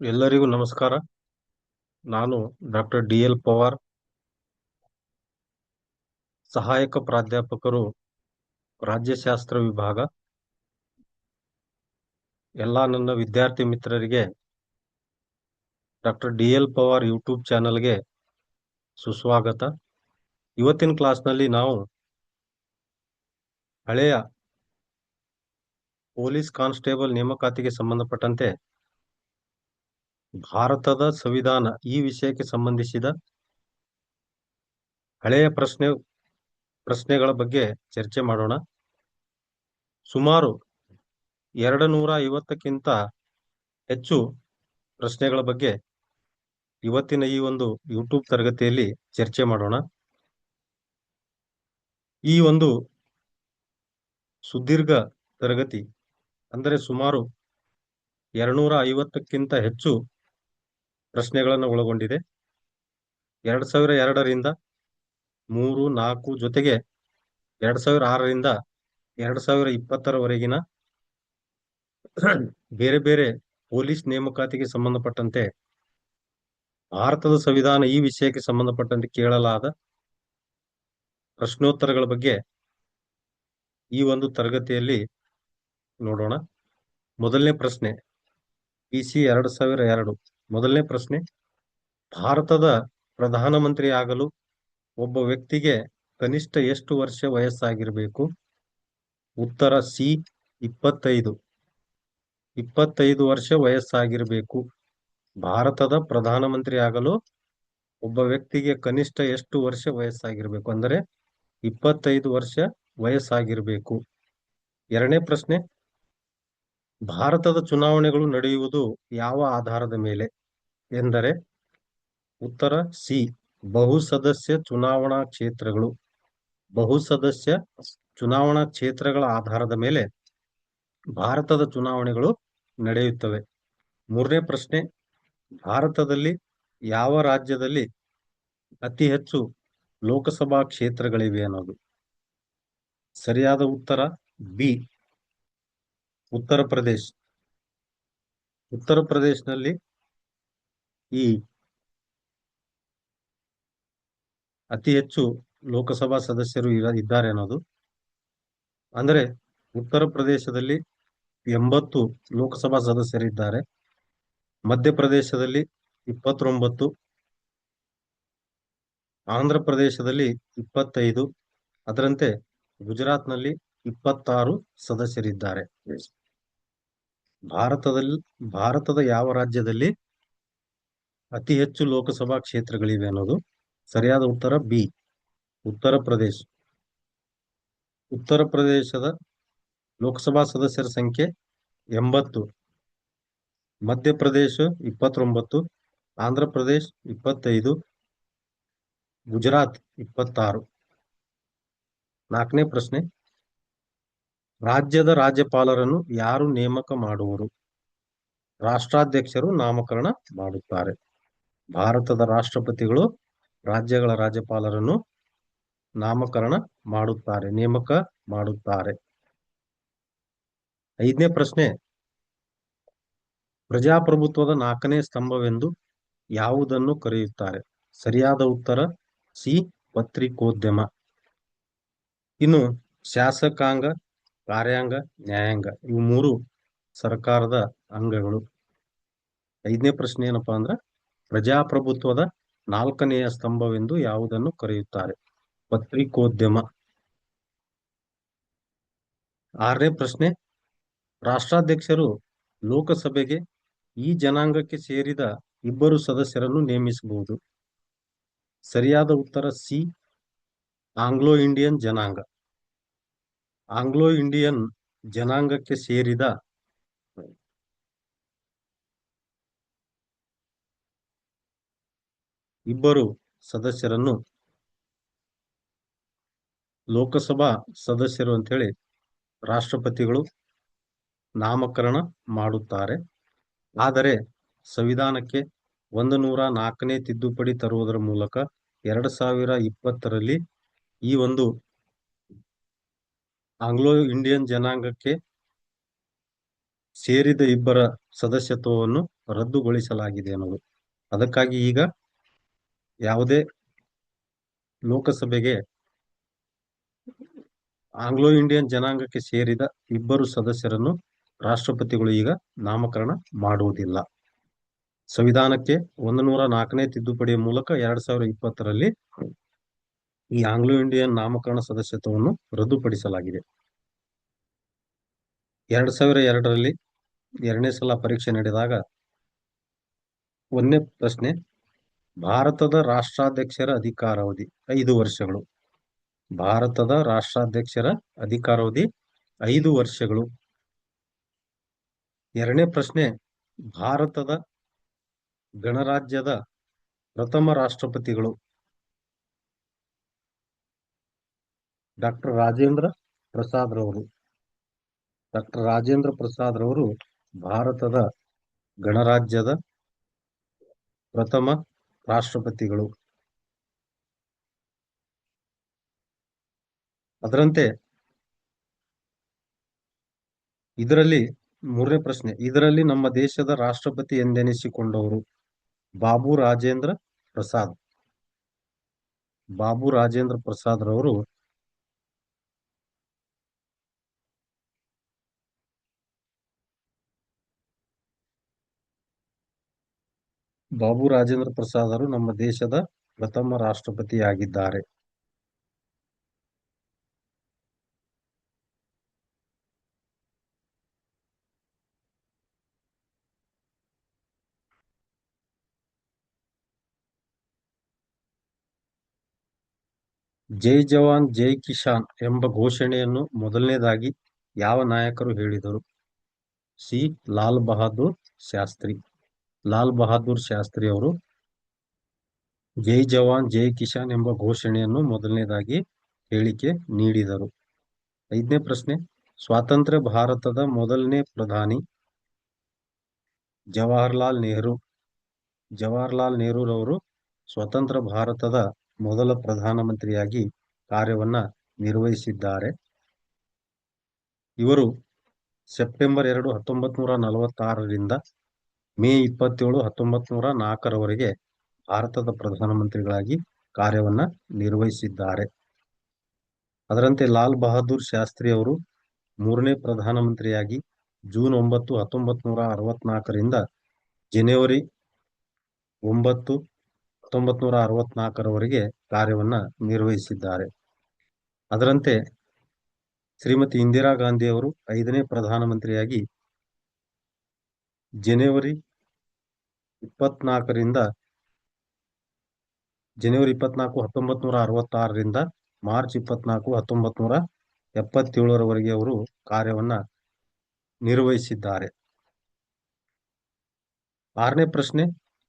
ಎಲ್ಲರಿಗೂ ನಮಸ್ಕಾರ. ನಾನು ಡಾಕ್ಟರ್ ಡಿ.ಎಲ್. ಪವಾರ್, ಸಹಾಯಕ ಪ್ರಾಧ್ಯಾಪಕರು, ರಾಜ್ಯಶಾಸ್ತ್ರ ವಿಭಾಗ. ಎಲ್ಲ ನನ್ನ ವಿದ್ಯಾರ್ಥಿ ಮಿತ್ರರಿಗೆ ಡಾಕ್ಟರ್ ಡಿ.ಎಲ್. ಪವಾರ್ ಯೂಟ್ಯೂಬ್ ಚಾನಲ್ಗೆ ಸುಸ್ವಾಗತ. ಇವತ್ತಿನ ಕ್ಲಾಸ್ನಲ್ಲಿ ನಾವು ಹಳೆಯ ಪೊಲೀಸ್ ಕಾನ್ಸ್ಟೇಬಲ್ ನೇಮಕಾತಿಗೆ ಸಂಬಂಧಪಟ್ಟಂತೆ ಭಾರತದ ಸಂವಿಧಾನ ಈ ವಿಷಯಕ್ಕೆ ಸಂಬಂಧಿಸಿದ ಹಳೆಯ ಪ್ರಶ್ನೆಗಳ ಬಗ್ಗೆ ಚರ್ಚೆ ಮಾಡೋಣ. ಸುಮಾರು 250ಕ್ಕಿಂತ ಹೆಚ್ಚು ಪ್ರಶ್ನೆಗಳ ಬಗ್ಗೆ ಇವತ್ತಿನ ಈ ಒಂದು ಯೂಟ್ಯೂಬ್ ತರಗತಿಯಲ್ಲಿ ಚರ್ಚೆ ಮಾಡೋಣ. ಈ ಒಂದು ಸುದೀರ್ಘ ತರಗತಿ ಅಂದರೆ ಸುಮಾರು 250ಕ್ಕಿಂತ ಹೆಚ್ಚು ಪ್ರಶ್ನೆಗಳನ್ನು ಒಳಗೊಂಡಿದೆ. 2002ರಿಂದ 3, 4 ಜೊತೆಗೆ 2006ರಿಂದ 2020ರವರೆಗಿನ ಬೇರೆ ಬೇರೆ ಪೊಲೀಸ್ ನೇಮಕಾತಿಗೆ ಸಂಬಂಧಪಟ್ಟಂತೆ ಭಾರತದ ಸಂವಿಧಾನ ಈ ವಿಷಯಕ್ಕೆ ಸಂಬಂಧಪಟ್ಟಂತೆ ಕೇಳಲಾದ ಪ್ರಶ್ನೋತ್ತರಗಳ ಬಗ್ಗೆ ಈ ಒಂದು ತರಗತಿಯಲ್ಲಿ ನೋಡೋಣ. ಮೊದಲನೇ ಪ್ರಶ್ನೆ, PC 2002. ಮೊದಲನೇ ಪ್ರಶ್ನೆ, ಭಾರತದ ಪ್ರಧಾನಮಂತ್ರಿ ಆಗಲು ಒಬ್ಬ ವ್ಯಕ್ತಿಗೆ ಕನಿಷ್ಠ ಎಷ್ಟು ವರ್ಷ ವಯಸ್ಸಾಗಿರಬೇಕು? ಉತ್ತರ ಸಿ, 25. 25 ವರ್ಷ ವಯಸ್ಸಾಗಿರಬೇಕು. ಭಾರತದ ಪ್ರಧಾನಮಂತ್ರಿ ಆಗಲು ಒಬ್ಬ ವ್ಯಕ್ತಿಗೆ ಕನಿಷ್ಠ ಎಷ್ಟು ವರ್ಷ ವಯಸ್ಸಾಗಿರಬೇಕು ಅಂದರೆ 25 ವರ್ಷ ವಯಸ್ಸಾಗಿರಬೇಕು. ಎರಡನೇ ಪ್ರಶ್ನೆ, ಭಾರತದ ಚುನಾವಣೆಗಳು ನಡೆಯುವುದು ಯಾವ ಆಧಾರದ ಮೇಲೆ ಎಂದರೆ ಉತ್ತರ ಸಿ, ಬಹುಸದಸ್ಯ ಚುನಾವಣಾ ಕ್ಷೇತ್ರಗಳು. ಬಹುಸದಸ್ಯ ಚುನಾವಣಾ ಕ್ಷೇತ್ರಗಳ ಆಧಾರದ ಮೇಲೆ ಭಾರತದ ಚುನಾವಣೆಗಳು ನಡೆಯುತ್ತವೆ. ಮೂರನೇ ಪ್ರಶ್ನೆ, ಭಾರತದಲ್ಲಿ ಯಾವ ರಾಜ್ಯದಲ್ಲಿ ಅತಿ ಹೆಚ್ಚು ಲೋಕಸಭಾ ಕ್ಷೇತ್ರಗಳಿವೆ ಅನ್ನೋದು. ಸರಿಯಾದ ಉತ್ತರ ಬಿ, ಉತ್ತರ ಪ್ರದೇಶ್. ಉತ್ತರ ಪ್ರದೇಶನಲ್ಲಿ ಈ ಅತಿ ಹೆಚ್ಚು ಲೋಕಸಭಾ ಸದಸ್ಯರು ಇದ್ದಾರೆ ಅನ್ನೋದು. ಅಂದರೆ ಉತ್ತರ ಪ್ರದೇಶದಲ್ಲಿ 80 ಲೋಕಸಭಾ ಸದಸ್ಯರಿದ್ದಾರೆ. ಮಧ್ಯಪ್ರದೇಶದಲ್ಲಿ 29, ಆಂಧ್ರ ಪ್ರದೇಶದಲ್ಲಿ 25, ಅದರಂತೆ ಗುಜರಾತ್ನಲ್ಲಿ 26 ಸದಸ್ಯರಿದ್ದಾರೆ. ಭಾರತದ ಯಾವ ರಾಜ್ಯದಲ್ಲಿ ಅತಿ ಹೆಚ್ಚು ಲೋಕಸಭಾ ಕ್ಷೇತ್ರಗಳಿವೆ ಅನ್ನೋದು. ಸರಿಯಾದ ಉತ್ತರ ಬಿ, ಉತ್ತರ ಪ್ರದೇಶ್. ಉತ್ತರ ಪ್ರದೇಶದ ಲೋಕಸಭಾ ಸದಸ್ಯರ ಸಂಖ್ಯೆ 80, ಮಧ್ಯಪ್ರದೇಶ 29, ಆಂಧ್ರ ಪ್ರದೇಶ್ 25, ಗುಜರಾತ್ 26. ನಾಲ್ಕನೇ ಪ್ರಶ್ನೆ, ರಾಜ್ಯದ ರಾಜ್ಯಪಾಲರನ್ನು ಯಾರು ನೇಮಕ ಮಾಡುವರು? ರಾಷ್ಟ್ರಾಧ್ಯಕ್ಷರು ನಾಮಕರಣ ಮಾಡುತ್ತಾರೆ. ಭಾರತದ ರಾಷ್ಟ್ರಪತಿಗಳು ರಾಜ್ಯಗಳ ರಾಜ್ಯಪಾಲರನ್ನು ನಾಮಕರಣ ಮಾಡುತ್ತಾರೆ, ನೇಮಕ ಮಾಡುತ್ತಾರೆ. ಐದನೇ ಪ್ರಶ್ನೆ, ಪ್ರಜಾಪ್ರಭುತ್ವದ 4ನೇ ಸ್ತಂಭವೆಂದು ಯಾವುದನ್ನು ಕರೆಯುತ್ತಾರೆ? ಸರಿಯಾದ ಉತ್ತರ ಸಿ, ಪತ್ರಿಕೋದ್ಯಮ. ಇನ್ನು ಶಾಸಕಾಂಗ, ಕಾರ್ಯಾಂಗ, ನ್ಯಾಯಾಂಗ ಇವು 3 ಸರ್ಕಾರದ ಅಂಗಗಳು. ಐದನೇ ಪ್ರಶ್ನೆ ಏನಪ್ಪಾ ಅಂದ್ರ ಪ್ರಜಾಪ್ರಭುತ್ವದ 4ನೆಯ ಸ್ತಂಭವೆಂದು ಯಾವುದನ್ನು ಕರೆಯುತ್ತಾರೆ? ಪತ್ರಿಕೋದ್ಯಮ. ಆರನೇ ಪ್ರಶ್ನೆ, ರಾಷ್ಟ್ರಾಧ್ಯಕ್ಷರು ಲೋಕಸಭೆಗೆ ಈ ಜನಾಂಗಕ್ಕೆ ಸೇರಿದ 2 ಸದಸ್ಯರನ್ನು ನೇಮಿಸಬಹುದು. ಸರಿಯಾದ ಉತ್ತರ ಸಿ, ಆಂಗ್ಲೋ ಇಂಡಿಯನ್ ಜನಾಂಗ. ಆಂಗ್ಲೋ ಇಂಡಿಯನ್ ಜನಾಂಗಕ್ಕೆ ಸೇರಿದ 2 ಸದಸ್ಯರನ್ನು ಲೋಕಸಭಾ ಸದಸ್ಯರು ಅಂತ ಹೇಳಿ ರಾಷ್ಟ್ರಪತಿಗಳು ನಾಮಕರಣ ಮಾಡುತ್ತಾರೆ. ಆದರೆ ಸಂವಿಧಾನಕ್ಕೆ 104ನೇ ತಿದ್ದುಪಡಿ ತರುವುದರ ಮೂಲಕ 2020ರಲ್ಲಿ ಈ ಒಂದು ಆಂಗ್ಲೋ ಇಂಡಿಯನ್ ಜನಾಂಗಕ್ಕೆ ಸೇರಿದ ಇಬ್ಬರ ಸದಸ್ಯತ್ವವನ್ನು ರದ್ದುಗೊಳಿಸಲಾಗಿದೆ ಅನ್ನೋದು. ಅದಕ್ಕಾಗಿ ಈಗ ಯಾವುದೇ ಲೋಕಸಭೆಗೆ ಆಂಗ್ಲೋ ಇಂಡಿಯನ್ ಜನಾಂಗಕ್ಕೆ ಸೇರಿದ ಇಬ್ಬರು ಸದಸ್ಯರನ್ನು ರಾಷ್ಟ್ರಪತಿಗಳು ಈಗ ನಾಮಕರಣ ಮಾಡುವುದಿಲ್ಲ. ಸಂವಿಧಾನಕ್ಕೆ 104ನೇ ತಿದ್ದುಪಡಿಯ ಮೂಲಕ 2020ರಲ್ಲಿ ಈ ಆಂಗ್ಲೋ ಇಂಡಿಯನ್ ನಾಮಕರಣ ಸದಸ್ಯತ್ವವನ್ನು ರದ್ದುಪಡಿಸಲಾಗಿದೆ. 2002ರಲ್ಲಿ 2ನೇ ಸಲ ಪರೀಕ್ಷೆ ನಡೆದಾಗ 1ನೇ ಪ್ರಶ್ನೆ, ಭಾರತದ ರಾಷ್ಟ್ರಾಧ್ಯಕ್ಷರ ಅಧಿಕಾರಾವಧಿ 5 ವರ್ಷಗಳು. ಭಾರತದ ರಾಷ್ಟ್ರಾಧ್ಯಕ್ಷರ ಅಧಿಕಾರಾವಧಿ 5 ವರ್ಷಗಳು. 2ನೇ ಪ್ರಶ್ನೆ, ಭಾರತದ ಗಣರಾಜ್ಯದ ಪ್ರಥಮ ರಾಷ್ಟ್ರಪತಿಗಳು ಡಾಕ್ಟರ್ ರಾಜೇಂದ್ರ ಪ್ರಸಾದ್ ರವರು. ಡಾಕ್ಟರ್ ರಾಜೇಂದ್ರ ಪ್ರಸಾದ್ ರವರು ಭಾರತದ ಗಣರಾಜ್ಯದ ಪ್ರಥಮ ರಾಷ್ಟ್ರಪತಿಗಳು. ಅದರಂತೆ ಇದರಲ್ಲಿ 3ನೇ ಪ್ರಶ್ನೆ, ಇದರಲ್ಲಿ ನಮ್ಮ ದೇಶದ ರಾಷ್ಟ್ರಪತಿ ಎಂದೆನಿಸಿಕೊಂಡವರು ಬಾಬು ರಾಜೇಂದ್ರ ಪ್ರಸಾದ್. ಬಾಬು ರಾಜೇಂದ್ರ ಪ್ರಸಾದ್ ರವರು ನಮ್ಮ ದೇಶದ ಪ್ರಥಮ ರಾಷ್ಟ್ರಪತಿಯಾಗಿದ್ದಾರೆ. ಜೈ ಜವಾನ್ ಜೈ ಕಿಸಾನ್ ಎಂಬ ಘೋಷಣೆಯನ್ನು ಮೊದಲನೇದಾಗಿ ಯಾವ ನಾಯಕರು ಹೇಳಿದರು? ಸಿ. ಲಾಲ್ ಬಹದ್ದೂರ್ ಶಾಸ್ತ್ರಿ. ಲಾಲ್ ಬಹದ್ದೂರ್ ಶಾಸ್ತ್ರಿ ಅವರು ಜೈ ಜವಾನ್ ಜೈ ಕಿಸಾನ್ ಎಂಬ ಘೋಷಣೆಯನ್ನು ಮೊದಲನೇದಾಗಿ ಹೇಳಿಕೆ ನೀಡಿದರು. 5ನೇ ಪ್ರಶ್ನೆ, ಸ್ವಾತಂತ್ರ್ಯ ಭಾರತದ ಮೊದಲನೇ ಪ್ರಧಾನಿ ಜವಾಹರ್ಲಾಲ್ ನೆಹರು. ಜವಾಹರ್ಲಾಲ್ ನೆಹರೂರವರು ಸ್ವತಂತ್ರ ಭಾರತದ ಮೊದಲ ಪ್ರಧಾನಮಂತ್ರಿಯಾಗಿ ಕಾರ್ಯವನ್ನ ನಿರ್ವಹಿಸಿದ್ದಾರೆ. ಇವರು ಸೆಪ್ಟೆಂಬರ್ 2, 1946ರಿಂದ ಮೇ 27, 1904ರವರೆಗೆ ಭಾರತದ ಪ್ರಧಾನಮಂತ್ರಿಗಳಾಗಿ ಕಾರ್ಯವನ್ನ ನಿರ್ವಹಿಸಿದ್ದಾರೆ. ಅದರಂತೆ ಲಾಲ್ ಬಹದ್ದೂರ್ ಶಾಸ್ತ್ರಿ ಅವರು 3ನೇ ಪ್ರಧಾನಮಂತ್ರಿಯಾಗಿ ಜೂನ್ 9, 1964ರಿಂದ ಜನವರಿ 9, 1964ರವರೆಗೆ ಕಾರ್ಯವನ್ನ ನಿರ್ವಹಿಸಿದ್ದಾರೆ. ಅದರಂತೆ ಶ್ರೀಮತಿ ಇಂದಿರಾ ಗಾಂಧಿ ಅವರು 5ನೇ ಪ್ರಧಾನಮಂತ್ರಿಯಾಗಿ ಜನವರಿ 24, 1966ರಿಂದ ಮಾರ್ಚ್ 24, 1977ರವರೆಗೆ ಅವರು ಕಾರ್ಯವನ್ನ ನಿರ್ವಹಿಸಿದ್ದಾರೆ. 6ನೇ ಪ್ರಶ್ನೆ,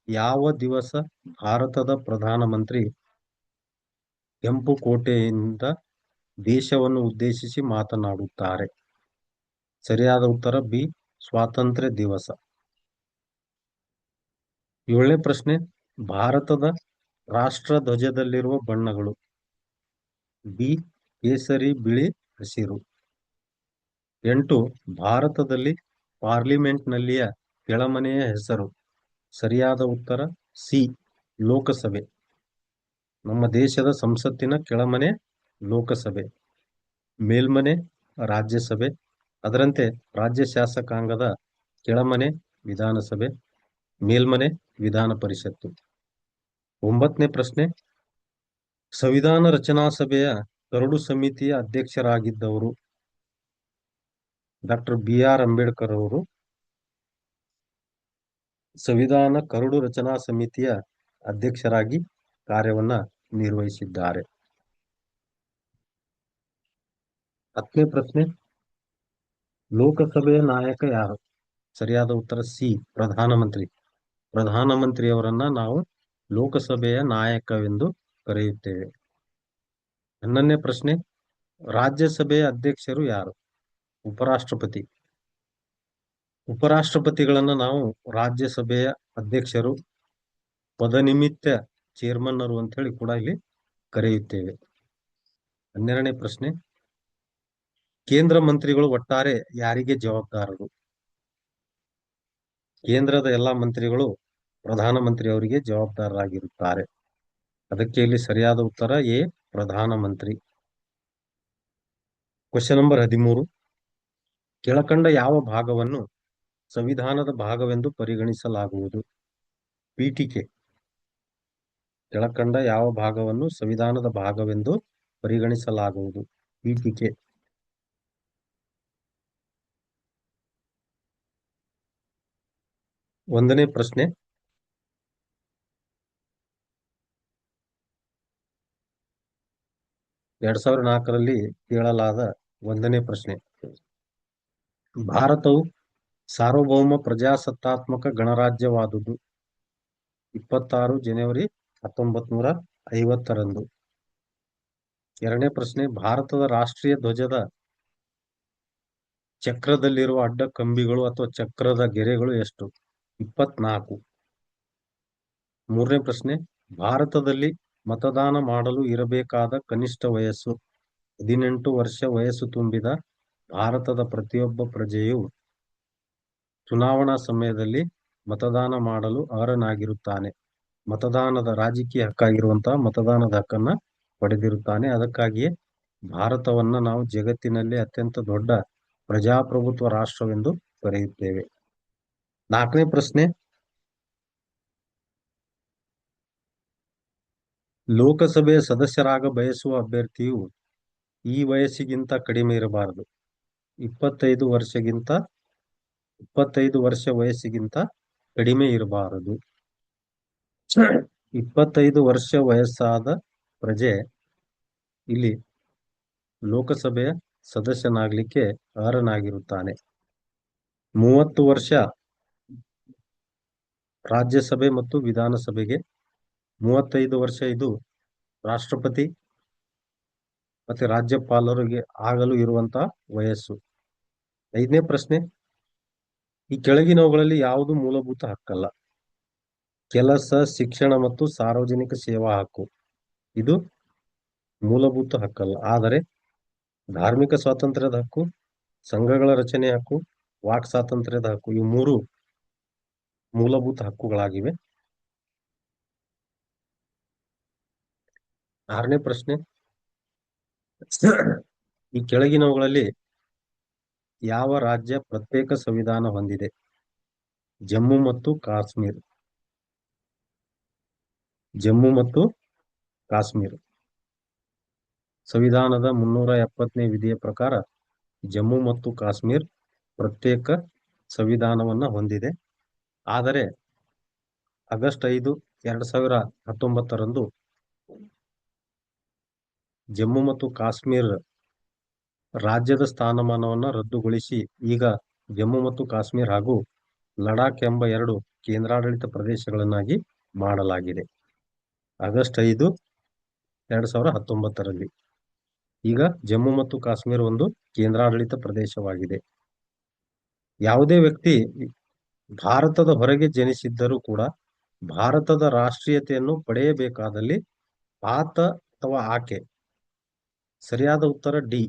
ಯಾವ ದಿವಸ ಭಾರತದ ಪ್ರಧಾನಮಂತ್ರಿ ಕೆಂಪು ಕೋಟೆಯಿಂದ ದೇಶವನ್ನು ಉದ್ದೇಶಿಸಿ ಮಾತನಾಡುತ್ತಾರೆ? ಸರಿಯಾದ ಉತ್ತರ ಬಿ. ಸ್ವಾತಂತ್ರ್ಯ ದಿವಸ. 7ನೇ ಪ್ರಶ್ನೆ, ಭಾರತದ ರಾಷ್ಟ್ರ ಧ್ವಜದಲ್ಲಿರುವ ಬಣ್ಣಗಳು? ಬಿ. ಕೇಸರಿ, ಬಿಳಿ, ಹಸಿರು. 8, ಭಾರತದಲ್ಲಿ ಪಾರ್ಲಿಮೆಂಟ್ನಲ್ಲಿಯ ಕೆಳಮನೆಯ ಹೆಸರು? ಸರಿಯಾದ ಉತ್ತರ ಸಿ. ಲೋಕಸಭೆ. ನಮ್ಮ ದೇಶದ ಸಂಸತ್ತಿನ ಕೆಳಮನೆ ಲೋಕಸಭೆ, ಮೇಲ್ಮನೆ ರಾಜ್ಯಸಭೆ. ಅದರಂತೆ ರಾಜ್ಯ ಶಾಸಕಾಂಗದ ಕೆಳಮನೆ ವಿಧಾನಸಭೆ, ಮೇಲ್ಮನೆ ವಿಧಾನ ಪರಿಷತ್ತು. 9ನೇ ಪ್ರಶ್ನೆ, ಸಂವಿಧಾನ ರಚನಾ ಸಭೆಯ ಕರಡು ಸಮಿತಿಯ ಅಧ್ಯಕ್ಷರಾಗಿದ್ದವರು? Doctor B R. ಅಂಬೇಡ್ಕರ್ ಅವರು ಸಂವಿಧಾನ ಕರಡು ರಚನಾ ಸಮಿತಿಯ ಅಧ್ಯಕ್ಷರಾಗಿ ಕಾರ್ಯವನ್ನ ನಿರ್ವಹಿಸಿದ್ದಾರೆ. 10ನೇ ಪ್ರಶ್ನೆ, ಲೋಕಸಭೆಯ ನಾಯಕ ಯಾರು? ಸರಿಯಾದ ಉತ್ತರ ಸಿ. ಪ್ರಧಾನಮಂತ್ರಿ. ಪ್ರಧಾನಮಂತ್ರಿಯವರನ್ನ ನಾವು ಲೋಕಸಭೆಯ ನಾಯಕವೆಂದು ಕರೆಯುತ್ತೇವೆ. 11ನೇ ಪ್ರಶ್ನೆ, ರಾಜ್ಯಸಭೆಯ ಅಧ್ಯಕ್ಷರು ಯಾರು? ಉಪರಾಷ್ಟ್ರಪತಿ. ಉಪರಾಷ್ಟ್ರಪತಿಗಳನ್ನ ನಾವು ರಾಜ್ಯಸಭೆಯ ಅಧ್ಯಕ್ಷರು, ಪದನಿಮಿತ್ತ ಚೇರ್ಮನ್ನರು ಅಂತ ಹೇಳಿ ಕೂಡ ಇಲ್ಲಿ ಕರೆಯುತ್ತೇವೆ. 12ನೇ ಪ್ರಶ್ನೆ, ಕೇಂದ್ರ ಮಂತ್ರಿಗಳು ಒಟ್ಟಾರೆ ಯಾರಿಗೆ ಜವಾಬ್ದಾರರು? ಕೇಂದ್ರದ ಎಲ್ಲಾ ಮಂತ್ರಿಗಳು ಪ್ರಧಾನಮಂತ್ರಿ ಅವರಿಗೆ ಜವಾಬ್ದಾರರಾಗಿರುತ್ತಾರೆ. ಅದಕ್ಕೆ ಇಲ್ಲಿ ಸರಿಯಾದ ಉತ್ತರ ಎ, ಪ್ರಧಾನಮಂತ್ರಿ. Question number 13. ಕೆಳಕಂಡ ಯಾವ ಭಾಗವನ್ನು ಸಂವಿಧಾನದ ಭಾಗವೆಂದು ಪರಿಗಣಿಸಲಾಗುವುದು? ಪೀಠಿಕೆ. ಕೆಳಕಂಡ ಯಾವ ಭಾಗವನ್ನು ಸಂವಿಧಾನದ ಭಾಗವೆಂದು ಪರಿಗಣಿಸಲಾಗುವುದು? ಪೀಠಿಕೆ. ಒಂದನೇ ಪ್ರಶ್ನೆ. 2004ರಲ್ಲಿ ಕೇಳಲಾದ ಒಂದನೇ ಪ್ರಶ್ನೆ. ಭಾರತವು ಸಾರ್ವಭೌಮ ಪ್ರಜಾಸತ್ತಾತ್ಮಕ ಗಣರಾಜ್ಯವಾದುದು 26 ಜನವರಿ 1950ರಂದು. ಎರಡನೇ ಪ್ರಶ್ನೆ. ಭಾರತದ ರಾಷ್ಟ್ರೀಯ ಧ್ವಜದ ಚಕ್ರದಲ್ಲಿರುವ ಅಡ್ಡ ಕಂಬಿಗಳು ಅಥವಾ ಚಕ್ರದ ಗೆರೆಗಳು ಎಷ್ಟು? 24. ಮೂರನೇ ಪ್ರಶ್ನೆ. ಭಾರತದಲ್ಲಿ ಮತದಾನ ಮಾಡಲು ಇರಬೇಕಾದ ಕನಿಷ್ಠ ವಯಸ್ಸು? 18 ವರ್ಷ ವಯಸ್ಸು ತುಂಬಿದ ಭಾರತದ ಪ್ರತಿಯೊಬ್ಬ ಪ್ರಜೆಯು ಚುನಾವಣಾ ಸಮಯದಲ್ಲಿ ಮತದಾನ ಮಾಡಲು ಅರ್ಹನಾಗಿರುತ್ತಾನೆ. ಮತದಾನದ ರಾಜಕೀಯ ಹಕ್ಕಾಗಿರುವಂತಹ ಮತದಾನದ ಹಕ್ಕನ್ನ ಪಡೆದಿರುತ್ತಾನೆ. ಅದಕ್ಕಾಗಿಯೇ ಭಾರತವನ್ನ ನಾವು ಜಗತ್ತಿನಲ್ಲಿ ಅತ್ಯಂತ ದೊಡ್ಡ ಪ್ರಜಾಪ್ರಭುತ್ವ ರಾಷ್ಟ್ರವೆಂದು ಕರೆಯುತ್ತೇವೆ. ನಾಲ್ಕನೇ ಪ್ರಶ್ನೆ. ಲೋಕಸಭೆಯ ಸದಸ್ಯರಾಗ ಬಯಸುವ ಅಭ್ಯರ್ಥಿಯು ಈ ವಯಸ್ಸಿಗಿಂತ ಕಡಿಮೆ ಇರಬಾರದು. 25 ವರ್ಷ ವಯಸ್ಸಿಗಿಂತ ಕಡಿಮೆ ಇರಬಾರದು. 25 ವರ್ಷ ವಯಸ್ಸಾದ ಪ್ರಜೆ ಇಲ್ಲಿ ಲೋಕಸಭೆಯ ಸದಸ್ಯನಾಗ್ಲಿಕ್ಕೆ ಅರ್ಹನಾಗಿರುತ್ತಾನೆ. 30 ವರ್ಷ ರಾಜ್ಯಸಭೆ ಮತ್ತು ವಿಧಾನಸಭೆಗೆ, 35 ವರ್ಷ ಇದು ರಾಷ್ಟ್ರಪತಿ ಮತ್ತೆ ರಾಜ್ಯಪಾಲರಿಗೆ ಆಗಲು ಇರುವಂತಹ ವಯಸ್ಸು. 5ನೇ ಪ್ರಶ್ನೆ. ಈ ಕೆಳಗಿನವುಗಳಲ್ಲಿ ಯಾವುದು ಮೂಲಭೂತ ಹಕ್ಕಲ್ಲ? ಕೆಲಸ, ಶಿಕ್ಷಣ ಮತ್ತು ಸಾರ್ವಜನಿಕ ಸೇವಾ ಹಕ್ಕು ಇದು ಮೂಲಭೂತ ಹಕ್ಕಲ್ಲ. ಆದರೆ ಧಾರ್ಮಿಕ ಸ್ವಾತಂತ್ರ್ಯದ ಹಕ್ಕು, ಸಂಘಗಳ ರಚನೆ ಹಕ್ಕು, ವಾಕ್ ಸ್ವಾತಂತ್ರ್ಯದ ಹಕ್ಕು ಇವು ಮೂರು ಮೂಲಭೂತ ಹಕ್ಕುಗಳಾಗಿವೆ. 6ನೇ ಪ್ರಶ್ನೆ. ಈ ಕೆಳಗಿನವುಗಳಲ್ಲಿ ಯಾವ ರಾಜ್ಯ ಪ್ರತ್ಯೇಕ ಸಂವಿಧಾನ ಹೊಂದಿದೆ? ಜಮ್ಮು ಮತ್ತು ಕಾಶ್ಮೀರ್. ಜಮ್ಮು ಮತ್ತು ಕಾಶ್ಮೀರ್. ಸಂವಿಧಾನದ 370ನೇ ವಿಧಿಯ ಪ್ರಕಾರ ಜಮ್ಮು ಮತ್ತು ಕಾಶ್ಮೀರ್ ಪ್ರತ್ಯೇಕ ಸಂವಿಧಾನವನ್ನ ಹೊಂದಿದೆ. ಆದರೆ ಆಗಸ್ಟ್ 5, 2019ರಂದು ಜಮ್ಮು ಮತ್ತು ಕಾಶ್ಮೀರ್ ರಾಜ್ಯದ ಸ್ಥಾನಮಾನವನ್ನ ರದ್ದುಗೊಳಿಸಿ ಈಗ ಜಮ್ಮು ಮತ್ತು ಕಾಶ್ಮೀರ್ ಹಾಗೂ ಲಡಾಖ್ ಎಂಬ 2 ಕೇಂದ್ರಾಡಳಿತ ಪ್ರದೇಶಗಳನ್ನಾಗಿ ಮಾಡಲಾಗಿದೆ. ಆಗಸ್ಟ್ 5, 2019ರಲ್ಲಿ ಈಗ ಜಮ್ಮು ಮತ್ತು ಕಾಶ್ಮೀರ ಒಂದು ಕೇಂದ್ರಾಡಳಿತ ಪ್ರದೇಶವಾಗಿದೆ. ಯಾವುದೇ ವ್ಯಕ್ತಿ ಭಾರತದ ಹೊರಗೆ ಜನಿಸಿದ್ದರೂ ಕೂಡ ಭಾರತದ ರಾಷ್ಟ್ರೀಯತೆಯನ್ನು ಪಡೆಯಬೇಕಾದಲ್ಲಿ ಆತ ಅಥವಾ ಆಕೆ. ಸರಿಯಾದ ಉತ್ತರ ಡಿ.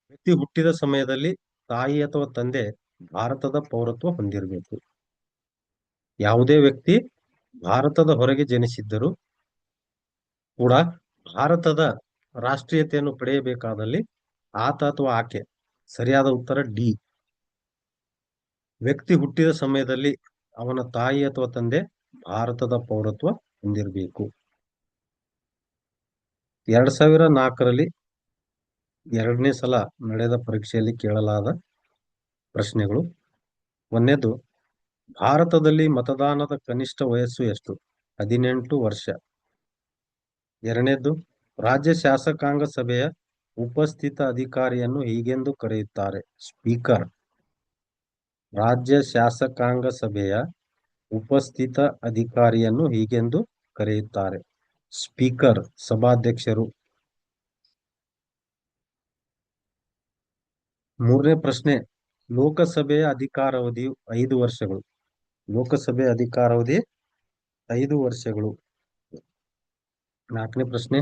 ವ್ಯಕ್ತಿ ಹುಟ್ಟಿದ ಸಮಯದಲ್ಲಿ ತಾಯಿ ಅಥವಾ ತಂದೆ ಭಾರತದ ಪೌರತ್ವ ಹೊಂದಿರಬೇಕು. ಯಾವುದೇ ವ್ಯಕ್ತಿ ಭಾರತದ ಹೊರಗೆ ಜನಿಸಿದ್ದರೂ ಕೂಡ ಭಾರತದ ರಾಷ್ಟ್ರೀಯತೆಯನ್ನು ಪಡೆಯಬೇಕಾದಲ್ಲಿ ಆತ ಅಥವಾ ಆಕೆ. ಸರಿಯಾದ ಉತ್ತರ ಡಿ. ವ್ಯಕ್ತಿ ಹುಟ್ಟಿದ ಸಮಯದಲ್ಲಿ ಅವನ ತಾಯಿ ಅಥವಾ ತಂದೆ ಭಾರತದ ಪೌರತ್ವ ಹೊಂದಿರಬೇಕು. 2004ರಲ್ಲಿ 2ನೇ ಸಲ ನಡೆದ ಪರೀಕ್ಷೆಯಲ್ಲಿ ಕೇಳಲಾದ ಪ್ರಶ್ನೆಗಳು. ಒಂದನೇದು, ಭಾರತದಲ್ಲಿ ಮತದಾನದ ಕನಿಷ್ಠ ವಯಸ್ಸು ಎಷ್ಟು? 18 ವರ್ಷ. ಎರಡನೇದು, ರಾಜ್ಯ ಶಾಸಕಾಂಗ ಸಭೆಯ ಉಪಸ್ಥಿತ ಅಧಿಕಾರಿಯನ್ನು ಹೀಗೆಂದು ಕರೆಯುತ್ತಾರೆ? ಸ್ಪೀಕರ್. ರಾಜ್ಯ ಶಾಸಕಾಂಗ ಸಭೆಯ ಉಪಸ್ಥಿತ ಅಧಿಕಾರಿಯನ್ನು ಹೀಗೆಂದು ಕರೆಯುತ್ತಾರೆ? ಸ್ಪೀಕರ್, ಸಭಾಧ್ಯಕ್ಷರು. ಮೂರನೇ ಪ್ರಶ್ನೆ, ಲೋಕಸಭೆಯ ಅಧಿಕಾರಾವಧಿಯು 5 ವರ್ಷಗಳು. ಲೋಕಸಭೆಯ ಅಧಿಕಾರಾವಧಿ 5 ವರ್ಷಗಳು. 4ನೇ ಪ್ರಶ್ನೆ,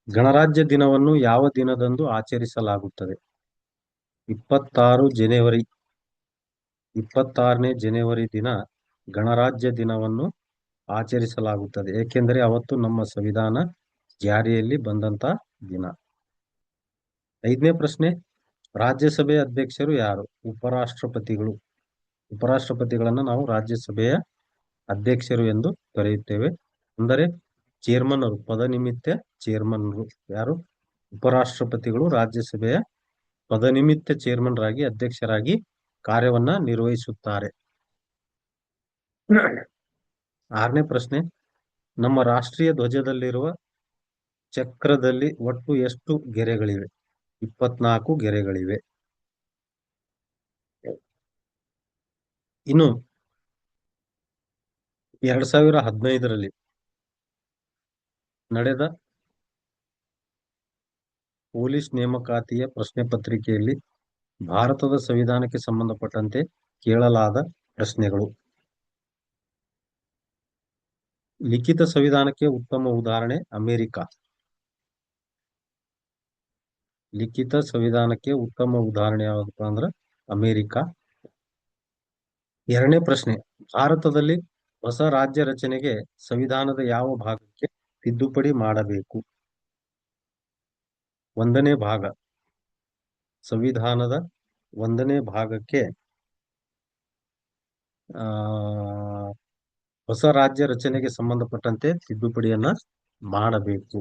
ಗಣರಾಜ್ಯ ದಿನವನ್ನು ಯಾವ ದಿನದಂದು ಆಚರಿಸಲಾಗುತ್ತದೆ? 26ನೇ ಜನವರಿ ದಿನ ಗಣರಾಜ್ಯ ದಿನವನ್ನು ಆಚರಿಸಲಾಗುತ್ತದೆ. ಏಕೆಂದರೆ ಅವತ್ತು ನಮ್ಮ ಸಂವಿಧಾನ ಜಾರಿಯಲ್ಲಿ ಬಂದಂತ ದಿನ. 5ನೇ ಪ್ರಶ್ನೆ, ರಾಜ್ಯಸಭೆಯ ಅಧ್ಯಕ್ಷರು ಯಾರು? ಉಪರಾಷ್ಟ್ರಪತಿಗಳು. ಉಪರಾಷ್ಟ್ರಪತಿಗಳನ್ನ ನಾವು ರಾಜ್ಯಸಭೆಯ ಅಧ್ಯಕ್ಷರು ಎಂದು ಕರೆಯುತ್ತೇವೆ. ಅಂದರೆ ಚೇರ್ಮನ್ ಅವರು, ಪದನಿಮಿತ್ತ ಚೇರ್ಮನ್ರು ಯಾರು? ಉಪರಾಷ್ಟ್ರಪತಿಗಳು ರಾಜ್ಯಸಭೆಯ ಪದನಿಮಿತ್ತ ಚೇರ್ಮನ್ ರಾಗಿ, ಅಧ್ಯಕ್ಷರಾಗಿ ಕಾರ್ಯವನ್ನ ನಿರ್ವಹಿಸುತ್ತಾರೆ. 6ನೇ ಪ್ರಶ್ನೆ, ನಮ್ಮ ರಾಷ್ಟ್ರೀಯ ಧ್ವಜದಲ್ಲಿರುವ ಚಕ್ರದಲ್ಲಿ ಒಟ್ಟು ಎಷ್ಟು ಗೆರೆಗಳಿವೆ? 24 ಗೆರೆಗಳಿವೆ. ಇನ್ನು 2015ರಲ್ಲಿ ನಡೆದ ಪೊಲೀಸ್ ನೇಮಕಾತಿಯ ಪ್ರಶ್ನೆ ಪತ್ರಿಕೆಯಲ್ಲಿ ಭಾರತದ ಸಂವಿಧಾನಕ್ಕೆ ಸಂಬಂಧಪಟ್ಟಂತೆ ಕೇಳಲಾದ ಪ್ರಶ್ನೆಗಳು. ಲಿಖಿತ ಸಂವಿಧಾನಕ್ಕೆ ಉತ್ತಮ ಉದಾಹರಣೆ ಅಮೆರಿಕ. ಲಿಖಿತ ಸಂವಿಧಾನಕ್ಕೆ ಉತ್ತಮ ಉದಾಹರಣೆ ಯಾವ್ದಪ್ಪ ಅಂದ್ರೆ ಅಮೆರಿಕ. 2ನೇ ಪ್ರಶ್ನೆ, ಭಾರತದಲ್ಲಿ ಹೊಸ ರಾಜ್ಯ ರಚನೆಗೆ ಸಂವಿಧಾನದ ಯಾವ ಭಾಗಕ್ಕೆ ತಿದ್ದುಪಡಿ ಮಾಡಬೇಕು? 1ನೇ ಭಾಗ, ಸಂವಿಧಾನದ 1ನೇ ಭಾಗಕ್ಕೆ ಹೊಸ ರಾಜ್ಯ ರಚನೆಗೆ ಸಂಬಂಧಪಟ್ಟಂತೆ ತಿದ್ದುಪಡಿಯನ್ನ ಮಾಡಬೇಕು.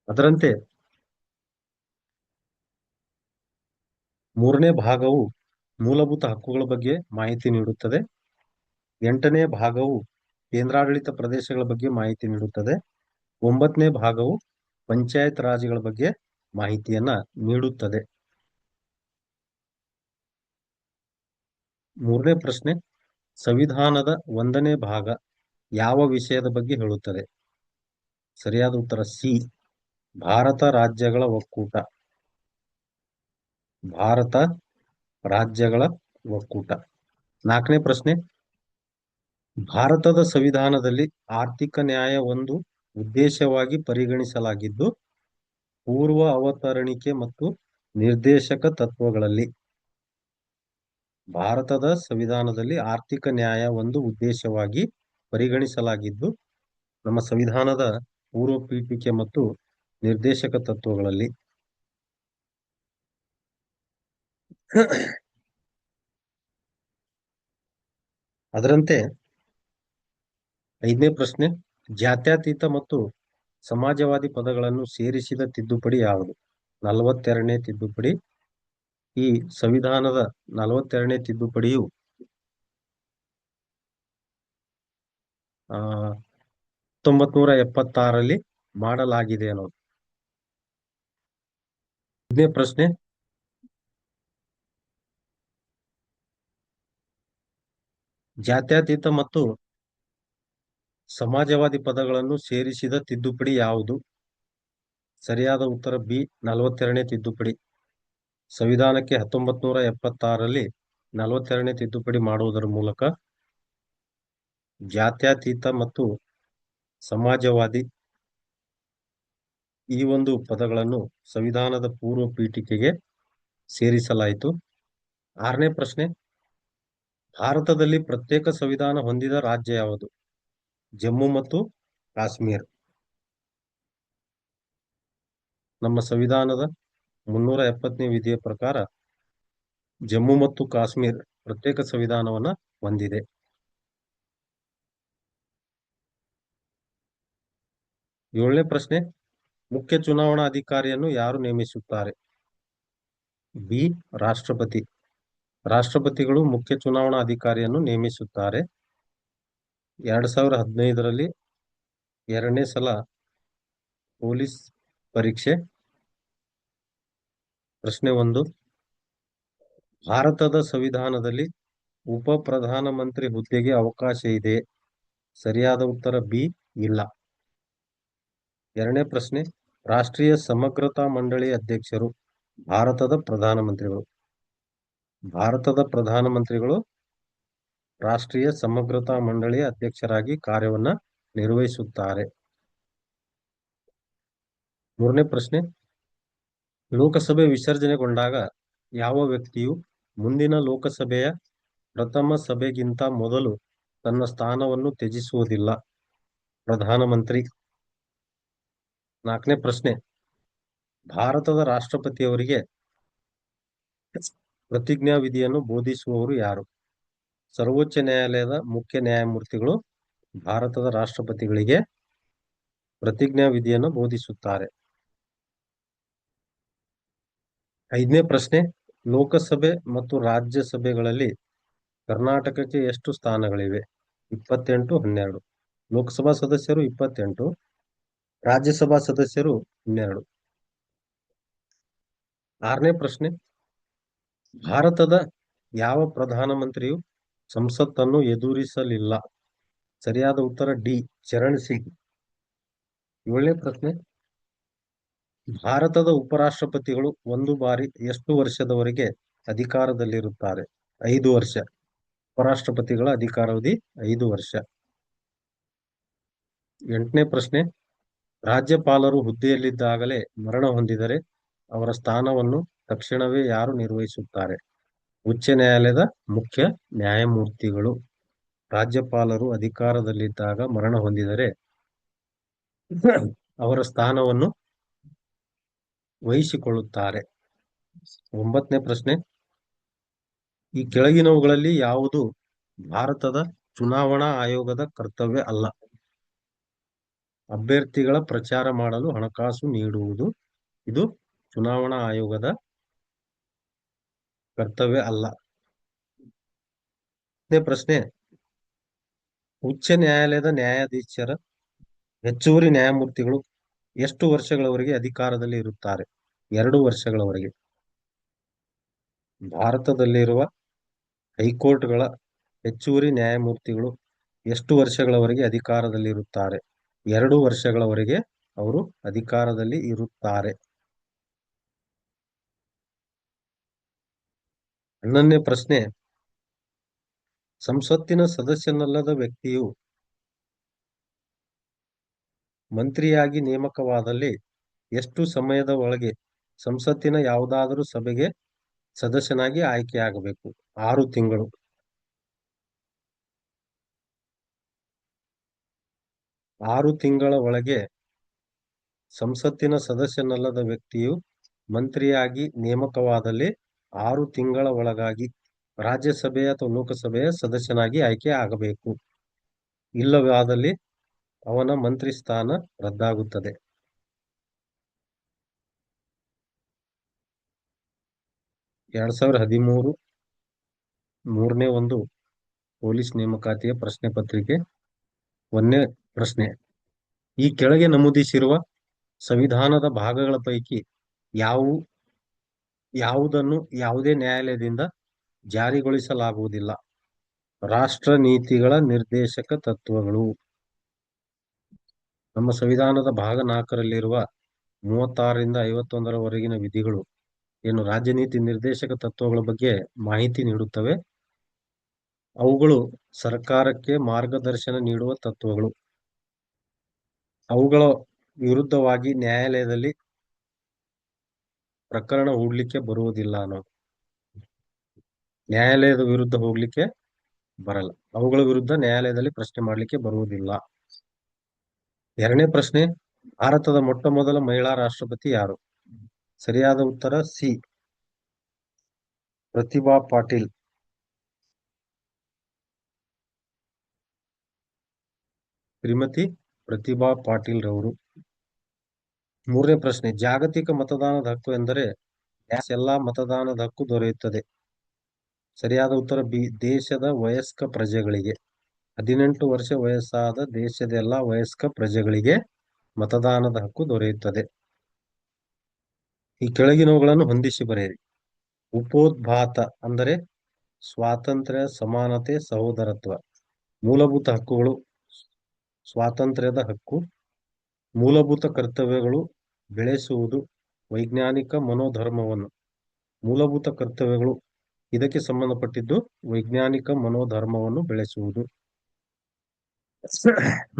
ಅದರಂತೆ 3ನೇ ಭಾಗವು ಮೂಲಭೂತ ಹಕ್ಕುಗಳ ಬಗ್ಗೆ ಮಾಹಿತಿ ನೀಡುತ್ತದೆ. 8ನೇ ಭಾಗವು ಕೇಂದ್ರಾಡಳಿತ ಪ್ರದೇಶಗಳ ಬಗ್ಗೆ ಮಾಹಿತಿ ನೀಡುತ್ತದೆ. 9ನೇ ಭಾಗವು ಪಂಚಾಯತ್ ರಾಜ್ಗಳ ಬಗ್ಗೆ ಮಾಹಿತಿಯನ್ನ ನೀಡುತ್ತದೆ. 3ನೇ ಪ್ರಶ್ನೆ, ಸಂವಿಧಾನದ 1ನೇ ಭಾಗ ಯಾವ ವಿಷಯದ ಬಗ್ಗೆ ಹೇಳುತ್ತದೆ? ಸರಿಯಾದ ಉತ್ತರ ಸಿ, ಭಾರತ ರಾಜ್ಯಗಳ ಒಕ್ಕೂಟ. ಭಾರತ ರಾಜ್ಯಗಳ ಒಕ್ಕೂಟ. 4ನೇ ಪ್ರಶ್ನೆ, ಭಾರತದ ಸಂವಿಧಾನದಲ್ಲಿ ಆರ್ಥಿಕ ನ್ಯಾಯ ಒಂದು ಉದ್ದೇಶವಾಗಿ ಪರಿಗಣಿಸಲಾಗಿದ್ದು ಪೂರ್ವ ಅವತರಣಿಕೆ ಮತ್ತು ನಿರ್ದೇಶಕ ತತ್ವಗಳಲ್ಲಿ. ಭಾರತದ ಸಂವಿಧಾನದಲ್ಲಿ ಆರ್ಥಿಕ ನ್ಯಾಯ ಒಂದು ಉದ್ದೇಶವಾಗಿ ಪರಿಗಣಿಸಲಾಗಿದ್ದು ನಮ್ಮ ಸಂವಿಧಾನದ ಪೂರ್ವ ಪೀಠಿಕೆ ಮತ್ತು ನಿರ್ದೇಶಕ ತತ್ವಗಳಲ್ಲಿ. ಅದರಂತೆ 5ನೇ ಪ್ರಶ್ನೆ, ಜಾತ್ಯತೀತ ಮತ್ತು ಸಮಾಜವಾದಿ ಪದಗಳನ್ನು ಸೇರಿಸಿದ ತಿದ್ದುಪಡಿ ಯಾವುದು? 42ನೇ ತಿದ್ದುಪಡಿ. ಈ ಸಂವಿಧಾನದ 42ನೇ ತಿದ್ದುಪಡಿಯು 1976ರಲ್ಲಿ ಮಾಡಲಾಗಿದೆ ಅನ್ನೋದು. 5ನೇ ಪ್ರಶ್ನೆ, ಜಾತ್ಯತೀತ ಮತ್ತು ಸಮಾಜವಾದಿ ಪದಗಳನ್ನು ಸೇರಿಸಿದ ತಿದ್ದುಪಡಿ ಯಾವುದು? ಸರಿಯಾದ ಉತ್ತರ ಬಿ, 42ನೇ ತಿದ್ದುಪಡಿ. ಸಂವಿಧಾನಕ್ಕೆ 1976ರಲ್ಲಿ 42ನೇ ತಿದ್ದುಪಡಿ ಮಾಡುವುದರ ಮೂಲಕ ಜಾತ್ಯತೀತ ಮತ್ತು ಸಮಾಜವಾದಿ ಈ ಒಂದು ಪದಗಳನ್ನು ಸಂವಿಧಾನದ ಪೂರ್ವ ಪೀಠಿಕೆಗೆ ಸೇರಿಸಲಾಯಿತು. 6ನೇ ಪ್ರಶ್ನೆ, ಭಾರತದಲ್ಲಿ ಪ್ರತ್ಯೇಕ ಸಂವಿಧಾನ ಹೊಂದಿದ ರಾಜ್ಯ ಯಾವುದು? ಜಮ್ಮು ಮತ್ತು ಕಾಶ್ಮೀರ. ನಮ್ಮ ಸಂವಿಧಾನದ 370ನೇ ವಿಧಿಯ ಪ್ರಕಾರ ಜಮ್ಮು ಮತ್ತು ಕಾಶ್ಮೀರ ಪ್ರತ್ಯೇಕ ಸಂವಿಧಾನವನ್ನ ಹೊಂದಿದೆ. 7ನೇ ಪ್ರಶ್ನೆ, ಮುಖ್ಯ ಚುನಾವಣಾ ಅಧಿಕಾರಿಯನ್ನು ಯಾರು ನೇಮಿಸುತ್ತಾರೆ? ಬಿ, ರಾಷ್ಟ್ರಪತಿ. ರಾಷ್ಟ್ರಪತಿಗಳು ಮುಖ್ಯ ಚುನಾವಣಾ ಅಧಿಕಾರಿಯನ್ನು ನೇಮಿಸುತ್ತಾರೆ. 2015ರಲ್ಲಿ 2ನೇ ಸಲ ಪೊಲೀಸ್ ಪರೀಕ್ಷೆ. ಪ್ರಶ್ನೆ 1, ಭಾರತದ ಸಂವಿಧಾನದಲ್ಲಿ ಉಪ ಪ್ರಧಾನಮಂತ್ರಿ ಹುದ್ದೆಗೆ ಅವಕಾಶ ಇದೆ? ಸರಿಯಾದ ಉತ್ತರ ಬಿ, ಇಲ್ಲ. 2ನೇ ಪ್ರಶ್ನೆ, ರಾಷ್ಟ್ರೀಯ ಸಮಗ್ರತಾ ಮಂಡಳಿ ಅಧ್ಯಕ್ಷರು ಭಾರತದ ಪ್ರಧಾನಮಂತ್ರಿಗಳು. ಭಾರತದ ಪ್ರಧಾನಮಂತ್ರಿಗಳು ರಾಷ್ಟ್ರೀಯ ಸಮಗ್ರತಾ ಮಂಡಳಿಯ ಅಧ್ಯಕ್ಷರಾಗಿ ಕಾರ್ಯವನ್ನ ನಿರ್ವಹಿಸುತ್ತಾರೆ. 3ನೇ ಪ್ರಶ್ನೆ, ಲೋಕಸಭೆ ವಿಸರ್ಜನೆಗೊಂಡಾಗ ಯಾವ ವ್ಯಕ್ತಿಯು ಮುಂದಿನ ಲೋಕಸಭೆಯ ಪ್ರಥಮ ಸಭೆಗಿಂತ ಮೊದಲು ತನ್ನ ಸ್ಥಾನವನ್ನು ತ್ಯಜಿಸುವುದಿಲ್ಲ? ಪ್ರಧಾನಮಂತ್ರಿ. 4ನೇ ಪ್ರಶ್ನೆ, ಭಾರತದ ರಾಷ್ಟ್ರಪತಿಯವರಿಗೆ ಪ್ರತಿಜ್ಞಾ ವಿಧಿಯನ್ನು ಬೋಧಿಸುವವರು ಯಾರು? ಸರ್ವೋಚ್ಚ ನ್ಯಾಯಾಲಯದ ಮುಖ್ಯ ನ್ಯಾಯಮೂರ್ತಿಗಳು ಭಾರತದ ರಾಷ್ಟ್ರಪತಿಗಳಿಗೆ ಪ್ರತಿಜ್ಞಾ ವಿಧಿಯನ್ನು ಬೋಧಿಸುತ್ತಾರೆ. 5ನೇ ಪ್ರಶ್ನೆ, ಲೋಕಸಭೆ ಮತ್ತು ರಾಜ್ಯಸಭೆಗಳಲ್ಲಿ ಕರ್ನಾಟಕಕ್ಕೆ ಎಷ್ಟು ಸ್ಥಾನಗಳಿವೆ? 28, 12. ಲೋಕಸಭಾ ಸದಸ್ಯರು 28, ರಾಜ್ಯಸಭಾ ಸದಸ್ಯರು 12. 6ನೇ ಪ್ರಶ್ನೆ, ಭಾರತದ ಯಾವ ಪ್ರಧಾನಮಂತ್ರಿಯು ಸಂಸತ್ತನ್ನು ಎದುರಿಸಲಿಲ್ಲ? ಸರಿಯಾದ ಉತ್ತರ ಡಿ, ಚರಣ್ ಸಿಂಗ್. 7ನೇ ಪ್ರಶ್ನೆ, ಭಾರತದ ಉಪರಾಷ್ಟ್ರಪತಿಗಳು ಒಂದು ಬಾರಿ ಎಷ್ಟು ವರ್ಷದವರೆಗೆ ಅಧಿಕಾರದಲ್ಲಿರುತ್ತಾರೆ? 5 ವರ್ಷ. ಉಪರಾಷ್ಟ್ರಪತಿಗಳ ಅಧಿಕಾರಾವಧಿ 5 ವರ್ಷ. 8ನೇ ಪ್ರಶ್ನೆ, ರಾಜ್ಯಪಾಲರು ಹುದ್ದೆಯಲ್ಲಿದ್ದಾಗಲೇ ಮರಣ ಹೊಂದಿದರೆ ಅವರ ಸ್ಥಾನವನ್ನು ತಕ್ಷಣವೇ ಯಾರು ನಿರ್ವಹಿಸುತ್ತಾರೆ? ಉಚ್ಚ ನ್ಯಾಯಾಲಯದ ಮುಖ್ಯ ನ್ಯಾಯಮೂರ್ತಿಗಳು. ರಾಜ್ಯಪಾಲರು ಅಧಿಕಾರದಲ್ಲಿದ್ದಾಗ ಮರಣ ಹೊಂದಿದರೆ ಅವರ ಸ್ಥಾನವನ್ನು ವಹಿಸಿಕೊಳ್ಳುತ್ತಾರೆ. 9ನೇ ಪ್ರಶ್ನೆ, ಈ ಕೆಳಗಿನವುಗಳಲ್ಲಿ ಯಾವುದು ಭಾರತದ ಚುನಾವಣಾ ಆಯೋಗದ ಕರ್ತವ್ಯ ಅಲ್ಲ? ಅಭ್ಯರ್ಥಿಗಳ ಪ್ರಚಾರ ಮಾಡಲು ಹಣಕಾಸು ನೀಡುವುದು ಇದು ಚುನಾವಣಾ ಆಯೋಗದ ಕರ್ತವ್ಯ ಅಲ್ಲ. 10ನೇ ಪ್ರಶ್ನೆ, ಉಚ್ಚ ನ್ಯಾಯಾಲಯದ ನ್ಯಾಯಾಧೀಶರ ಹೆಚ್ಚುವರಿ ನ್ಯಾಯಮೂರ್ತಿಗಳು ಎಷ್ಟು ವರ್ಷಗಳವರೆಗೆ ಅಧಿಕಾರದಲ್ಲಿ ಇರುತ್ತಾರೆ? 2 ವರ್ಷಗಳವರೆಗೆ. ಭಾರತದಲ್ಲಿರುವ ಹೈಕೋರ್ಟ್ಗಳ ಹೆಚ್ಚುವರಿ ನ್ಯಾಯಮೂರ್ತಿಗಳು ಎಷ್ಟು ವರ್ಷಗಳವರೆಗೆ ಅಧಿಕಾರದಲ್ಲಿರುತ್ತಾರೆ? 2 ವರ್ಷಗಳವರೆಗೆ ಅವರು ಅಧಿಕಾರದಲ್ಲಿ ಇರುತ್ತಾರೆ. 11ನೇ ಪ್ರಶ್ನೆ, ಸಂಸತ್ತಿನ ಸದಸ್ಯನಲ್ಲದ ವ್ಯಕ್ತಿಯು ಮಂತ್ರಿಯಾಗಿ ನೇಮಕವಾದಲ್ಲಿ ಎಷ್ಟು ಸಮಯದ ಒಳಗೆ ಸಂಸತ್ತಿನ ಯಾವುದಾದರೂ ಸಭೆಗೆ ಸದಸ್ಯನಾಗಿ ಆಯ್ಕೆಯಾಗಬೇಕು? 6 ತಿಂಗಳು. 6 ತಿಂಗಳ ಒಳಗೆ ಸಂಸತ್ತಿನ ಸದಸ್ಯನಲ್ಲದ ವ್ಯಕ್ತಿಯು ಮಂತ್ರಿಯಾಗಿ ನೇಮಕವಾದಲ್ಲಿ 6 ತಿಂಗಳ ಒಳಗಾಗಿ ರಾಜ್ಯಸಭೆಯ ಅಥವಾ ಲೋಕಸಭೆಯ ಸದಸ್ಯನಾಗಿ ಆಯ್ಕೆ ಆಗಬೇಕು. ಇಲ್ಲವಾದಲ್ಲಿ ಅವನ ಮಂತ್ರಿ ಸ್ಥಾನ ರದ್ದಾಗುತ್ತದೆ. 2013 3ನೇ ಒಂದು ಪೊಲೀಸ್ ನೇಮಕಾತಿಯ ಪ್ರಶ್ನೆ ಪತ್ರಿಕೆ 1ನೇ ಪ್ರಶ್ನೆ, ಈ ಕೆಳಗೆ ನಮೂದಿಸಿರುವ ಸಂವಿಧಾನದ ಭಾಗಗಳ ಪೈಕಿ ಯಾವುದನ್ನು ಯಾವುದೇ ನ್ಯಾಯಾಲಯದಿಂದ ಜಾರಿಗೊಳಿಸಲಾಗುವುದಿಲ್ಲ? ರಾಷ್ಟ್ರ ನೀತಿಗಳ ನಿರ್ದೇಶಕ ತತ್ವಗಳು. ನಮ್ಮ ಸಂವಿಧಾನದ ಭಾಗ 4ರಲ್ಲಿರುವ 36ರಿಂದ 51ರವರೆಗಿನ ವಿಧಿಗಳು ಏನು ರಾಜ್ಯ ನೀತಿ ನಿರ್ದೇಶಕ ತತ್ವಗಳ ಬಗ್ಗೆ ಮಾಹಿತಿ ನೀಡುತ್ತವೆ. ಅವುಗಳು ಸರ್ಕಾರಕ್ಕೆ ಮಾರ್ಗದರ್ಶನ ನೀಡುವ ತತ್ವಗಳು. ಅವುಗಳ ವಿರುದ್ಧವಾಗಿ ನ್ಯಾಯಾಲಯದಲ್ಲಿ ಪ್ರಕರಣ ಹೂಡ್ಲಿಕ್ಕೆ ಬರುವುದಿಲ್ಲ. ನ್ಯಾಯಾಲಯದ ವಿರುದ್ಧ ಹೋಗ್ಲಿಕ್ಕೆ ಬರಲ್ಲ. ಅವುಗಳ ವಿರುದ್ಧ ನ್ಯಾಯಾಲಯದಲ್ಲಿ ಪ್ರಶ್ನೆ ಮಾಡ್ಲಿಕ್ಕೆ ಬರುವುದಿಲ್ಲ. 2ನೇ ಪ್ರಶ್ನೆ, ಭಾರತದ ಮೊಟ್ಟ ಮೊದಲ ಮಹಿಳಾ ರಾಷ್ಟ್ರಪತಿ ಯಾರು? ಸರಿಯಾದ ಉತ್ತರ ಸಿ, ಪ್ರತಿಭಾ ಪಾಟೀಲ್. ಶ್ರೀಮತಿ ಪ್ರತಿಭಾ ಪಾಟೀಲ್ ರವರು. 3ನೇ ಪ್ರಶ್ನೆ, ಜಾಗತಿಕ ಮತದಾನದ ಹಕ್ಕು ಎಂದರೆ ಎಲ್ಲಾ ಮತದಾನದ ಹಕ್ಕು ದೊರೆಯುತ್ತದೆ? ಸರಿಯಾದ ಉತ್ತರ ಬಿ, ದೇಶದ ವಯಸ್ಕ ಪ್ರಜೆಗಳಿಗೆ. 18 ವರ್ಷ ವಯಸ್ಸಾದ ದೇಶದ ಎಲ್ಲಾ ವಯಸ್ಕ ಪ್ರಜೆಗಳಿಗೆ ಮತದಾನದ ಹಕ್ಕು ದೊರೆಯುತ್ತದೆ. ಈ ಕೆಳಗಿನವುಗಳನ್ನು ಹೊಂದಿಸಿ ಬರೆಯಿರಿ. ಉಪೋದ್ಘಾತ ಅಂದರೆ ಸ್ವಾತಂತ್ರ್ಯ, ಸಮಾನತೆ, ಸಹೋದರತ್ವ. ಮೂಲಭೂತ ಹಕ್ಕುಗಳು ಸ್ವಾತಂತ್ರ್ಯದ ಹಕ್ಕು. ಮೂಲಭೂತ ಕರ್ತವ್ಯಗಳು ಬೆಳೆಸುವುದು ವೈಜ್ಞಾನಿಕ ಮನೋಧರ್ಮವನ್ನು. ಮೂಲಭೂತ ಕರ್ತವ್ಯಗಳು ಇದಕ್ಕೆ ಸಂಬಂಧಪಟ್ಟಿದ್ದು ವೈಜ್ಞಾನಿಕ ಮನೋಧರ್ಮವನ್ನು ಬೆಳೆಸುವುದು.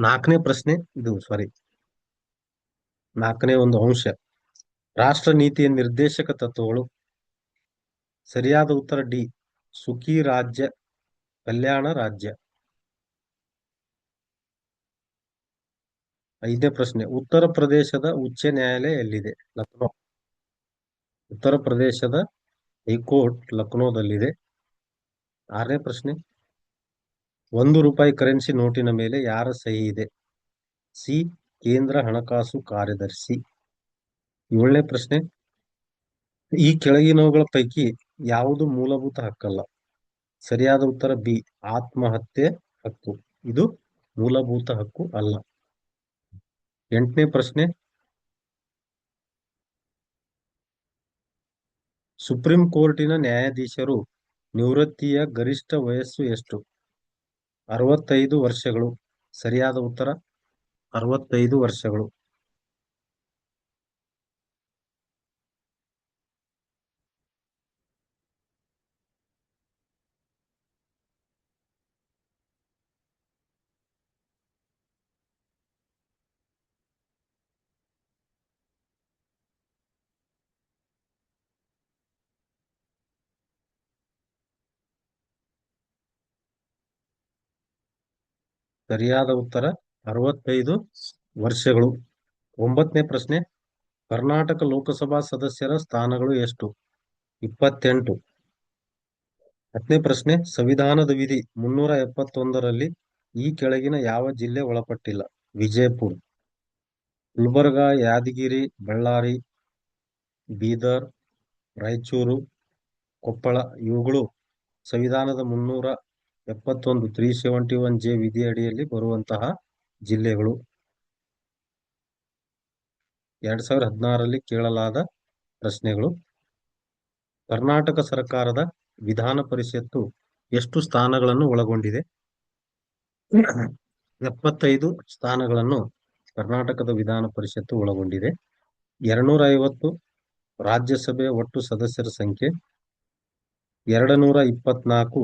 4ನೇ ಪ್ರಶ್ನೆ, 4ನೇ ಒಂದು ಅಂಶ, ರಾಷ್ಟ್ರ ನೀತಿಯ ನಿರ್ದೇಶಕ ತತ್ವಗಳು. ಸರಿಯಾದ ಉತ್ತರ ಡಿ, ಸುಖಿ ರಾಜ್ಯ ಕಲ್ಯಾಣ ರಾಜ್ಯ. 5ನೇ ಪ್ರಶ್ನೆ, ಉತ್ತರ ಪ್ರದೇಶದ ಉಚ್ಚ ನ್ಯಾಯಾಲಯ ಎಲ್ಲಿದೆ? ಲಕ್ನೋ. ಉತ್ತರ ಪ್ರದೇಶದ ಹೈಕೋರ್ಟ್ ಲಕ್ನೋದಲ್ಲಿದೆ. 6ನೇ ಪ್ರಶ್ನೆ, ₹1 ಕರೆನ್ಸಿ ನೋಟಿನ ಮೇಲೆ ಯಾರ ಸಹಿ ಇದೆ? ಸಿ, ಕೇಂದ್ರ ಹಣಕಾಸು ಕಾರ್ಯದರ್ಶಿ. 7ನೇ ಪ್ರಶ್ನೆ, ಈ ಕೆಳಗಿನವುಗಳ ಪೈಕಿ ಯಾವುದು ಮೂಲಭೂತ ಹಕ್ಕಲ್ಲ? ಸರಿಯಾದ ಉತ್ತರ ಬಿ, ಆತ್ಮಹತ್ಯೆ ಹಕ್ಕು. ಇದು ಮೂಲಭೂತ ಹಕ್ಕು ಅಲ್ಲ. 8ನೇ ಪ್ರಶ್ನೆ, ಸುಪ್ರೀಂ ಕೋರ್ಟಿನ ನ್ಯಾಯಾಧೀಶರು ನಿವೃತ್ತಿಯ ಗರಿಷ್ಠ ವಯಸ್ಸು ಎಷ್ಟು? 65 ವರ್ಷಗಳು. ಸರಿಯಾದ ಉತ್ತರ 65 ವರ್ಷಗಳು. ಸರಿಯಾದ ಉತ್ತರ 65 ವರ್ಷಗಳು. 9ನೇ ಪ್ರಶ್ನೆ, ಕರ್ನಾಟಕ ಲೋಕಸಭಾ ಸದಸ್ಯರ ಸ್ಥಾನಗಳು ಎಷ್ಟು? 28. 10ನೇ ಪ್ರಶ್ನೆ, ಸಂವಿಧಾನದ ವಿಧಿ 371ರಲ್ಲಿ ಈ ಕೆಳಗಿನ ಯಾವ ಜಿಲ್ಲೆ ಒಳಪಟ್ಟಿಲ್ಲ? ವಿಜಯಪುರ. ಗುಲ್ಬರ್ಗಾ, ಯಾದಗಿರಿ, ಬಳ್ಳಾರಿ, ಬೀದರ್, ರಾಯಚೂರು, ಕೊಪ್ಪಳ ಇವುಗಳು ಸಂವಿಧಾನದ 371 371J ವಿಧಿಯಡಿಯಲ್ಲಿ ಬರುವಂತಹ ಜಿಲ್ಲೆಗಳು. 2016ರಲ್ಲಿ ಕೇಳಲಾದ ಪ್ರಶ್ನೆಗಳು. ಕರ್ನಾಟಕ ಸರ್ಕಾರದ ವಿಧಾನ ಪರಿಷತ್ತು ಎಷ್ಟು ಸ್ಥಾನಗಳನ್ನು ಒಳಗೊಂಡಿದೆ? 75 ಸ್ಥಾನಗಳನ್ನು ಕರ್ನಾಟಕದ ವಿಧಾನ ಪರಿಷತ್ತು ಒಳಗೊಂಡಿದೆ. 250 ರಾಜ್ಯಸಭೆಯ ಒಟ್ಟು ಸದಸ್ಯರ ಸಂಖ್ಯೆ. 224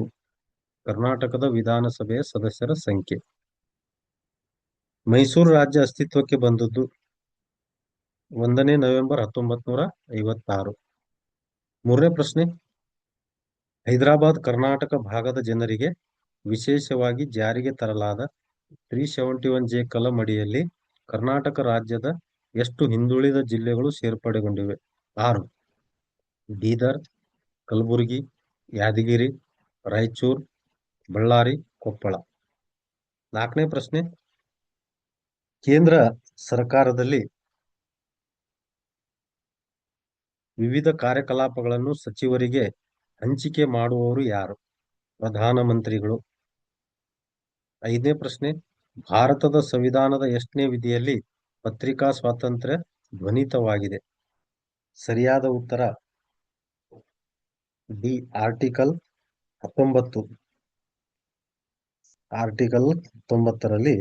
ಕರ್ನಾಟಕದ ವಿಧಾನಸಭೆಯ ಸದಸ್ಯರ ಸಂಖ್ಯೆ. ಮೈಸೂರು ರಾಜ್ಯ ಅಸ್ತಿತ್ವಕ್ಕೆ ಬಂದದ್ದು 1ನೇ ನವೆಂಬರ್ 1956. 3ನೇ ಪ್ರಶ್ನೆ, ಹೈದರಾಬಾದ್ ಕರ್ನಾಟಕ ಭಾಗದ ಜನರಿಗೆ ವಿಶೇಷವಾಗಿ ಜಾರಿಗೆ ತರಲಾದ 371J ಕಲಂ ಅಡಿಯಲ್ಲಿ ಕರ್ನಾಟಕ ರಾಜ್ಯದ ಎಷ್ಟು ಹಿಂದುಳಿದ ಜಿಲ್ಲೆಗಳು ಸೇರ್ಪಡೆಗೊಂಡಿವೆ? 6. ಬೀದರ್, ಕಲಬುರಗಿ, ಯಾದಗಿರಿ, ರಾಯಚೂರು, ಬಳ್ಳಾರಿ, ಕೊಪ್ಪಳ. 4ನೇ ಪ್ರಶ್ನೆ, ಕೇಂದ್ರ ಸರ್ಕಾರದಲ್ಲಿ ವಿವಿಧ ಕಾರ್ಯಕಲಾಪಗಳನ್ನು ಸಚಿವರಿಗೆ ಹಂಚಿಕೆ ಮಾಡುವವರು ಯಾರು? ಪ್ರಧಾನಮಂತ್ರಿಗಳು. 5ನೇ ಪ್ರಶ್ನೆ, ಭಾರತದ ಸಂವಿಧಾನದ ಎಷ್ಟನೇ ವಿಧಿಯಲ್ಲಿ ಪತ್ರಿಕಾ ಸ್ವಾತಂತ್ರ್ಯ ಧ್ವನಿತವಾಗಿದೆ? ಸರಿಯಾದ ಉತ್ತರ ಡಿ, ಆರ್ಟಿಕಲ್ 19. ಆರ್ಟಿಕಲ್ 19ರಲ್ಲಿ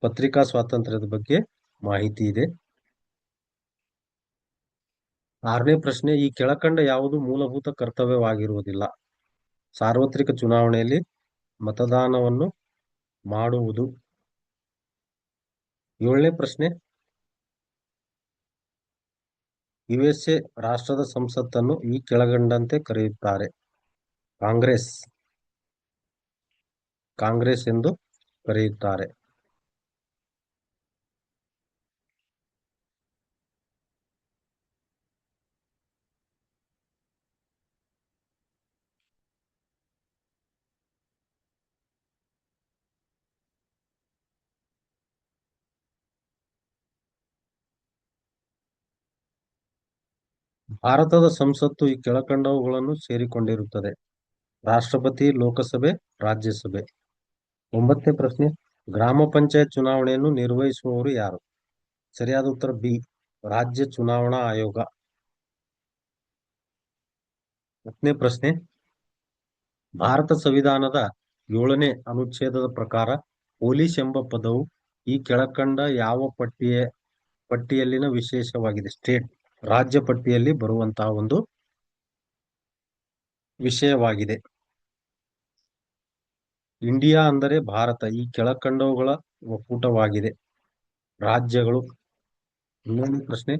ಪತ್ರಿಕಾ ಸ್ವಾತಂತ್ರ್ಯದ ಬಗ್ಗೆ ಮಾಹಿತಿ ಇದೆ. 6ನೇ ಪ್ರಶ್ನೆ, ಈ ಕೆಳಕಂಡ ಯಾವುದು ಮೂಲಭೂತ ಕರ್ತವ್ಯವಾಗಿರುವುದಿಲ್ಲ? ಸಾರ್ವತ್ರಿಕ ಚುನಾವಣೆಯಲ್ಲಿ ಮತದಾನವನ್ನು ಮಾಡುವುದು. 7ನೇ ಪ್ರಶ್ನೆ, USA ರಾಷ್ಟ್ರದ ಸಂಸತ್ತನ್ನು ಈ ಕೆಳಗಂಡಂತೆ ಕರೆಯುತ್ತಾರೆ? ಕಾಂಗ್ರೆಸ್ ಎಂದು ಕರೆಯುತ್ತಾರೆ. ಭಾರತದ ಸಂಸತ್ತು ಈ ಕೆಳಕಂಡವುಗಳನ್ನು ಸೇರಿಕೊಂಡಿರುತ್ತದೆ: ರಾಷ್ಟ್ರಪತಿ, ಲೋಕಸಭೆ, ರಾಜ್ಯಸಭೆ. 9ನೇ ಪ್ರಶ್ನೆ, ಗ್ರಾಮ ಪಂಚಾಯತ್ ಚುನಾವಣೆಯನ್ನು ನಿರ್ವಹಿಸುವವರು ಯಾರು? ಸರಿಯಾದ ಉತ್ತರ ಬಿ, ರಾಜ್ಯ ಚುನಾವಣಾ ಆಯೋಗ. 10ನೇ ಪ್ರಶ್ನೆ, ಭಾರತ ಸಂವಿಧಾನದ 7ನೇ ಅನುಚ್ಛೇದದ ಪ್ರಕಾರ ಪೊಲೀಸ್ ಎಂಬ ಪದವು ಈ ಕೆಳಕಂಡ ಯಾವ ಪಟ್ಟಿಯಲ್ಲಿನ ವಿಶೇಷವಾಗಿದೆ? ರಾಜ್ಯ ಪಟ್ಟಿಯಲ್ಲಿ ಬರುವಂತಹ ಒಂದು ವಿಷಯವಾಗಿದೆ. ಇಂಡಿಯಾ ಅಂದರೆ ಭಾರತ ಈ ಕೆಳಕಂಡವುಗಳ ಒಕ್ಕೂಟವಾಗಿದೆ. ರಾಜ್ಯಗಳು ಇನ್ನೊಂದು ಪ್ರಶ್ನೆ.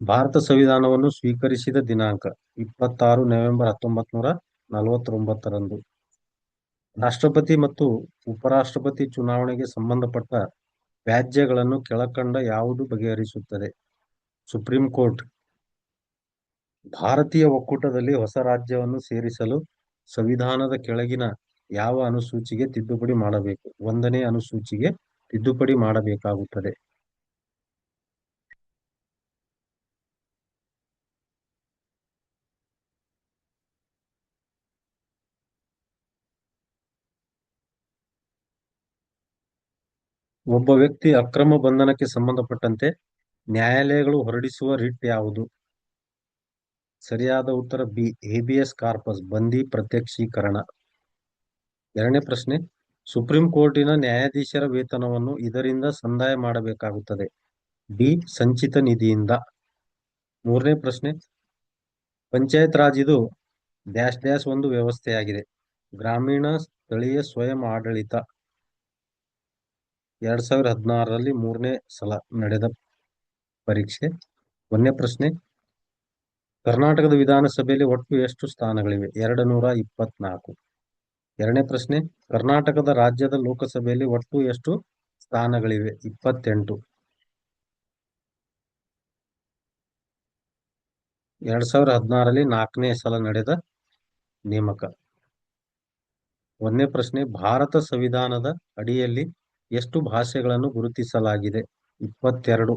ಭಾರತ ಸಂವಿಧಾನವನ್ನು ಸ್ವೀಕರಿಸಿದ ದಿನಾಂಕ 26 ನವೆಂಬರ್ 1949ರಂದು. ರಾಷ್ಟ್ರಪತಿ ಮತ್ತು ಉಪರಾಷ್ಟ್ರಪತಿ ಚುನಾವಣೆಗೆ ಸಂಬಂಧಪಟ್ಟ ವ್ಯಾಜ್ಯಗಳನ್ನು ಕೆಳಕಂಡ ಯಾವುದು ಬಗೆಹರಿಸುತ್ತದೆ? Supreme court. ಭಾರತೀಯ ಒಕ್ಕೂಟದಲ್ಲಿ ಹೊಸ ರಾಜ್ಯವನ್ನು ಸೇರಿಸಲು ಸಂವಿಧಾನದ ಕೆಳಗಿನ ಯಾವ ಅನುಸೂಚಿಗೆ ತಿದ್ದುಪಡಿ ಮಾಡಬೇಕು? 1ನೇ ಅನುಸೂಚಿಗೆ ತಿದ್ದುಪಡಿ ಮಾಡಬೇಕಾಗುತ್ತದೆ. ಒಬ್ಬ ವ್ಯಕ್ತಿ ಅಕ್ರಮ ಬಂಧನಕ್ಕೆ ಸಂಬಂಧಪಟ್ಟಂತೆ ನ್ಯಾಯಾಲಯಗಳು ಹೊರಡಿಸುವ ರಿಟ್ ಯಾವುದು? ಸರಿಯಾದ ಉತ್ತರ ಬಿ, ಹೇಬಿಯಸ್ ಕಾರ್ಪಸ್, ಬಂದಿ ಪ್ರತ್ಯಕ್ಷೀಕರಣ. 2ನೇ ಪ್ರಶ್ನೆ. ಸುಪ್ರೀಂ ಕೋರ್ಟಿನ ನ್ಯಾಯಾಧೀಶರ ವೇತನವನ್ನು ಇದರಿಂದ ಸಂದಾಯ ಮಾಡಬೇಕಾಗುತ್ತದೆ? ಡಿ, ಸಂಚಿತ ನಿಧಿಯಿಂದ. 3ನೇ ಪ್ರಶ್ನೆ. ಪಂಚಾಯತ್ ರಾಜ್ ಇದು ಡ್ಯಾಶ್ ಡ್ಯಾಶ್ ಒಂದು ವ್ಯವಸ್ಥೆಯಾಗಿದೆ. ಗ್ರಾಮೀಣ ಸ್ಥಳೀಯ ಸ್ವಯಂ ಆಡಳಿತ. 2016ರಲ್ಲಿ 3ನೇ ಸಲ ನಡೆದ ಪರೀಕ್ಷೆ. 1ನೇ ಪ್ರಶ್ನೆ. ಕರ್ನಾಟಕದ ವಿಧಾನಸಭೆಯಲ್ಲಿ ಒಟ್ಟು ಎಷ್ಟು ಸ್ಥಾನಗಳಿವೆ? 224. 2ನೇ ಪ್ರಶ್ನೆ. ಕರ್ನಾಟಕದ ರಾಜ್ಯದ ಲೋಕಸಭೆಯಲ್ಲಿ ಒಟ್ಟು ಎಷ್ಟು ಸ್ಥಾನಗಳಿವೆ? 28. 2016ರಲ್ಲಿ 4ನೇ ಸಲ ನಡೆದ ನೇಮಕ. 1ನೇ ಪ್ರಶ್ನೆ. ಭಾರತ ಸಂವಿಧಾನದ ಅಡಿಯಲ್ಲಿ ಎಷ್ಟು ಭಾಷೆಗಳನ್ನು ಗುರುತಿಸಲಾಗಿದೆ? 22.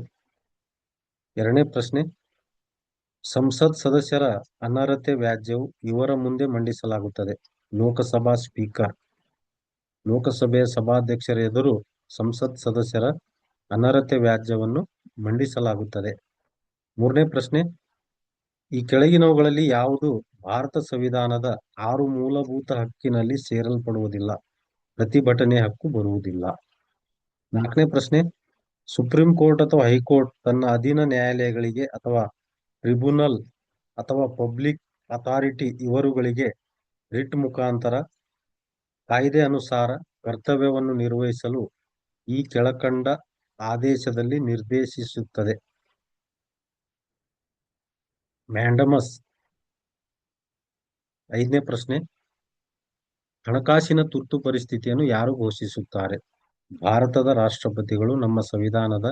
2ನೇ ಪ್ರಶ್ನೆ. ಸಂಸತ್ ಸದಸ್ಯರ ಅನರ್ಹತೆ ವ್ಯಾಜ್ಯವು ಇವರ ಮುಂದೆ ಮಂಡಿಸಲಾಗುತ್ತದೆ? ಲೋಕಸಭಾ ಸ್ಪೀಕರ್. ಲೋಕಸಭೆಯ ಸಭಾಧ್ಯಕ್ಷರ ಎದುರು ಸಂಸತ್ ಸದಸ್ಯರ ಅನರ್ಹತೆ ವ್ಯಾಜ್ಯವನ್ನು ಮಂಡಿಸಲಾಗುತ್ತದೆ. 3ನೇ ಪ್ರಶ್ನೆ. ಈ ಕೆಳಗಿನವುಗಳಲ್ಲಿ ಯಾವುದು ಭಾರತ ಸಂವಿಧಾನದ 6 ಮೂಲಭೂತ ಹಕ್ಕಿನಲ್ಲಿ ಸೇರಲ್ಪಡುವುದಿಲ್ಲ? ಪ್ರತಿಭಟನೆ ಹಕ್ಕು ಬರುವುದಿಲ್ಲ. 4ನೇ ಪ್ರಶ್ನೆ. ಸುಪ್ರೀಂ ಕೋರ್ಟ್ ಅಥವಾ ಹೈಕೋರ್ಟ್ ತನ್ನ ಅಧೀನ ನ್ಯಾಯಾಲಯಗಳಿಗೆ ಅಥವಾ ಟ್ರಿಬ್ಯುನಲ್ ಅಥವಾ ಪಬ್ಲಿಕ್ ಅಥಾರಿಟಿ ಇವರುಗಳಿಗೆ ರಿಟ್ ಮುಖಾಂತರ ಕಾಯ್ದೆ ಅನುಸಾರ ಕರ್ತವ್ಯವನ್ನು ನಿರ್ವಹಿಸಲು ಈ ಕೆಳಕಂಡ ಆದೇಶದಲ್ಲಿ ನಿರ್ದೇಶಿಸುತ್ತದೆ? ಮ್ಯಾಂಡಮಸ್. 5ನೇ ಪ್ರಶ್ನೆ. ಹಣಕಾಸಿನ ತುರ್ತು ಪರಿಸ್ಥಿತಿಯನ್ನು ಯಾರು ಘೋಷಿಸುತ್ತಾರೆ? ಭಾರತದ ರಾಷ್ಟ್ರಪತಿಗಳು. ನಮ್ಮ ಸಂವಿಧಾನದ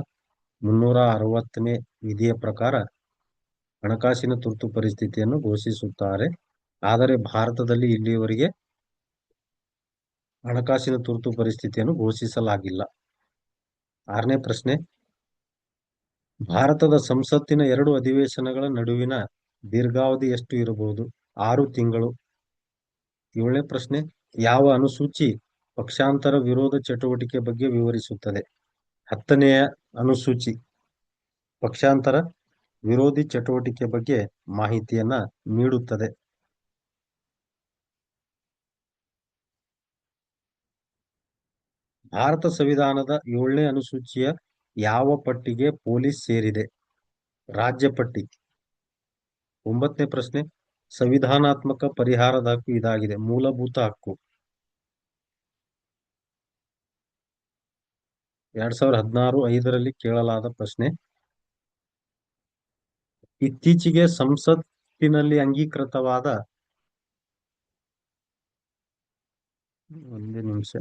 360ನೇ ವಿಧಿಯ ಪ್ರಕಾರ ಹಣಕಾಸಿನ ತುರ್ತು ಪರಿಸ್ಥಿತಿಯನ್ನು ಘೋಷಿಸುತ್ತಾರೆ. ಆದರೆ ಭಾರತದಲ್ಲಿ ಇಲ್ಲಿಯವರೆಗೆ ಹಣಕಾಸಿನ ತುರ್ತು ಪರಿಸ್ಥಿತಿಯನ್ನು ಘೋಷಿಸಲಾಗಿಲ್ಲ. 6ನೇ ಪ್ರಶ್ನೆ. ಭಾರತದ ಸಂಸತ್ತಿನ 2 ಅಧಿವೇಶನಗಳ ನಡುವಿನ ದೀರ್ಘಾವಧಿ ಎಷ್ಟು ಇರಬಹುದು? 6 ತಿಂಗಳು. 7ನೇ ಪ್ರಶ್ನೆ. ಯಾವ ಅನುಸೂಚಿ ಪಕ್ಷಾಂತರ ವಿರೋಧ ಚಟುವಟಿಕೆ ಬಗ್ಗೆ ವಿವರಿಸುತ್ತದೆ? 10ನೇ ಅನುಸೂಚಿ ಪಕ್ಷಾಂತರ ವಿರೋಧಿ ಚಟುವಟಿಕೆ ಬಗ್ಗೆ ಮಾಹಿತಿಯನ್ನ ನೀಡುತ್ತದೆ. ಭಾರತ ಸಂವಿಧಾನದ 7ನೇ ಅನುಸೂಚಿಯ ಯಾವ ಪಟ್ಟಿಗೆ ಪೊಲೀಸ್ ಸೇರಿದೆ? ರಾಜ್ಯ ಪಟ್ಟಿ. 9ನೇ ಪ್ರಶ್ನೆ. ಸಂವಿಧಾನಾತ್ಮಕ ಪರಿಹಾರದ ಹಕ್ಕು ಇದಾಗಿದೆ. ಮೂಲಭೂತ ಹಕ್ಕು. 2016-5ರಲ್ಲಿ ಕೇಳಲಾದ ಪ್ರಶ್ನೆ. ಇತ್ತೀಚೆಗೆ ಸಂಸತ್ತಿನಲ್ಲಿ ಅಂಗೀಕೃತವಾದ ಒಂದೇ ನಿಮಿಷ.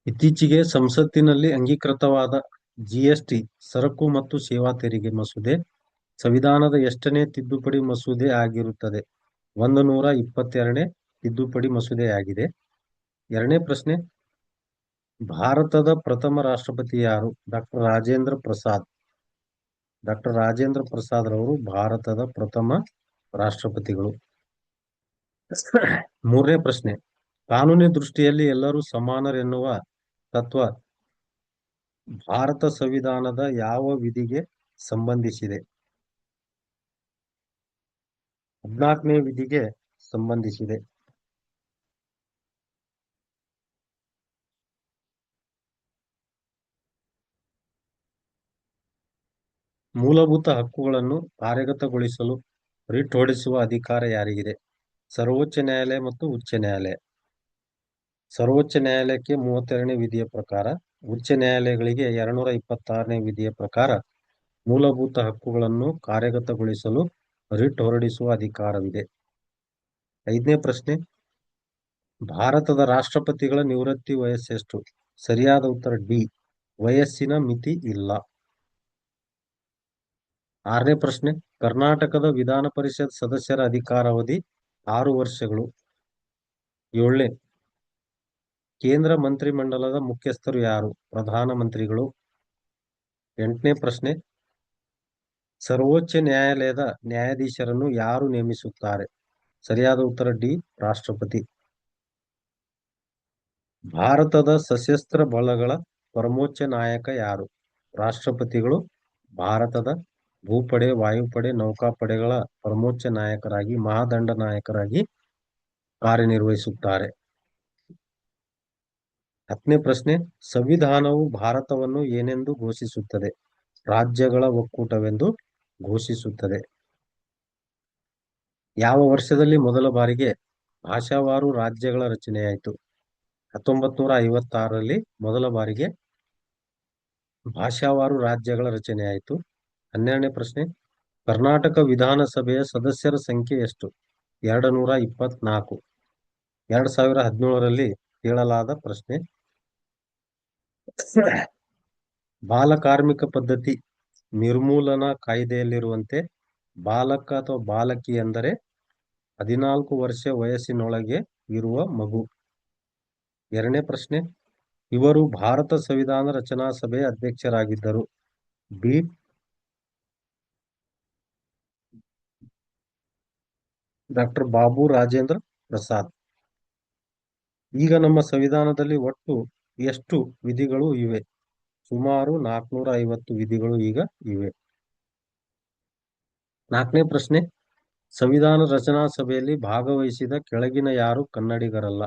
ಇತ್ತೀಚೆಗೆ ಸಂಸತ್ತಿನಲ್ಲಿ ಅಂಗೀಕೃತವಾದ ಜಿಎಸ್ಟಿ ಸರಕು ಮತ್ತು ಸೇವಾ ತೆರಿಗೆ ಮಸೂದೆ ಸಂವಿಧಾನದ ಎಷ್ಟನೇ ತಿದ್ದುಪಡಿ ಮಸೂದೆ ಆಗಿರುತ್ತದೆ? 122ನೇ ತಿದ್ದುಪಡಿ ಮಸೂದೆಯಾಗಿದೆ. 2ನೇ ಪ್ರಶ್ನೆ. ಭಾರತದ ಪ್ರಥಮ ರಾಷ್ಟ್ರಪತಿ ಯಾರು? ಡಾಕ್ಟರ್ ರಾಜೇಂದ್ರ ಪ್ರಸಾದ್. ಡಾಕ್ಟರ್ ರಾಜೇಂದ್ರ ಪ್ರಸಾದ್ ರವರು ಭಾರತದ ಪ್ರಥಮ ರಾಷ್ಟ್ರಪತಿಗಳು. 3ನೇ ಪ್ರಶ್ನೆ. ಕಾನೂನಿನ ದೃಷ್ಟಿಯಲ್ಲಿ ಎಲ್ಲರೂ ಸಮಾನರೆನ್ನುವ ತತ್ವ ಭಾರತ ಸಂವಿಧಾನದ ಯಾವ ವಿಧಿಗೆ ಸಂಬಂಧಿಸಿದೆ? 14ನೇ ವಿಧಿಗೆ ಸಂಬಂಧಿಸಿದೆ. ಮೂಲಭೂತ ಹಕ್ಕುಗಳನ್ನು ಕಾರ್ಯಗತಗೊಳಿಸಲು ರಿಟ್ ಹೊರಡಿಸುವ ಅಧಿಕಾರ ಯಾರಿಗಿದೆ? ಸರ್ವೋಚ್ಚ ನ್ಯಾಯಾಲಯ ಮತ್ತು ಉಚ್ಚ ನ್ಯಾಯಾಲಯ. ಸರ್ವೋಚ್ಚ ನ್ಯಾಯಾಲಯಕ್ಕೆ 32ನೇ ವಿಧಿಯ ಪ್ರಕಾರ, ಉಚ್ಚ ನ್ಯಾಯಾಲಯಗಳಿಗೆ 226ನೇ ವಿಧಿಯ ಪ್ರಕಾರ ಮೂಲಭೂತ ಹಕ್ಕುಗಳನ್ನು ಕಾರ್ಯಗತಗೊಳಿಸಲು ರಿಟ್ ಹೊರಡಿಸುವ ಅಧಿಕಾರವಿದೆ. 5ನೇ ಪ್ರಶ್ನೆ, ಭಾರತದ ರಾಷ್ಟ್ರಪತಿಗಳ ನಿವೃತ್ತಿ ವಯಸ್ಸೆಷ್ಟು? ಸರಿಯಾದ ಉತ್ತರ ಡಿ, ವಯಸ್ಸಿನ ಮಿತಿ ಇಲ್ಲ. 6ನೇ ಪ್ರಶ್ನೆ, ಕರ್ನಾಟಕದ ವಿಧಾನ ಪರಿಷತ್ ಸದಸ್ಯರ ಅಧಿಕಾರಾವಧಿ 6 ವರ್ಷಗಳು. 7ನೇ, ಕೇಂದ್ರ ಮಂತ್ರಿಮಂಡಲದ ಮುಖ್ಯಸ್ಥರು ಯಾರು? ಪ್ರಧಾನಮಂತ್ರಿಗಳು. 8ನೇ ಪ್ರಶ್ನೆ, ಸರ್ವೋಚ್ಚ ನ್ಯಾಯಾಲಯದ ನ್ಯಾಯಾಧೀಶರನ್ನು ಯಾರು ನೇಮಿಸುತ್ತಾರೆ? ಸರಿಯಾದ ಉತ್ತರ ಡಿ, ರಾಷ್ಟ್ರಪತಿ. ಭಾರತದ ಸಶಸ್ತ್ರ ಬಲಗಳ ಪರಮೋಚ್ಚ ನಾಯಕ ಯಾರು? ರಾಷ್ಟ್ರಪತಿಗಳು ಭಾರತದ ಭೂಪಡೆ, ವಾಯುಪಡೆ, ನೌಕಾಪಡೆಗಳ ಪರಮೋಚ್ಚ ನಾಯಕರಾಗಿ, ಮಹಾದಂಡ ನಾಯಕರಾಗಿ ಕಾರ್ಯನಿರ್ವಹಿಸುತ್ತಾರೆ. 10ನೇ ಪ್ರಶ್ನೆ, ಸಂವಿಧಾನವು ಭಾರತವನ್ನು ಏನೆಂದು ಘೋಷಿಸುತ್ತದೆ? ರಾಜ್ಯಗಳ ಒಕ್ಕೂಟವೆಂದು ಘೋಷಿಸುತ್ತದೆ. ಯಾವ ವರ್ಷದಲ್ಲಿ ಮೊದಲ ಬಾರಿಗೆ ಭಾಷಾವಾರು ರಾಜ್ಯಗಳ ರಚನೆಯಾಯಿತು? 1956ರಲ್ಲಿ ಮೊದಲ ಬಾರಿಗೆ ಭಾಷಾವಾರು ರಾಜ್ಯಗಳ ರಚನೆಯಾಯಿತು. 12ನೇ ಪ್ರಶ್ನೆ, ಕರ್ನಾಟಕ ವಿಧಾನಸಭೆಯ ಸದಸ್ಯರ ಸಂಖ್ಯೆ ಎಷ್ಟು? 224. 2017ರಲ್ಲಿ ಕೇಳಲಾದ ಪ್ರಶ್ನೆ. ಬಾಲಕಾರ್ಮಿಕ ಪದ್ಧತಿ ನಿರ್ಮೂಲನಾ ಕಾಯ್ದೆಯಲ್ಲಿರುವಂತೆ ಬಾಲಕ ಅಥವಾ ಬಾಲಕಿ ಎಂದರೆ 14 ವರ್ಷ ವಯಸ್ಸಿನೊಳಗೆ ಇರುವ ಮಗು. 2ನೇ ಪ್ರಶ್ನೆ, ಇವರು ಭಾರತ ಸಂವಿಧಾನ ರಚನಾ ಸಭೆಯ ಅಧ್ಯಕ್ಷರಾಗಿದ್ದರು. B, doctor Babu Rajendra Prasad. ಈಗ ನಮ್ಮ ಸಂವಿಧಾನದಲ್ಲಿ ಒಟ್ಟು ಎಷ್ಟು ವಿಧಿಗಳು ಇವೆ? ಸುಮಾರು 450 ವಿಧಿಗಳು ಈಗ ಇವೆ. 4ನೇ ಪ್ರಶ್ನೆ, ಸಂವಿಧಾನ ರಚನಾ ಸಭೆಯಲ್ಲಿ ಭಾಗವಹಿಸಿದ ಕೆಳಗಿನ ಯಾರು ಕನ್ನಡಿಗರಲ್ಲ?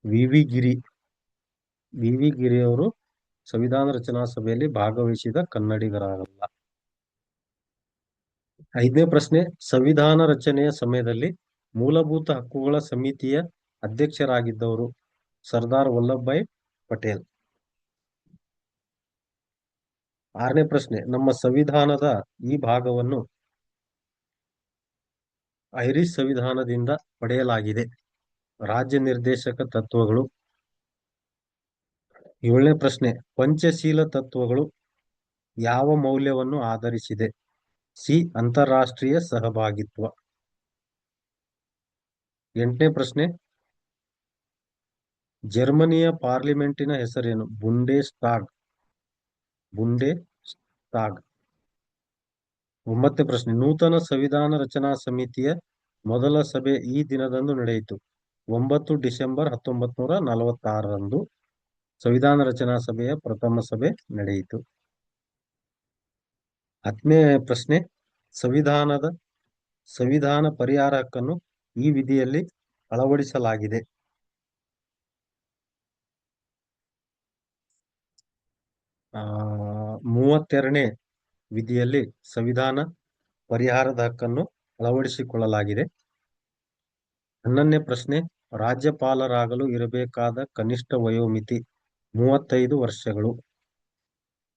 ವಿ ವಿ ಗಿರಿಯವರು ಸಂವಿಧಾನ ರಚನಾ ಸಭೆಯಲ್ಲಿ ಭಾಗವಹಿಸಿದ ಕನ್ನಡಿಗರಲ್ಲ. 5ನೇ ಪ್ರಶ್ನೆ, ಸಂವಿಧಾನ ರಚನೆಯ ಸಮಯದಲ್ಲಿ ಮೂಲಭೂತ ಹಕ್ಕುಗಳ ಸಮಿತಿಯ ಅಧ್ಯಕ್ಷರಾಗಿದ್ದವರು? ಸರ್ದಾರ್ ವಲ್ಲಭಭಾಯಿ ಪಟೇಲ್. 6ನೇ ಪ್ರಶ್ನೆ, ನಮ್ಮ ಸಂವಿಧಾನದ ಈ ಭಾಗವನ್ನು ಐರಿಷ್ ಸಂವಿಧಾನದಿಂದ ಪಡೆಯಲಾಗಿದೆ. ರಾಜ್ಯ ನಿರ್ದೇಶಕ ತತ್ವಗಳು. 7ನೇ ಪ್ರಶ್ನೆ, ಪಂಚಶೀಲ ತತ್ವಗಳು ಯಾವ ಮೌಲ್ಯವನ್ನು ಆಧರಿಸಿದೆ? ಸಿ, ಅಂತಾರಾಷ್ಟ್ರೀಯ ಸಹಭಾಗಿತ್ವ. 8ನೇ ಪ್ರಶ್ನೆ, ಜರ್ಮನಿಯ ಪಾರ್ಲಿಮೆಂಟಿನ ಹೆಸರೇನು? ಬುಂಡೆಸ್ಟಾಗ್. 9ನೇ ಪ್ರಶ್ನೆ, ನೂತನ ಸಂವಿಧಾನ ರಚನಾ ಸಮಿತಿಯ ಮೊದಲ ಸಭೆ ಈ ದಿನದಂದು ನಡೆಯಿತು? 9 ಡಿಸೆಂಬರ್ 1946ರಂದು ಸಂವಿಧಾನ ರಚನಾ ಸಭೆಯ ಪ್ರಥಮ ಸಭೆ ನಡೆಯಿತು. 10ನೇ ಪ್ರಶ್ನೆ, ಸಂವಿಧಾನ ಪರಿಹಾರ ಹಕ್ಕನ್ನು ಈ ವಿಧಿಯಲ್ಲಿ ಅಳವಡಿಸಲಾಗಿದೆ? 32ನೇ ವಿಧಿಯಲ್ಲಿ ಸಂವಿಧಾನ ಪರಿಹಾರದ ಹಕ್ಕನ್ನು ಅಳವಡಿಸಿಕೊಳ್ಳಲಾಗಿದೆ. 11ನೇ ಪ್ರಶ್ನೆ, ರಾಜ್ಯಪಾಲರಾಗಲು ಇರಬೇಕಾದ ಕನಿಷ್ಠ ವಯೋಮಿತಿ 35 ವರ್ಷಗಳು.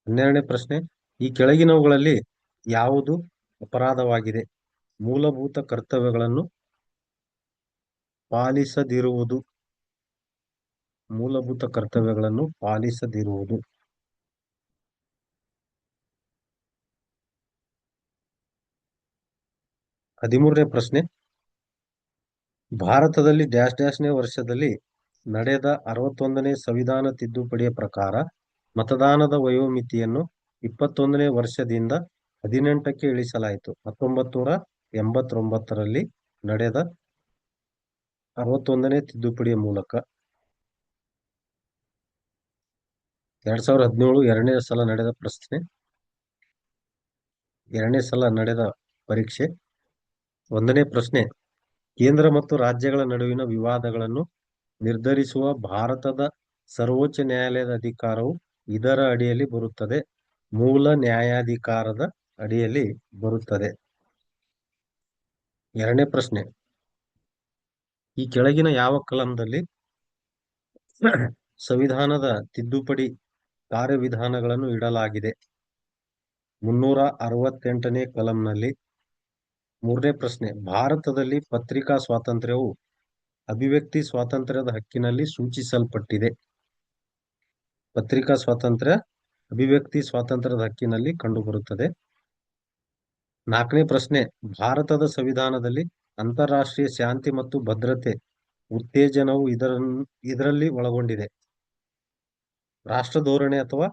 12ನೇ ಪ್ರಶ್ನೆ, ಈ ಕೆಳಗಿನವುಗಳಲ್ಲಿ ಯಾವುದು ಅಪರಾಧವಾಗಿದೆ? ಮೂಲಭೂತ ಕರ್ತವ್ಯಗಳನ್ನು ಪಾಲಿಸದಿರುವುದು. 13ನೇ ಪ್ರಶ್ನೆ, ಭಾರತದಲ್ಲಿ ನೇ ವರ್ಷದಲ್ಲಿ ನಡೆದ 61ನೇ ಸಂವಿಧಾನ ತಿದ್ದುಪಡಿಯ ಪ್ರಕಾರ ಮತದಾನದ ವಯೋಮಿತಿಯನ್ನು 21ನೇ ವರ್ಷದಿಂದ 18ಕ್ಕೆ ಇಳಿಸಲಾಯಿತು. 1989ರಲ್ಲಿ ನಡೆದ 61ನೇ ತಿದ್ದುಪಡಿಯ ಮೂಲಕ. 2017 ಎರಡನೇ ಸಲ ನಡೆದ ಪರೀಕ್ಷೆ. 1ನೇ ಪ್ರಶ್ನೆ, ಕೇಂದ್ರ ಮತ್ತು ರಾಜ್ಯಗಳ ನಡುವಿನ ವಿವಾದಗಳನ್ನು ನಿರ್ಧರಿಸುವ ಭಾರತದ ಸರ್ವೋಚ್ಚ ನ್ಯಾಯಾಲಯದ ಅಧಿಕಾರವು ಇದರ ಅಡಿಯಲ್ಲಿ ಬರುತ್ತದೆ? ಮೂಲ ನ್ಯಾಯಾಧಿಕರಣದ ಅಡಿಯಲ್ಲಿ ಬರುತ್ತದೆ. ಎರಡನೇ ಪ್ರಶ್ನೆ, ಈ ಕೆಳಗಿನ ಯಾವ ಕಲಂದಲ್ಲಿ ಸಂವಿಧಾನದ ತಿದ್ದುಪಡಿ ಕಾರ್ಯವಿಧಾನಗಳನ್ನು ಇಡಲಾಗಿದೆ? 368ನೇ ಕಲಂನಲ್ಲಿ. ಮೂರನೇ ಪ್ರಶ್ನೆ, ಭಾರತದಲ್ಲಿ ಪತ್ರಿಕಾ ಸ್ವಾತಂತ್ರ್ಯವು ಅಭಿವ್ಯಕ್ತಿ ಸ್ವಾತಂತ್ರ್ಯದ ಹಕ್ಕಿನಲ್ಲಿ ಸೂಚಿಸಲ್ಪಟ್ಟಿದೆ. ಪತ್ರಿಕಾ ಸ್ವಾತಂತ್ರ್ಯ ಅಭಿವ್ಯಕ್ತಿ ಸ್ವಾತಂತ್ರ್ಯದ ಹಕ್ಕಿನಲ್ಲಿ ಕಂಡುಬರುತ್ತದೆ. ನಾಲ್ಕನೇ ಪ್ರಶ್ನೆ, ಭಾರತದ ಸಂವಿಧಾನದಲ್ಲಿ ಅಂತಾರಾಷ್ಟ್ರೀಯ ಶಾಂತಿ ಮತ್ತು ಭದ್ರತೆ ಉತ್ತೇಜನವು ಇದರಲ್ಲಿ ಒಳಗೊಂಡಿದೆ. ರಾಷ್ಟ್ರ ಧೋರಣೆ ಅಥವಾ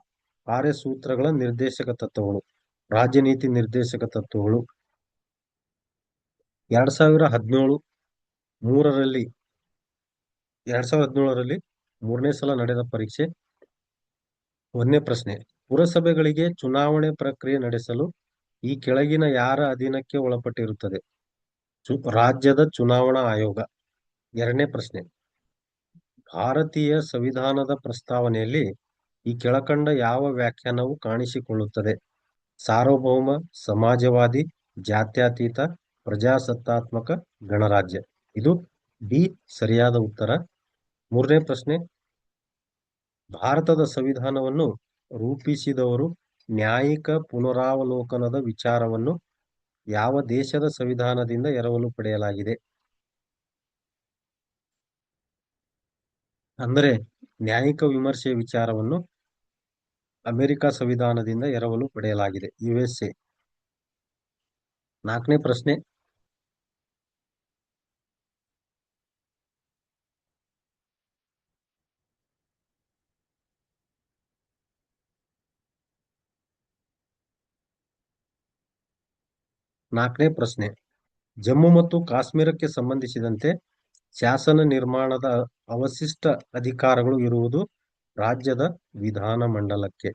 ಕಾರ್ಯಸೂತ್ರಗಳ ನಿರ್ದೇಶಕ ತತ್ವಗಳು, ರಾಜ್ಯನೀತಿ ನಿರ್ದೇಶಕ ತತ್ವಗಳು. 2017ರಲ್ಲಿ ಮೂರನೇ ಸಲ ನಡೆದ ಪರೀಕ್ಷೆ. ಒಂದನೇ ಪ್ರಶ್ನೆ, ಪುರಸಭೆಗಳಿಗೆ ಚುನಾವಣೆ ಪ್ರಕ್ರಿಯೆ ನಡೆಸಲು ಈ ಕೆಳಗಿನ ಯಾರ ಅಧೀನಕ್ಕೆ ಒಳಪಟ್ಟಿರುತ್ತದೆ? ರಾಜ್ಯದ ಚುನಾವಣಾ ಆಯೋಗ. ಎರಡನೇ ಪ್ರಶ್ನೆ, ಭಾರತೀಯ ಸಂವಿಧಾನದ ಪ್ರಸ್ತಾವನೆಯಲ್ಲಿ ಈ ಕೆಳಕಂಡ ಯಾವ ವ್ಯಾಖ್ಯಾನವು ಕಾಣಿಸಿಕೊಳ್ಳುತ್ತದೆ? ಸಾರ್ವಭೌಮ, ಸಮಾಜವಾದಿ, ಜಾತ್ಯತೀತ, ಪ್ರಜಾಸತ್ತಾತ್ಮಕ, ಗಣರಾಜ್ಯ. ಇದು ಡಿ ಸರಿಯಾದ ಉತ್ತರ. ಮೂರನೇ ಪ್ರಶ್ನೆ, ಭಾರತದ ಸಂವಿಧಾನವನ್ನು ರೂಪಿಸಿದವರು ನ್ಯಾಯಿಕ ಪುನರಾವಲೋಕನದ ವಿಚಾರವನ್ನು ಯಾವ ದೇಶದ ಸಂವಿಧಾನದಿಂದ ಎರವಲು ಪಡೆಯಲಾಗಿದೆ? ಅಂದರೆ ನ್ಯಾಯಿಕ ವಿಮರ್ಶೆಯ ವಿಚಾರವನ್ನು ಅಮೆರಿಕ ಸಂವಿಧಾನದಿಂದ ಎರವಲು ಪಡೆಯಲಾಗಿದೆ, USA. ನಾಲ್ಕನೇ ಪ್ರಶ್ನೆ, ಜಮ್ಮು ಮತ್ತು ಕಾಶ್ಮೀರಕ್ಕೆ ಸಂಬಂಧಿಸಿದಂತೆ ಶಾಸನ ನಿರ್ಮಾಣದ ಅವಶಿಷ್ಟ ಅಧಿಕಾರಗಳು ಇರುವುದು ರಾಜ್ಯದ ವಿಧಾನಮಂಡಲಕ್ಕೆ.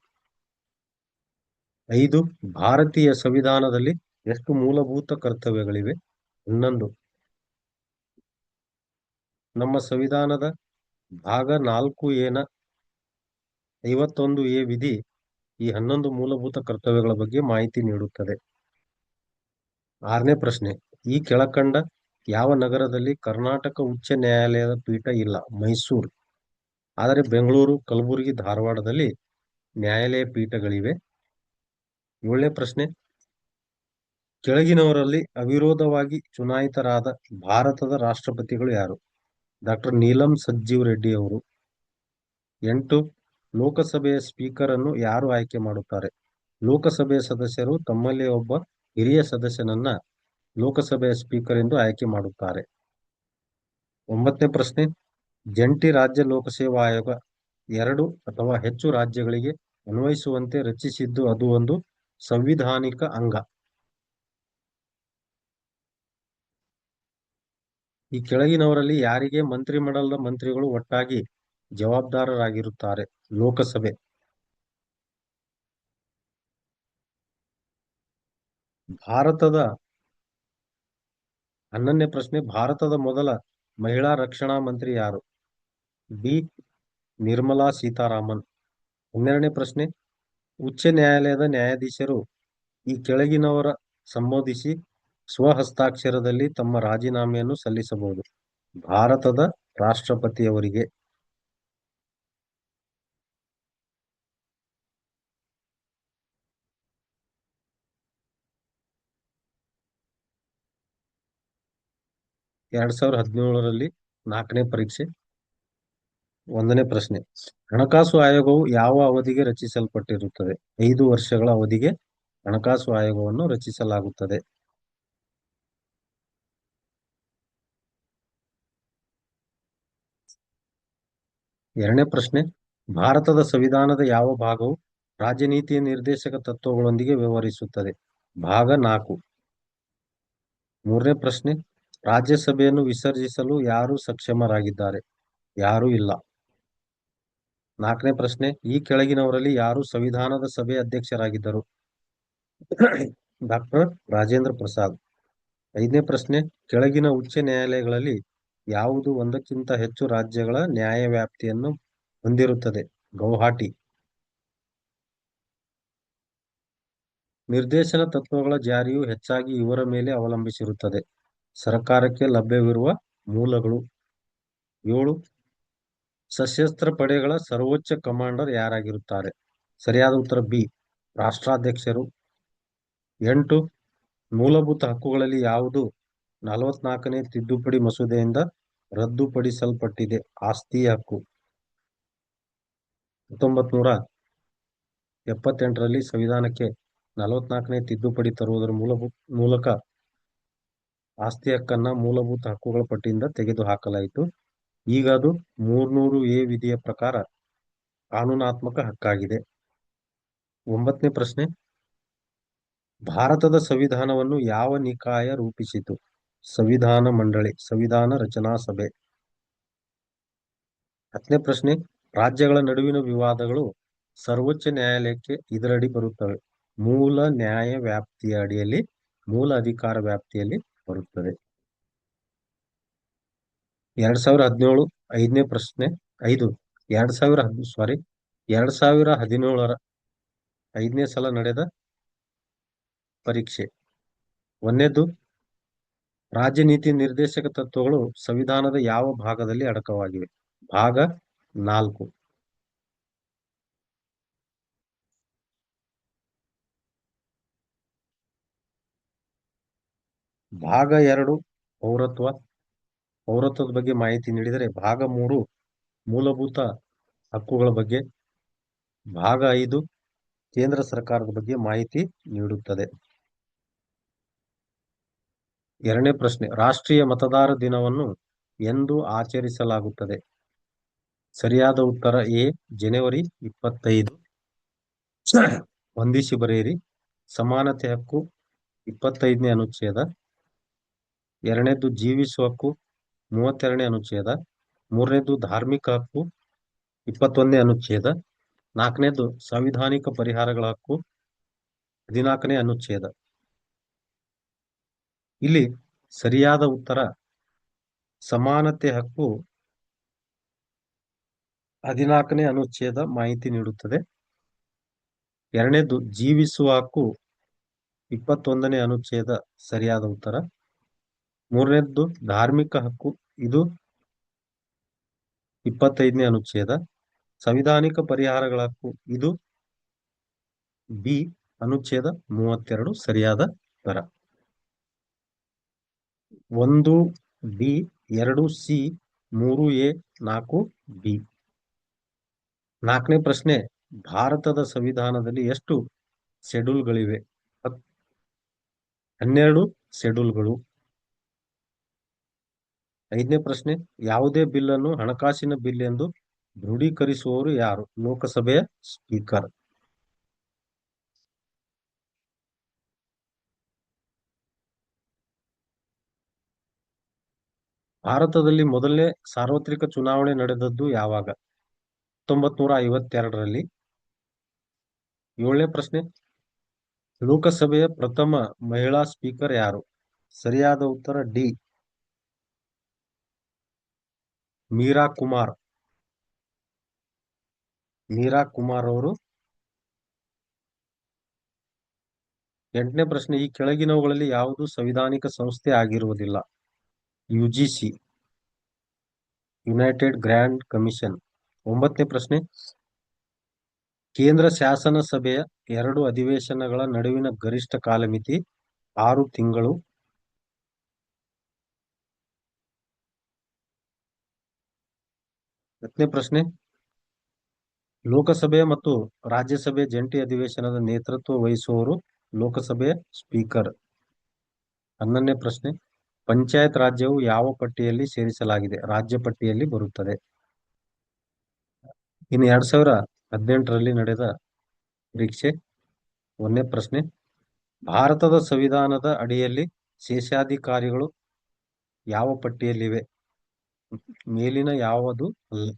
5, ಭಾರತೀಯ ಸಂವಿಧಾನದಲ್ಲಿ ಎಷ್ಟು ಮೂಲಭೂತ ಕರ್ತವ್ಯಗಳಿವೆ? 11. ನಮ್ಮ ಸಂವಿಧಾನದ ಭಾಗ 4A ನ 51A ವಿಧಿ ಈ 11 ಮೂಲಭೂತ ಕರ್ತವ್ಯಗಳ ಬಗ್ಗೆ ಮಾಹಿತಿ ನೀಡುತ್ತದೆ. 6ನೇ ಪ್ರಶ್ನೆ, ಈ ಕೆಳಕಂಡ ಯಾವ ನಗರದಲ್ಲಿ ಕರ್ನಾಟಕ ಉಚ್ಚ ನ್ಯಾಯಾಲಯದ ಪೀಠ ಇಲ್ಲ? ಮೈಸೂರು. ಆದರೆ ಬೆಂಗಳೂರು, ಕಲಬುರಗಿ, ಧಾರವಾಡದಲ್ಲಿ ನ್ಯಾಯಾಲಯ ಪೀಠಗಳಿವೆ. 7ನೇ ಪ್ರಶ್ನೆ, ಕೆಳಗಿನವರಲ್ಲಿ ಅವಿರೋಧವಾಗಿ ಚುನಾಯಿತರಾದ ಭಾರತದ ರಾಷ್ಟ್ರಪತಿಗಳು ಯಾರು? ಡಾಕ್ಟರ್ ನೀಲಂ ಸಂಜೀವ್ ರೆಡ್ಡಿ ಅವರು. 8, ಲೋಕಸಭೆಯ ಸ್ಪೀಕರ್ ಅನ್ನು ಯಾರು ಆಯ್ಕೆ ಮಾಡುತ್ತಾರೆ? ಲೋಕಸಭೆಯ ಸದಸ್ಯರು ತಮ್ಮಲ್ಲಿ ಒಬ್ಬ ಹಿರಿಯ ಸದಸ್ಯನನ್ನ ಲೋಕಸಭೆಯ ಸ್ಪೀಕರ್ ಎಂದು ಆಯ್ಕೆ ಮಾಡುತ್ತಾರೆ. 9ನೇ ಪ್ರಶ್ನೆ, ಜಂಟಿ ರಾಜ್ಯ ಲೋಕಸೇವಾ ಆಯೋಗ 2 ಅಥವಾ ಹೆಚ್ಚು ರಾಜ್ಯಗಳಿಗೆ ಅನ್ವಯಿಸುವಂತೆ ರಚಿಸಿದ್ದು ಅದು ಒಂದು ಸಂವಿಧಾನಿಕ ಅಂಗ. ಈ ಕೆಳಗಿನವರಲ್ಲಿ ಯಾರಿಗೆ ಮಂತ್ರಿಮಂಡಲದ ಮಂತ್ರಿಗಳು ಒಟ್ಟಾಗಿ ಜವಾಬ್ದಾರರಾಗಿರುತ್ತಾರೆ? ಲೋಕಸಭೆ. ಭಾರತದ 11ನೇ ಪ್ರಶ್ನೆ, ಭಾರತದ ಮೊದಲ ಮಹಿಳಾ ರಕ್ಷಣಾ ಮಂತ್ರಿ ಯಾರು? ಡಿ ನಿರ್ಮಲಾ ಸೀತಾರಾಮನ್. 12ನೇ ಪ್ರಶ್ನೆ, ಉಚ್ಚ ನ್ಯಾಯಾಲಯದ ನ್ಯಾಯಾಧೀಶರು ಈ ಕೆಳಗಿನವರ ಸಂಬೋಧಿಸಿ ಸ್ವಹಸ್ತಾಕ್ಷರದಲ್ಲಿ ತಮ್ಮ ರಾಜೀನಾಮೆಯನ್ನು ಸಲ್ಲಿಸಬಹುದು. ಭಾರತದ ರಾಷ್ಟ್ರಪತಿಯವರಿಗೆ. ಎರಡ್ 2017ರಲ್ಲಿ 4ನೇ ಪರೀಕ್ಷೆ. 1ನೇ ಪ್ರಶ್ನೆ, ಹಣಕಾಸು ಆಯೋಗವು ಯಾವ ಅವಧಿಗೆ ರಚಿಸಲ್ಪಟ್ಟಿರುತ್ತದೆ? 5 ವರ್ಷಗಳ ಅವಧಿಗೆ ಹಣಕಾಸು ಆಯೋಗವನ್ನು ರಚಿಸಲಾಗುತ್ತದೆ. 2ನೇ ಪ್ರಶ್ನೆ, ಭಾರತದ ಸಂವಿಧಾನದ ಯಾವ ಭಾಗವು ರಾಜ್ಯನೀತಿಯ ನಿರ್ದೇಶಕ ತತ್ವಗಳೊಂದಿಗೆ ವ್ಯವಹರಿಸುತ್ತದೆ? ಭಾಗ 4. 3ನೇ ಪ್ರಶ್ನೆ, ರಾಜ್ಯಸಭೆಯನ್ನು ವಿಸರ್ಜಿಸಲು ಯಾರು ಸಕ್ಷಮರಾಗಿದ್ದಾರೆ? ಯಾರೂ ಇಲ್ಲ. 4ನೇ ಪ್ರಶ್ನೆ, ಈ ಕೆಳಗಿನವರಲ್ಲಿ ಯಾರು ಸಂವಿಧಾನದ ಸಭೆ ಅಧ್ಯಕ್ಷರಾಗಿದ್ದರು? ಡಾಕ್ಟರ್ ರಾಜೇಂದ್ರ ಪ್ರಸಾದ್. 5ನೇ ಪ್ರಶ್ನೆ, ಕೆಳಗಿನ ಉಚ್ಚ ನ್ಯಾಯಾಲಯಗಳಲ್ಲಿ ಯಾವುದು ಒಂದಕ್ಕಿಂತ ಹೆಚ್ಚು ರಾಜ್ಯಗಳ ನ್ಯಾಯವ್ಯಾಪ್ತಿಯನ್ನು ಹೊಂದಿರುತ್ತದೆ? ಗೌಹಾಟಿ. ನಿರ್ದೇಶನ ತತ್ವಗಳ ಜಾರಿಯು ಹೆಚ್ಚಾಗಿ ಇವರ ಮೇಲೆ ಅವಲಂಬಿಸಿರುತ್ತದೆ? ಸರ್ಕಾರಕ್ಕೆ ಲಭ್ಯವಿರುವ ಮೂಲಗಳು. 7. ಸಶಸ್ತ್ರ ಪಡೆಗಳ ಸರ್ವೋಚ್ಚ ಕಮಾಂಡರ್ ಯಾರಾಗಿರುತ್ತಾರೆ? ಸರಿಯಾದ ಉತ್ತರ ಬಿ, ರಾಷ್ಟ್ರಾಧ್ಯಕ್ಷರು. 8. ಮೂಲಭೂತ ಹಕ್ಕುಗಳಲ್ಲಿ ಯಾವುದು 44ನೇ ತಿದ್ದುಪಡಿ ಮಸೂದೆಯಿಂದ ರದ್ದುಪಡಿಸಲ್ಪಟ್ಟಿದೆ? ಆಸ್ತಿ ಹಕ್ಕು. 1978ರಲ್ಲಿ ಸಂವಿಧಾನಕ್ಕೆ 44ನೇ ತಿದ್ದುಪಡಿ ತರುವುದರ ಮೂಲಕ ಆಸ್ತಿ ಹಕ್ಕನ್ನ ಮೂಲಭೂತ ಹಕ್ಕುಗಳ ಪಟ್ಟಿಯಿಂದ ತೆಗೆದುಹಾಕಲಾಯಿತು. ಈಗ ಅದು 300A ವಿಧಿಯ ಪ್ರಕಾರ ಕಾನೂನಾತ್ಮಕ ಹಕ್ಕಾಗಿದೆ. 9ನೇ ಪ್ರಶ್ನೆ, ಭಾರತದ ಸಂವಿಧಾನವನ್ನು ಯಾವ ನಿಕಾಯ ರೂಪಿಸಿತು? ಸಂವಿಧಾನ ಮಂಡಳಿ, ಸಂವಿಧಾನ ರಚನಾ ಸಭೆ. 10ನೇ ಪ್ರಶ್ನೆ, ರಾಜ್ಯಗಳ ನಡುವಿನ ವಿವಾದಗಳು ಸರ್ವೋಚ್ಚ ನ್ಯಾಯಾಲಯಕ್ಕೆ ಇದರಡಿ ಬರುತ್ತವೆ? ಮೂಲ ನ್ಯಾಯ ವ್ಯಾಪ್ತಿಯ ಅಡಿಯಲ್ಲಿ, ಮೂಲ ಅಧಿಕಾರ ವ್ಯಾಪ್ತಿಯಲ್ಲಿ ಬರುತ್ತದೆ. 2017 5ನೇ ಪ್ರಶ್ನೆ 2017ರ 5ನೇ ಸಲ ನಡೆದ ಪರೀಕ್ಷೆ. 1ನೇದು, ರಾಜ್ಯ ನೀತಿ ನಿರ್ದೇಶಕ ತತ್ವಗಳು ಸಂವಿಧಾನದ ಯಾವ ಭಾಗದಲ್ಲಿ ಅಡಕವಾಗಿವೆ? ಭಾಗ 4. ಭಾಗ 2 ಪೌರತ್ವದ ಬಗ್ಗೆ ಮಾಹಿತಿ ನೀಡಿದರೆ, ಭಾಗ 3 ಮೂಲಭೂತ ಹಕ್ಕುಗಳ ಬಗ್ಗೆ, ಭಾಗ 5 ಕೇಂದ್ರ ಸರ್ಕಾರದ ಬಗ್ಗೆ ಮಾಹಿತಿ ನೀಡುತ್ತದೆ. 2ನೇ ಪ್ರಶ್ನೆ, ರಾಷ್ಟ್ರೀಯ ಮತದಾರ ದಿನವನ್ನು ಎಂದು ಆಚರಿಸಲಾಗುತ್ತದೆ? ಸರಿಯಾದ ಉತ್ತರ ಎ, ಜನವರಿ 25. ಹೊಂದಿಸಿ ಬರೆಯಿರಿ. ಸಮಾನತೆ ಹಕ್ಕು 25ನೇ ಅನುಚ್ಛೇದ. 2ನೇದು ಜೀವಿಸುವ ಹಕ್ಕು 32ನೇ ಅನುಚ್ಛೇದ. 3ನೇದು ಧಾರ್ಮಿಕ ಹಕ್ಕು 21ನೇ ಅನುಚ್ಛೇದ. 4ನೇದು ಸಾಂವಿಧಾನಿಕ ಪರಿಹಾರಗಳ ಹಕ್ಕು 14ನೇ ಅನುಚ್ಛೇದ. ಇಲ್ಲಿ ಸರಿಯಾದ ಉತ್ತರ ಸಮಾನತೆ ಹಕ್ಕು 14ನೇ ಅನುಚ್ಛೇದ ಮಾಹಿತಿ ನೀಡುತ್ತದೆ. 2ನೇದು ಜೀವಿಸುವ ಹಕ್ಕು 21ನೇ ಅನುಚ್ಛೇದ ಸರಿಯಾದ ಉತ್ತರ. 3ನೇದ್ದು ಧಾರ್ಮಿಕ ಹಕ್ಕು, ಇದು 25ನೇ ಅನುಚ್ಛೇದ. ಸಂವಿಧಾನಿಕ ಪರಿಹಾರಗಳ ಹಕ್ಕು, ಇದು ಬಿ, ಅನುಚ್ಛೇದ 32 ಸರಿಯಾದ ಉತ್ತರ. 1B, 2C, 3A, 4B. 4ನೇ ಪ್ರಶ್ನೆ, ಭಾರತದ ಸಂವಿಧಾನದಲ್ಲಿ ಎಷ್ಟು ಶೆಡ್ಯೂಲ್ಗಳಿವೆ? 12 ಶೆಡ್ಯೂಲ್ಗಳು. 5ನೇ ಪ್ರಶ್ನೆ, ಯಾವುದೇ ಬಿಲ್ಲನ್ನು ಹಣಕಾಸಿನ ಬಿಲ್ ಎಂದು ದೃಢೀಕರಿಸುವವರು ಯಾರು? ಲೋಕಸಭೆಯ ಸ್ಪೀಕರ್. ಭಾರತದಲ್ಲಿ ಮೊದಲನೇ ಸಾರ್ವತ್ರಿಕ ಚುನಾವಣೆ ನಡೆದದ್ದು ಯಾವಾಗ? 1952ರಲ್ಲಿ. 7ನೇ ಪ್ರಶ್ನೆ, ಲೋಕಸಭೆಯ ಪ್ರಥಮ ಮಹಿಳಾ ಸ್ಪೀಕರ್ ಯಾರು? ಸರಿಯಾದ ಉತ್ತರ ಡಿ, ಮೀರಾ ಕುಮಾರ್ ಅವರು. 8ನೇ ಪ್ರಶ್ನೆ, ಈ ಕೆಳಗಿನವುಗಳಲ್ಲಿ ಯಾವುದು ಸಂವಿಧಾನಿಕ ಸಂಸ್ಥೆ ಆಗಿರುವುದಿಲ್ಲ? UGC, united grand commission. 9ನೇ ಪ್ರಶ್ನೆ, ಕೇಂದ್ರ ಶಾಸನ ಸಭೆಯ 2 ಅಧಿವೇಶನಗಳ ನಡುವಿನ ಗರಿಷ್ಠ ಕಾಲಮಿತಿ 6 ತಿಂಗಳು. 10ನೇ ಪ್ರಶ್ನೆ, ಲೋಕಸಭೆ ಮತ್ತು ರಾಜ್ಯಸಭೆ ಜಂಟಿ ಅಧಿವೇಶನದ ನೇತೃತ್ವ ವಹಿಸುವವರು ಲೋಕಸಭೆಯ ಸ್ಪೀಕರ್. 11ನೇ ಪ್ರಶ್ನೆ, ಪಂಚಾಯತ್ ರಾಜ್ಯವು ಯಾವ ಪಟ್ಟಿಯಲ್ಲಿ ಸೇರಿಸಲಾಗಿದೆ? ರಾಜ್ಯ ಪಟ್ಟಿಯಲ್ಲಿ ಬರುತ್ತದೆ. ಇನ್ನು 2018ರಲ್ಲಿ ನಡೆದ ಪರೀಕ್ಷೆ. 1ನೇ ಪ್ರಶ್ನೆ, ಭಾರತದ ಸಂವಿಧಾನದ ಅಡಿಯಲ್ಲಿ ಶೇಷಾಧಿಕಾರಿಗಳು ಯಾವ ಪಟ್ಟಿಯಲ್ಲಿವೆ? ಮೇಲಿನ ಯಾವುದು ಅಲ್ಲ.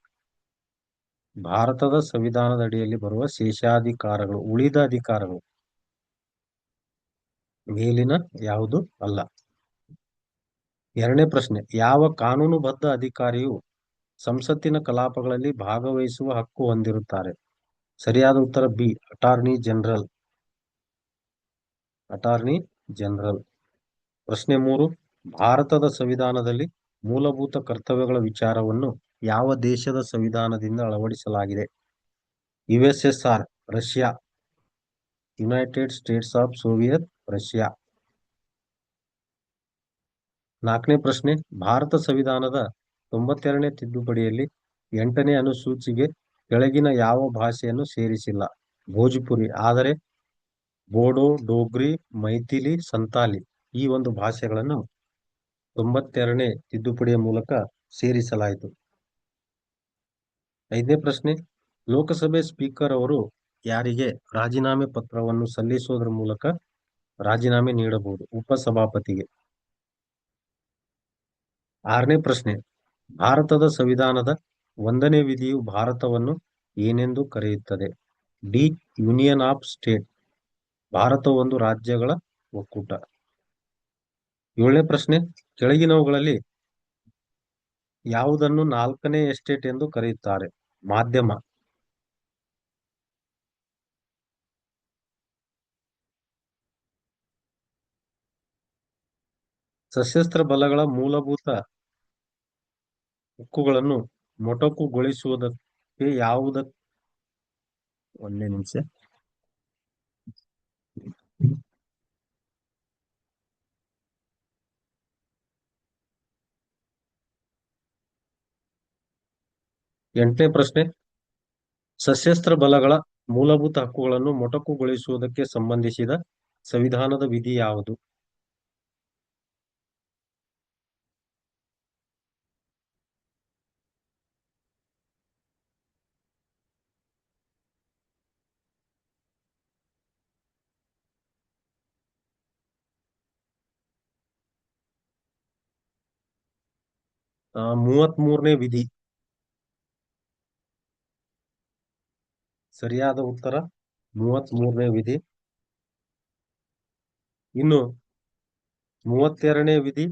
ಭಾರತದ ಸಂವಿಧಾನದ ಅಡಿಯಲ್ಲಿ ಬರುವ ಶೇಷಾಧಿಕಾರಗಳು, ಉಳಿದ ಅಧಿಕಾರಗಳು, ಮೇಲಿನ ಯಾವುದು ಅಲ್ಲ. 2ನೇ ಪ್ರಶ್ನೆ, ಯಾವ ಕಾನೂನುಬದ್ಧ ಅಧಿಕಾರಿಯು ಸಂಸತ್ತಿನ ಕಲಾಪಗಳಲ್ಲಿ ಭಾಗವಹಿಸುವ ಹಕ್ಕು ಹೊಂದಿರುತ್ತಾರೆ? ಸರಿಯಾದ ಉತ್ತರ ಬಿ, ಅಟಾರ್ನಿ ಜನರಲ್. ಪ್ರಶ್ನೆ 3, ಭಾರತದ ಸಂವಿಧಾನದಲ್ಲಿ ಮೂಲಭೂತ ಕರ್ತವ್ಯಗಳ ವಿಚಾರವನ್ನು ಯಾವ ದೇಶದ ಸಂವಿಧಾನದಿಂದ ಅಳವಡಿಸಲಾಗಿದೆ? USSR, Russia, United States of Soviet Russia. 4ನೇ ಪ್ರಶ್ನೆ, ಭಾರತ ಸಂವಿಧಾನದ 92ನೇ ತಿದ್ದುಪಡಿಯಲ್ಲಿ 8ನೇ ಅನುಸೂಚಿಗೆ ಕೆಳಗಿನ ಯಾವ ಭಾಷೆಯನ್ನು ಸೇರಿಸಿಲ್ಲ? ಭೋಜ್ಪುರಿ. ಆದರೆ ಬೋಡೋ, ಡೋಗ್ರಿ, ಮೈಥಿಲಿ, ಸಂತಾಲಿ ಈ ಒಂದು ಭಾಷೆಗಳನ್ನು 92ನೇ ತಿದ್ದುಪಡಿಯ ಮೂಲಕ ಸೇರಿಸಲಾಯಿತು. 5ನೇ ಪ್ರಶ್ನೆ, ಲೋಕಸಭೆ ಸ್ಪೀಕರ್ ಅವರು ಯಾರಿಗೆ ರಾಜೀನಾಮೆ ಪತ್ರವನ್ನು ಸಲ್ಲಿಸುವುದರ ಮೂಲಕ ರಾಜೀನಾಮೆ ನೀಡಬಹುದು? ಉಪಸಭಾಪತಿಗೆ. 6ನೇ ಪ್ರಶ್ನೆ, ಭಾರತದ ಸಂವಿಧಾನದ 1ನೇ ವಿಧಿಯು ಭಾರತವನ್ನು ಏನೆಂದು ಕರೆಯುತ್ತದೆ? D. Union of state. Bharat ಒಂದು ರಾಜ್ಯಗಳ ಒಕ್ಕೂಟ. 7ನೇ ಪ್ರಶ್ನೆ, ಕೆಳಗಿನವುಗಳಲ್ಲಿ ಯಾವುದನ್ನು 4ನೇ ಎಸ್ಟೇಟ್ ಎಂದು ಕರೆಯುತ್ತಾರೆ? ಮಾಧ್ಯಮ. ಸಶಸ್ತ್ರ ಬಲಗಳ ಮೂಲಭೂತ ಹಕ್ಕುಗಳನ್ನು ಮೊಟಕುಗೊಳಿಸುವುದಕ್ಕೆ ಒಂದೇ ನಿಮಿಷ. ಎಂಟನೇ ಪ್ರಶ್ನೆ, ಸಶಸ್ತ್ರ ಬಲಗಳ ಮೂಲಭೂತ ಹಕ್ಕುಗಳನ್ನು ಮೊಟಕುಗೊಳಿಸುವುದಕ್ಕೆ ಸಂಬಂಧಿಸಿದ ಸಂವಿಧಾನದ ವಿಧಿ ಯಾವುದು? ಆ, 33ನೇ ವಿಧಿ. ಸರಿಯಾದ ಉತ್ತರ 33ನೇ ವಿಧಿ. ಇನ್ನು 32ನೇ ವಿಧಿ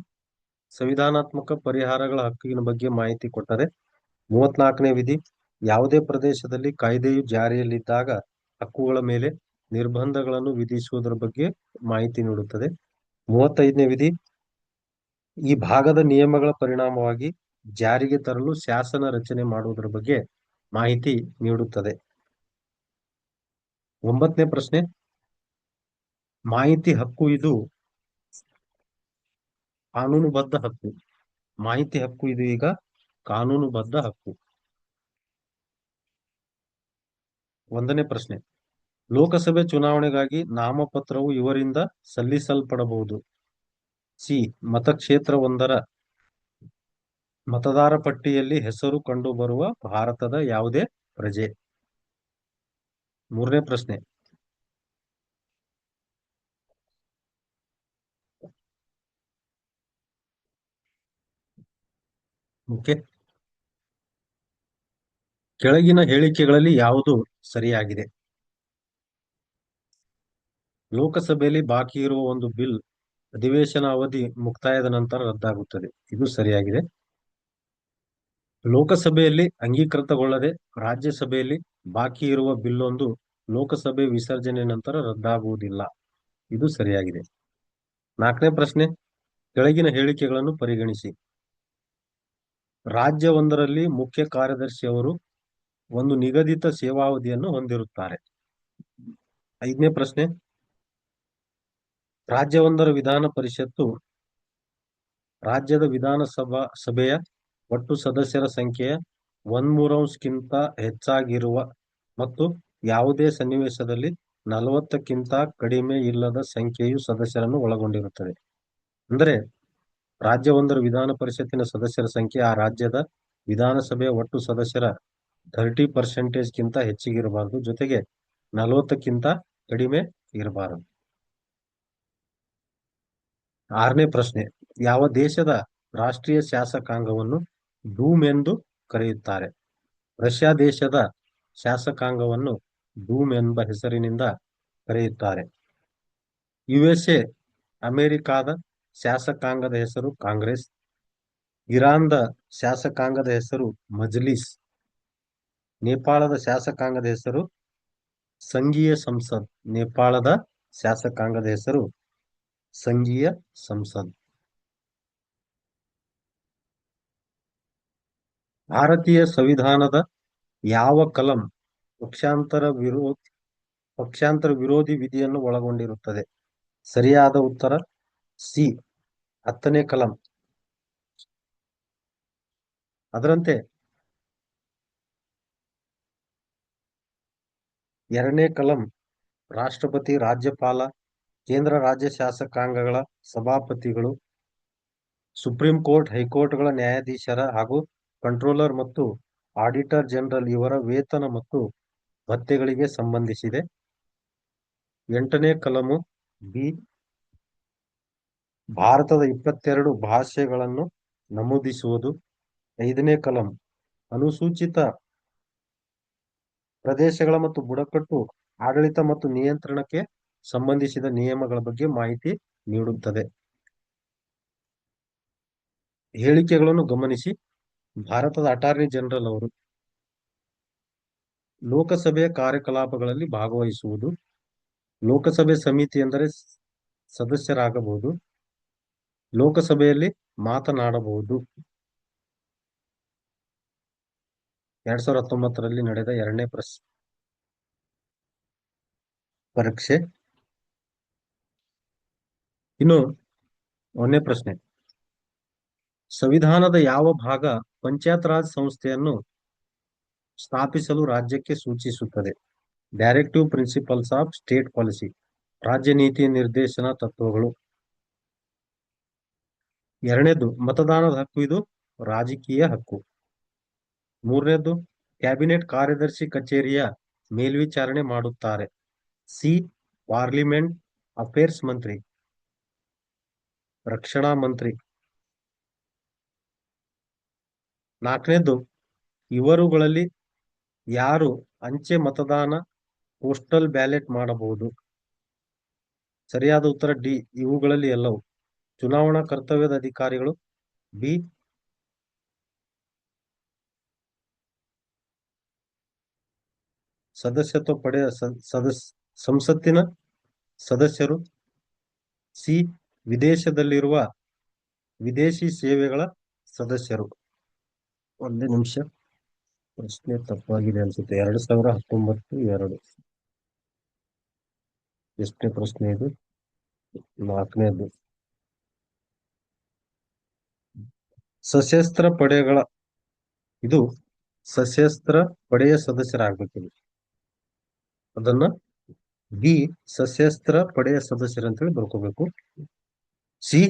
ಸಂವಿಧಾನಾತ್ಮಕ ಪರಿಹಾರಗಳ ಹಕ್ಕಿನ ಬಗ್ಗೆ ಮಾಹಿತಿ ಕೊಟ್ಟರೆ. 34ನೇ ವಿಧಿ ಯಾವುದೇ ಪ್ರದೇಶದಲ್ಲಿ ಕಾಯ್ದೆಯು ಜಾರಿಯಲ್ಲಿದ್ದಾಗ ಹಕ್ಕುಗಳ ಮೇಲೆ ನಿರ್ಬಂಧಗಳನ್ನು ವಿಧಿಸುವುದರ ಬಗ್ಗೆ ಮಾಹಿತಿ ನೀಡುತ್ತದೆ. 35ನೇ ವಿಧಿ ಈ ಭಾಗದ ನಿಯಮಗಳ ಪರಿಣಾಮವಾಗಿ ಜಾರಿಗೆ ತರಲು ಶಾಸನ ರಚನೆ ಮಾಡುವುದರ ಬಗ್ಗೆ ಮಾಹಿತಿ ನೀಡುತ್ತದೆ. 9ನೇ ಪ್ರಶ್ನೆ, ಮಾಹಿತಿ ಹಕ್ಕು ಇದು ಕಾನೂನುಬದ್ಧ ಹಕ್ಕು. ಮಾಹಿತಿ ಹಕ್ಕು ಇದು ಈಗ ಕಾನೂನುಬದ್ಧ ಹಕ್ಕು. 1ನೇ ಪ್ರಶ್ನೆ, ಲೋಕಸಭೆ ಚುನಾವಣೆಗಾಗಿ ನಾಮಪತ್ರವು ಇವರಿಂದ ಸಲ್ಲಿಸಲ್ಪಡಬಹುದು? ಸಿ. ಮತಕ್ಷೇತ್ರವೊಂದರ ಮತದಾರ ಪಟ್ಟಿಯಲ್ಲಿ ಹೆಸರು ಕಂಡುಬರುವ ಭಾರತದ ಯಾವುದೇ ಪ್ರಜೆ. 3ನೇ ಪ್ರಶ್ನೆ, ಓಕೆ, ಕೆಳಗಿನ ಹೇಳಿಕೆಗಳಲ್ಲಿ ಯಾವುದು ಸರಿಯಾಗಿದೆ? ಲೋಕಸಭೆಯಲ್ಲಿ ಬಾಕಿ ಇರುವ ಒಂದು ಬಿಲ್ ಅಧಿವೇಶನ ಅವಧಿ ಮುಕ್ತಾಯದ ನಂತರ ರದ್ದಾಗುತ್ತದೆ. ಇದು ಸರಿಯಾಗಿದೆ. ಲೋಕಸಭೆಯಲ್ಲಿ ಅಂಗೀಕೃತಗೊಳ್ಳದೆ ರಾಜ್ಯಸಭೆಯಲ್ಲಿ ಬಾಕಿ ಇರುವ ಬಿಲ್ಲೊಂದು ಲೋಕಸಭೆ ವಿಸರ್ಜನೆ ನಂತರ ರದ್ದಾಗುವುದಿಲ್ಲ. ಇದು ಸರಿಯಾಗಿದೆ. 4ನೇ ಪ್ರಶ್ನೆ, ಕೆಳಗಿನ ಹೇಳಿಕೆಗಳನ್ನು ಪರಿಗಣಿಸಿ. ರಾಜ್ಯವೊಂದರಲ್ಲಿ ಮುಖ್ಯ ಕಾರ್ಯದರ್ಶಿಯವರು ಒಂದು ನಿಗದಿತ ಸೇವಾವಧಿಯನ್ನು ಹೊಂದಿರುತ್ತಾರೆ. 5ನೇ ಪ್ರಶ್ನೆ, ರಾಜ್ಯವೊಂದರ ವಿಧಾನ ಪರಿಷತ್ತು ರಾಜ್ಯದ ಸಭೆಯ ಒಟ್ಟು ಸದಸ್ಯರ ಸಂಖ್ಯೆಯ 1/3ಕ್ಕಿಂತ ಹೆಚ್ಚಾಗಿರುವ ಮತ್ತು ಯಾವುದೇ ಸನ್ನಿವೇಶದಲ್ಲಿ 40ಕ್ಕಿಂತ ಕಡಿಮೆ ಇಲ್ಲದ ಸಂಖ್ಯೆಯು ಸದಸ್ಯರನ್ನು ಒಳಗೊಂಡಿರುತ್ತದೆ. ಅಂದರೆ ರಾಜ್ಯವೊಂದರ ವಿಧಾನ ಪರಿಷತ್ತಿನ ಸದಸ್ಯರ ಸಂಖ್ಯೆ ಆ ರಾಜ್ಯದ ವಿಧಾನಸಭೆಯ ಒಟ್ಟು ಸದಸ್ಯರ 30% ಹೆಚ್ಚಿಗಿರಬಾರದು, ಜೊತೆಗೆ 40ಕ್ಕಿಂತ ಕಡಿಮೆ ಇರಬಾರದು. 6ನೇ ಪ್ರಶ್ನೆ, ಯಾವ ದೇಶದ ರಾಷ್ಟ್ರೀಯ ಶಾಸಕಾಂಗವನ್ನು ಡೂಮ್ ಎಂದು ಕರೆಯುತ್ತಾರೆ? ರಷ್ಯಾ ದೇಶದ ಶಾಸಕಾಂಗವನ್ನು ಡೂಮ್ ಎಂಬ ಹೆಸರಿನಿಂದ ಕರೆಯುತ್ತಾರೆ. USA ಅಮೆರಿಕಾದ ಶಾಸಕಾಂಗದ ಹೆಸರು ಕಾಂಗ್ರೆಸ್. ಇರಾನ್ದ ಶಾಸಕಾಂಗದ ಹೆಸರು ಮಜ್ಲಿಸ್. ನೇಪಾಳದ ಶಾಸಕಾಂಗದ ಹೆಸರು ಸಂಘೀಯ ಸಂಸದ್. ನೇಪಾಳದ ಶಾಸಕಾಂಗದ ಹೆಸರು ಸಂಘೀಯ ಸಂಸದ್. ಭಾರತೀಯ ಸಂವಿಧಾನದ ಯಾವ ಕಲಂ ಪಕ್ಷಾಂತರ ವಿರೋಧಿ ವಿಧಿಯನ್ನು ಒಳಗೊಂಡಿರುತ್ತದೆ? ಸರಿಯಾದ ಉತ್ತರ ಸಿ, 10ನೇ ಕಲಂ. ಅದರಂತೆ 2ನೇ ಕಲಂ ರಾಷ್ಟ್ರಪತಿ, ರಾಜ್ಯಪಾಲ, ಕೇಂದ್ರ ರಾಜ್ಯ ಶಾಸಕಾಂಗಗಳ ಸಭಾಪತಿಗಳು, ಸುಪ್ರೀಂ ಕೋರ್ಟ್, ಹೈಕೋರ್ಟ್ಗಳ ನ್ಯಾಯಾಧೀಶರ ಹಾಗೂ ಕಂಟ್ರೋಲರ್ ಮತ್ತು ಆಡಿಟರ್ ಜನರಲ್ ಇವರ ವೇತನ ಮತ್ತು ಭತ್ಯೆಗಳಿಗೆ ಸಂಬಂಧಿಸಿದೆ. 8ನೇ ಕಲಮು ಬಿ, ಭಾರತದ 22 ಭಾಷೆಗಳನ್ನು ನಮೂದಿಸುವುದು. 5ನೇ ಕಲಂ ಅನುಸೂಚಿತ ಪ್ರದೇಶಗಳ ಮತ್ತು ಬುಡಕಟ್ಟು ಆಡಳಿತ ಮತ್ತು ನಿಯಂತ್ರಣಕ್ಕೆ ಸಂಬಂಧಿಸಿದ ನಿಯಮಗಳ ಬಗ್ಗೆ ಮಾಹಿತಿ ನೀಡುತ್ತದೆ. ಹೇಳಿಕೆಗಳನ್ನು ಗಮನಿಸಿ. ಭಾರತದ ಅಟಾರ್ನಿ ಜನರಲ್ ಅವರು ಲೋಕಸಭೆಯ ಕಾರ್ಯಕಲಾಪಗಳಲ್ಲಿ ಭಾಗವಹಿಸುವುದು. ಲೋಕಸಭೆ ಸಮಿತಿ ಎಂದರೆ ಸದಸ್ಯರಾಗಬಹುದು. ಲೋಕಸಭೆಯಲ್ಲಿ ಮಾತನಾಡಬಹುದು. 2019ರಲ್ಲಿ ನಡೆದ 2ನೇ ಪರೀಕ್ಷೆ. ಇನ್ನು 1ನೇ ಪ್ರಶ್ನೆ, ಸಂವಿಧಾನದ ಯಾವ ಭಾಗ ಪಂಚಾಯತ್ ರಾಜ್ ಸಂಸ್ಥೆಯನ್ನು ಸ್ಥಾಪಿಸಲು ರಾಜ್ಯಕ್ಕೆ ಸೂಚಿಸುತ್ತದೆ? Directive principles of state policy, ರಾಜ್ಯ ನೀತಿ ನಿರ್ದೇಶನ ತತ್ವಗಳು. 2ನೇದು ಮತದಾನದ ಹಕ್ಕು, ಇದು ರಾಜಕೀಯ ಹಕ್ಕು. 3ನೇದು ಕ್ಯಾಬಿನೆಟ್ ಕಾರ್ಯದರ್ಶಿ ಕಚೇರಿಯ ಮೇಲ್ವಿಚಾರಣೆ ಮಾಡುತ್ತಾರೆ. ಸಿ, ಪಾರ್ಲಿಮೆಂಟ್ ಅಫೇರ್ಸ್ ಮಂತ್ರಿ, ರಕ್ಷಣಾ ಮಂತ್ರಿ. 4ನೇದು ಇವರುಗಳಲ್ಲಿ ಯಾರು ಅಂಚೆ ಮತದಾನ ಪೋಸ್ಟಲ್ ಬ್ಯಾಲೆಟ್ ಮಾಡಬಹುದು? ಸರಿಯಾದ ಉತ್ತರ ಡಿ, ಇವುಗಳಲ್ಲಿ ಎಲ್ಲವೂ. ಚುನಾವಣಾ ಕರ್ತವ್ಯದ ಅಧಿಕಾರಿಗಳು. ಬಿ, ಸದಸ್ಯತ್ವ ಪಡೆಯ ಸಂಸತ್ತಿನ ಸದಸ್ಯರು. ಸಿ, ವಿದೇಶದಲ್ಲಿರುವ ವಿದೇಶಿ ಸೇವೆಗಳ ಸದಸ್ಯರು. ಒಂದೇ ನಿಮಿಷ, ಪ್ರಶ್ನೆ ತಪ್ಪಾಗಿದೆ ಅನ್ಸುತ್ತೆ. 2019 ಎಷ್ಟನೇ ಪ್ರಶ್ನೆ ಇದು? 4ನೇದು. ಸಶಸ್ತ್ರ ಪಡೆಗಳ, ಇದು ಸಶಸ್ತ್ರ ಪಡೆಯ ಸದಸ್ಯರಾಗಬೇಕು. ಅದನ್ನ ಬಿ, ಸಶಸ್ತ್ರ ಪಡೆಯ ಸದಸ್ಯರು ಅಂತೇಳಿ ಬರ್ಕೋಬೇಕು. ಸಿ,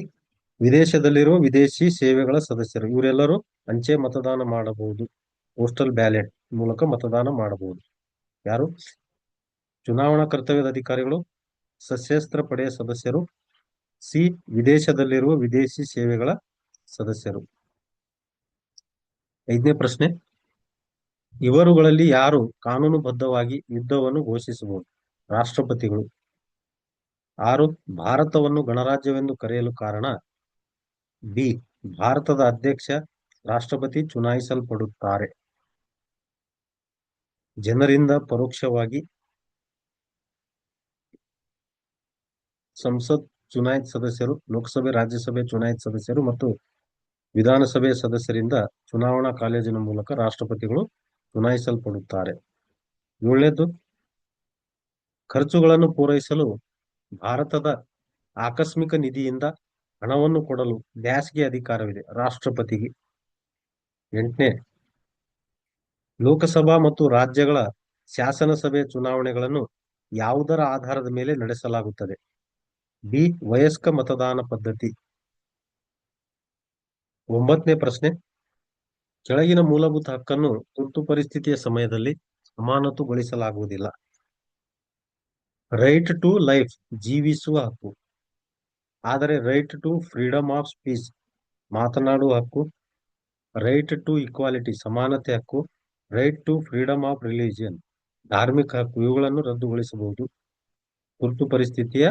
ವಿದೇಶದಲ್ಲಿರುವ ವಿದೇಶಿ ಸೇವೆಗಳ ಸದಸ್ಯರು. ಇವರೆಲ್ಲರೂ ಅಂಚೆ ಮತದಾನ ಮಾಡಬಹುದು, ಪೋಸ್ಟಲ್ ಬ್ಯಾಲೆಟ್ ಮೂಲಕ ಮತದಾನ ಮಾಡಬಹುದು. ಯಾರು? ಚುನಾವಣಾ ಕರ್ತವ್ಯದ ಅಧಿಕಾರಿಗಳು, ಸಶಸ್ತ್ರ ಪಡೆಯ ಸದಸ್ಯರು. ಸಿ, ವಿದೇಶದಲ್ಲಿರುವ ವಿದೇಶಿ ಸೇವೆಗಳ ಸದಸ್ಯರು. 5ನೇ ಪ್ರಶ್ನೆ, ಇವರುಗಳಲ್ಲಿ ಯಾರು ಕಾನೂನುಬದ್ಧವಾಗಿ ಯುದ್ಧವನ್ನು ಘೋಷಿಸಬಹುದು? ರಾಷ್ಟ್ರಪತಿಗಳು. 6, ಭಾರತವನ್ನು ಗಣರಾಜ್ಯವೆಂದು ಕರೆಯಲು ಕಾರಣ? ಬಿ, ಭಾರತದ ಅಧ್ಯಕ್ಷ ರಾಷ್ಟ್ರಪತಿ ಚುನಾಯಿಸಲ್ಪಡುತ್ತಾರೆ. ಜನರಿಂದ ಪರೋಕ್ಷವಾಗಿ ಸಂಸತ್ ಚುನಾಯಿತ ಸದಸ್ಯರು, ಲೋಕಸಭೆ, ರಾಜ್ಯಸಭೆ ಚುನಾಯಿತ ಸದಸ್ಯರು ಮತ್ತು ವಿಧಾನಸಭೆಯ ಸದಸ್ಯರಿಂದ ಚುನಾವಣಾ ಕಾಲೇಜಿನ ಮೂಲಕ ರಾಷ್ಟ್ರಪತಿಗಳು ಚುನಾಯಿಸಲ್ಪಡುತ್ತಾರೆ. 7ನೇದು ಖರ್ಚುಗಳನ್ನು ಪೂರೈಸಲು ಭಾರತದ ಆಕಸ್ಮಿಕ ನಿಧಿಯಿಂದ ಹಣವನ್ನು ಕೊಡಲು ಡ್ಯಾಶ್ಗೆ ಅಧಿಕಾರವಿದೆ? ರಾಷ್ಟ್ರಪತಿಗೆ. 8ನೇ, ಲೋಕಸಭಾ ಮತ್ತು ರಾಜ್ಯಗಳ ಶಾಸನಸಭೆಯ ಚುನಾವಣೆಗಳನ್ನು ಯಾವುದರ ಆಧಾರದ ಮೇಲೆ ನಡೆಸಲಾಗುತ್ತದೆ? ಬಿ, ವಯಸ್ಕ ಮತದಾನ ಪದ್ಧತಿ. 9ನೇ ಪ್ರಶ್ನೆ, ಕೆಳಗಿನ ಮೂಲಭೂತ ಹಕ್ಕನ್ನು ತುರ್ತು ಪರಿಸ್ಥಿತಿಯ ಸಮಯದಲ್ಲಿ ಅಮಾನತುಗೊಳಿಸಲಾಗುವುದಿಲ್ಲ. ರೈಟ್ ಟು ಲೈಫ್, ಜೀವಿಸುವ ಹಕ್ಕು. ಆದರೆ right to freedom of speech, ಮಾತನಾಡುವ ಹಕ್ಕು. ರೈಟ್ ಟು ಈಕ್ವಾಲಿಟಿ, ಸಮಾನತೆ ಹಕ್ಕು. Right to freedom of religion, ಧಾರ್ಮಿಕ ಹಕ್ಕು. ಇವುಗಳನ್ನು ರದ್ದುಗೊಳಿಸಬಹುದು ತುರ್ತು ಪರಿಸ್ಥಿತಿಯ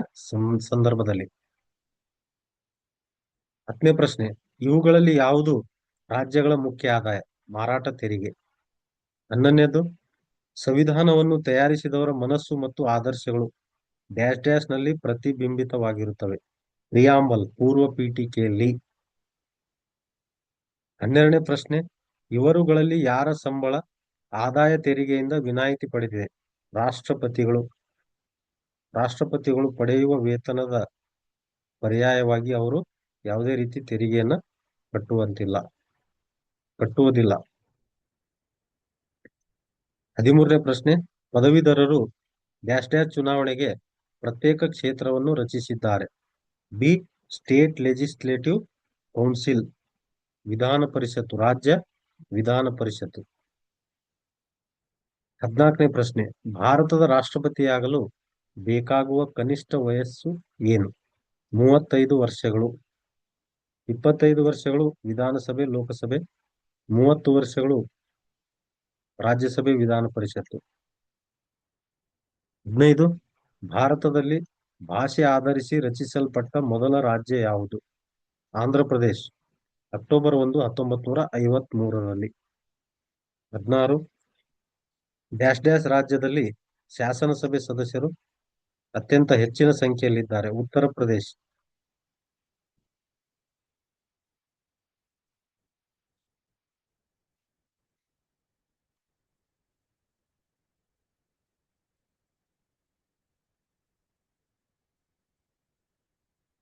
ಸಂದರ್ಭದಲ್ಲಿ. 10ನೇ ಪ್ರಶ್ನೆ, ಇವುಗಳಲ್ಲಿ ಯಾವುದು ರಾಜ್ಯಗಳ ಮುಖ್ಯ ಆದಾಯ? ಮಾರಾಟ ತೆರಿಗೆ. 11ನೇದು, ಸಂವಿಧಾನವನ್ನು ತಯಾರಿಸಿದವರ ಮನಸ್ಸು ಮತ್ತು ಆದರ್ಶಗಳು ಡ್ಯಾಶ್ ಡ್ಯಾಶ್ ನಲ್ಲಿ ಪ್ರತಿಬಿಂಬಿತವಾಗಿರುತ್ತವೆ. ಪ್ರಿಯಾಂಬಲ್, ಪೂರ್ವ ಪೀಠಿಕೆಯಲ್ಲಿ. 12ನೇ ಪ್ರಶ್ನೆ, ಇವರುಗಳಲ್ಲಿ ಯಾರ ಸಂಬಳ ಆದಾಯ ತೆರಿಗೆಯಿಂದ ವಿನಾಯಿತಿ ಪಡೆದಿದೆ? ರಾಷ್ಟ್ರಪತಿಗಳು. ರಾಷ್ಟ್ರಪತಿಗಳು ಪಡೆಯುವ ವೇತನದ ಪರ್ಯಾಯವಾಗಿ ಅವರು ಯಾವುದೇ ರೀತಿ ತೆರಿಗೆಯನ್ನ ಕಟ್ಟುವುದಿಲ್ಲ. 13ನೇ ಪ್ರಶ್ನೆ. ಪದವೀಧರರು ಡ್ಯಾಶ್ ಡ್ಯಾಶ್ ಚುನಾವಣೆಗೆ ಪ್ರತ್ಯೇಕ ಕ್ಷೇತ್ರವನ್ನು ರಚಿಸಿದ್ದಾರೆ. ಬಿ. ಸ್ಟೇಟ್ ಲೆಜಿಸ್ಲೇಟಿವ್ ಕೌನ್ಸಿಲ್, ವಿಧಾನ ಪರಿಷತ್ತು, ರಾಜ್ಯ ವಿಧಾನ ಪರಿಷತ್ತು. 14ನೇ ಪ್ರಶ್ನೆ. ಭಾರತದ ರಾಷ್ಟ್ರಪತಿಯಾಗಲು ಬೇಕಾಗುವ ಕನಿಷ್ಠ ವಯಸ್ಸು ಏನು? 35 ವರ್ಷಗಳು. 25 ವರ್ಷಗಳು ವಿಧಾನಸಭೆ ಲೋಕಸಭೆ, 30 ವರ್ಷಗಳು ರಾಜ್ಯಸಭೆ ವಿಧಾನ ಪರಿಷತ್ತು. 15. ಭಾರತದಲ್ಲಿ ಭಾಷೆ ಆಧರಿಸಿ ರಚಿಸಲ್ಪಟ್ಟ ಮೊದಲ ರಾಜ್ಯ ಯಾವುದು? ಆಂಧ್ರಪ್ರದೇಶ್, ಅಕ್ಟೋಬರ್ 1, 1953ರಲ್ಲಿ. 16. ಡ್ಯಾಶ್ ಡ್ಯಾಶ್ ರಾಜ್ಯದಲ್ಲಿ ಶಾಸನಸಭೆ ಸದಸ್ಯರು ಅತ್ಯಂತ ಹೆಚ್ಚಿನ ಸಂಖ್ಯೆಯಲ್ಲಿದ್ದಾರೆ. ಉತ್ತರ ಪ್ರದೇಶ್.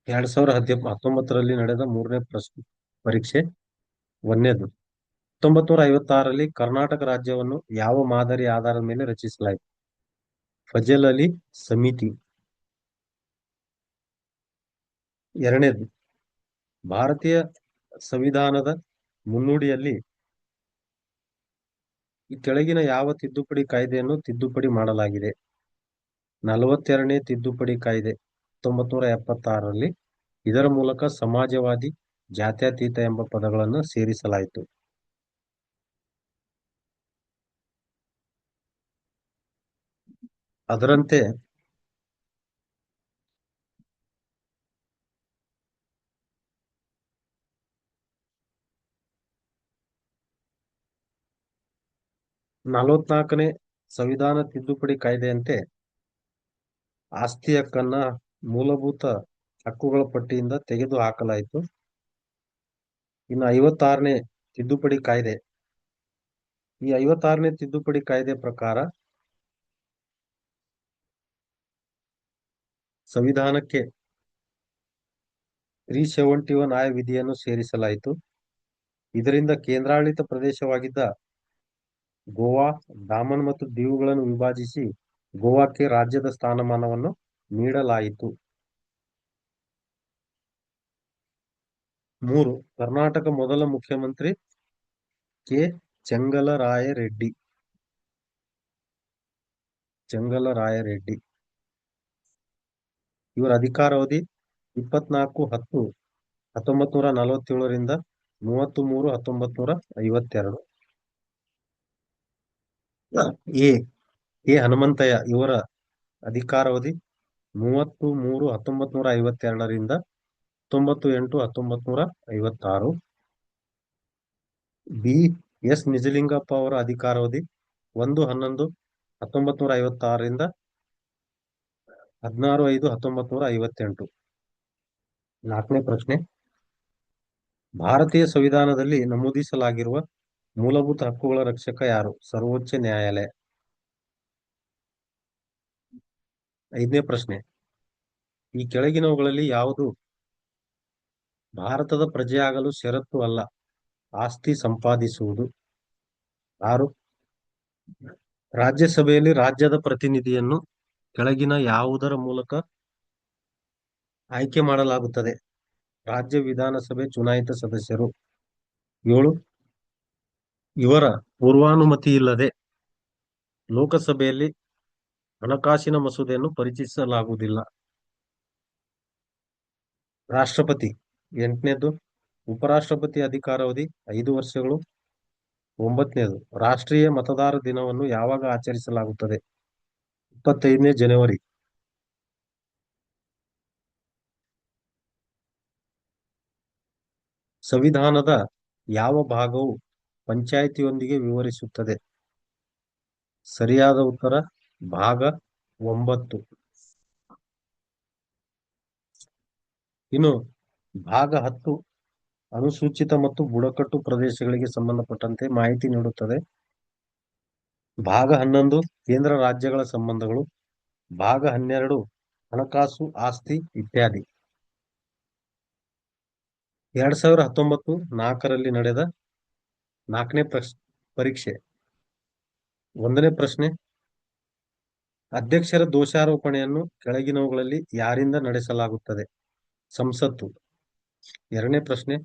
2019ರಲ್ಲಿ ನಡೆದ 3ನೇ ಪರೀಕ್ಷೆ 1ನೇದು. 1956ರಲ್ಲಿ ಕರ್ನಾಟಕ ರಾಜ್ಯವನ್ನು ಯಾವ ಮಾದರಿ ಆಧಾರದ ಮೇಲೆ ರಚಿಸಲಾಯಿತು? ಫಜಲ್ ಅಲಿ ಸಮಿತಿ. 2ನೇದು. ಭಾರತೀಯ ಸಂವಿಧಾನದ ಮುನ್ನುಡಿಯಲ್ಲಿ ಈ ಕೆಳಗಿನ ಯಾವ ತಿದ್ದುಪಡಿ ಕಾಯ್ದೆಯನ್ನು ತಿದ್ದುಪಡಿ ಮಾಡಲಾಗಿದೆ? 42ನೇ ತಿದ್ದುಪಡಿ ಕಾಯ್ದೆ 1976ರಲ್ಲಿ. ಇದರ ಮೂಲಕ ಸಮಾಜವಾದಿ, ಜಾತ್ಯತೀತ ಎಂಬ ಪದಗಳನ್ನು ಸೇರಿಸಲಾಯಿತು. ಅದರಂತೆ 44ನೇ ಸಂವಿಧಾನ ತಿದ್ದುಪಡಿ ಕಾಯ್ದೆಯಂತೆ ಆಸ್ತಿ ಹಕ್ಕನ್ನ ಮೂಲಭೂತ ಹಕ್ಕುಗಳ ಪಟ್ಟಿಯಿಂದ ತೆಗೆದು ಹಾಕಲಾಯಿತು. ಇನ್ನು 56ನೇ ತಿದ್ದುಪಡಿ ಕಾಯ್ದೆ. ಈ 56ನೇ ತಿದ್ದುಪಡಿ ಕಾಯ್ದೆ ಪ್ರಕಾರ ಸಂವಿಧಾನಕ್ಕೆ 371 ಆಯ ವಿಧಿಯನ್ನು ಸೇರಿಸಲಾಯಿತು. ಇದರಿಂದ ಕೇಂದ್ರಾಡಳಿತ ಪ್ರದೇಶವಾಗಿದ್ದ ಗೋವಾ, ಡಾಮನ್ ಮತ್ತು ದೀವುಗಳನ್ನು ವಿಭಜಿಸಿ ಗೋವಾಕ್ಕೆ ರಾಜ್ಯದ ಸ್ಥಾನಮಾನವನ್ನು ನೀಡಲಾಯಿತು. 3. ಕರ್ನಾಟಕ ಮೊದಲ ಮುಖ್ಯಮಂತ್ರಿ ಕೆ. ಚೆಂಗಲರಾಯರೆಡ್ಡಿ. ಇವರ ಅಧಿಕಾರಾವಧಿ 24/10/1947ರಿಂದ 33/1952. ಎ. ಹನುಮಂತಯ್ಯ. ಇವರ ಅಧಿಕಾರಾವಧಿ 33/1952ರಿಂದ 19/8/1956. ಬಿ. ಎಸ್. ನಿಜಲಿಂಗಪ್ಪ ಅವರ ಅಧಿಕಾರಾವಧಿ 1/11/1956ರಿಂದ 16/5/1958. 4ನೇ ಪ್ರಶ್ನೆ. ಭಾರತೀಯ ಸಂವಿಧಾನದಲ್ಲಿ ನಮೂದಿಸಲಾಗಿರುವ ಮೂಲಭೂತ ಹಕ್ಕುಗಳ ರಕ್ಷಕ ಯಾರು? ಸರ್ವೋಚ್ಚ ನ್ಯಾಯಾಲಯ. 5ನೇ ಪ್ರಶ್ನೆ. ಈ ಕೆಳಗಿನವುಗಳಲ್ಲಿ ಯಾವುದು ಭಾರತದ ಪ್ರಜೆಯಾಗಲು ಷರತ್ತು ಅಲ್ಲ? ಆಸ್ತಿ ಸಂಪಾದಿಸುವುದು. 6. ರಾಜ್ಯಸಭೆಯಲ್ಲಿ ರಾಜ್ಯದ ಪ್ರತಿನಿಧಿಯನ್ನು ಕೆಳಗಿನ ಯಾವುದರ ಮೂಲಕ ಆಯ್ಕೆ ಮಾಡಲಾಗುತ್ತದೆ? ರಾಜ್ಯ ವಿಧಾನಸಭೆ ಚುನಾಯಿತ ಸದಸ್ಯರು. 7. ಇವರ ಪೂರ್ವಾನುಮತಿಯಿಲ್ಲದೆ ಲೋಕಸಭೆಯಲ್ಲಿ ಹಣಕಾಸಿನ ಮಸೂದೆಯನ್ನು ಪರಿಚಯಿಸಲಾಗುವುದಿಲ್ಲ. ರಾಷ್ಟ್ರಪತಿ. 8ನೇದು. ಉಪರಾಷ್ಟ್ರಪತಿ ಅಧಿಕಾರಾವಧಿ 5 ವರ್ಷಗಳು. 9ನೇದು. ರಾಷ್ಟ್ರೀಯ ಮತದಾರ ದಿನವನ್ನು ಯಾವಾಗ ಆಚರಿಸಲಾಗುತ್ತದೆ? 25ನೇ ಜನವರಿ. ಸಂವಿಧಾನದ ಯಾವ ಭಾಗವು ಪಂಚಾಯಿತಿಯೊಂದಿಗೆ ವಿವರಿಸುತ್ತದೆ? ಸರಿಯಾದ ಉತ್ತರ ಭಾಗ 9. ಇನ್ನು ಭಾಗ 10 ಅನುಸೂಚಿತ ಮತ್ತು ಬುಡಕಟ್ಟು ಪ್ರದೇಶಗಳಿಗೆ ಸಂಬಂಧಪಟ್ಟಂತೆ ಮಾಹಿತಿ ನೀಡುತ್ತದೆ. ಭಾಗ 11 ಕೇಂದ್ರ ರಾಜ್ಯಗಳ ಸಂಬಂಧಗಳು. ಭಾಗ 12 ಹಣಕಾಸು, ಆಸ್ತಿ ಇತ್ಯಾದಿ. 2019 4ರಲ್ಲಿ ನಡೆದ 4ನೇ ಪರೀಕ್ಷೆ. 1ನೇ ಪ್ರಶ್ನೆ, ಅಧ್ಯಕ್ಷರ ದೋಷಾರೋಪಣೆಯನ್ನು ಕೆಳಗಿನವುಗಳಲ್ಲಿ ಯಾರಿಂದ ನಡೆಸಲಾಗುತ್ತದೆ? ಸಂಸತ್ತು. 2ನೇ ಪ್ರಶ್ನೆ,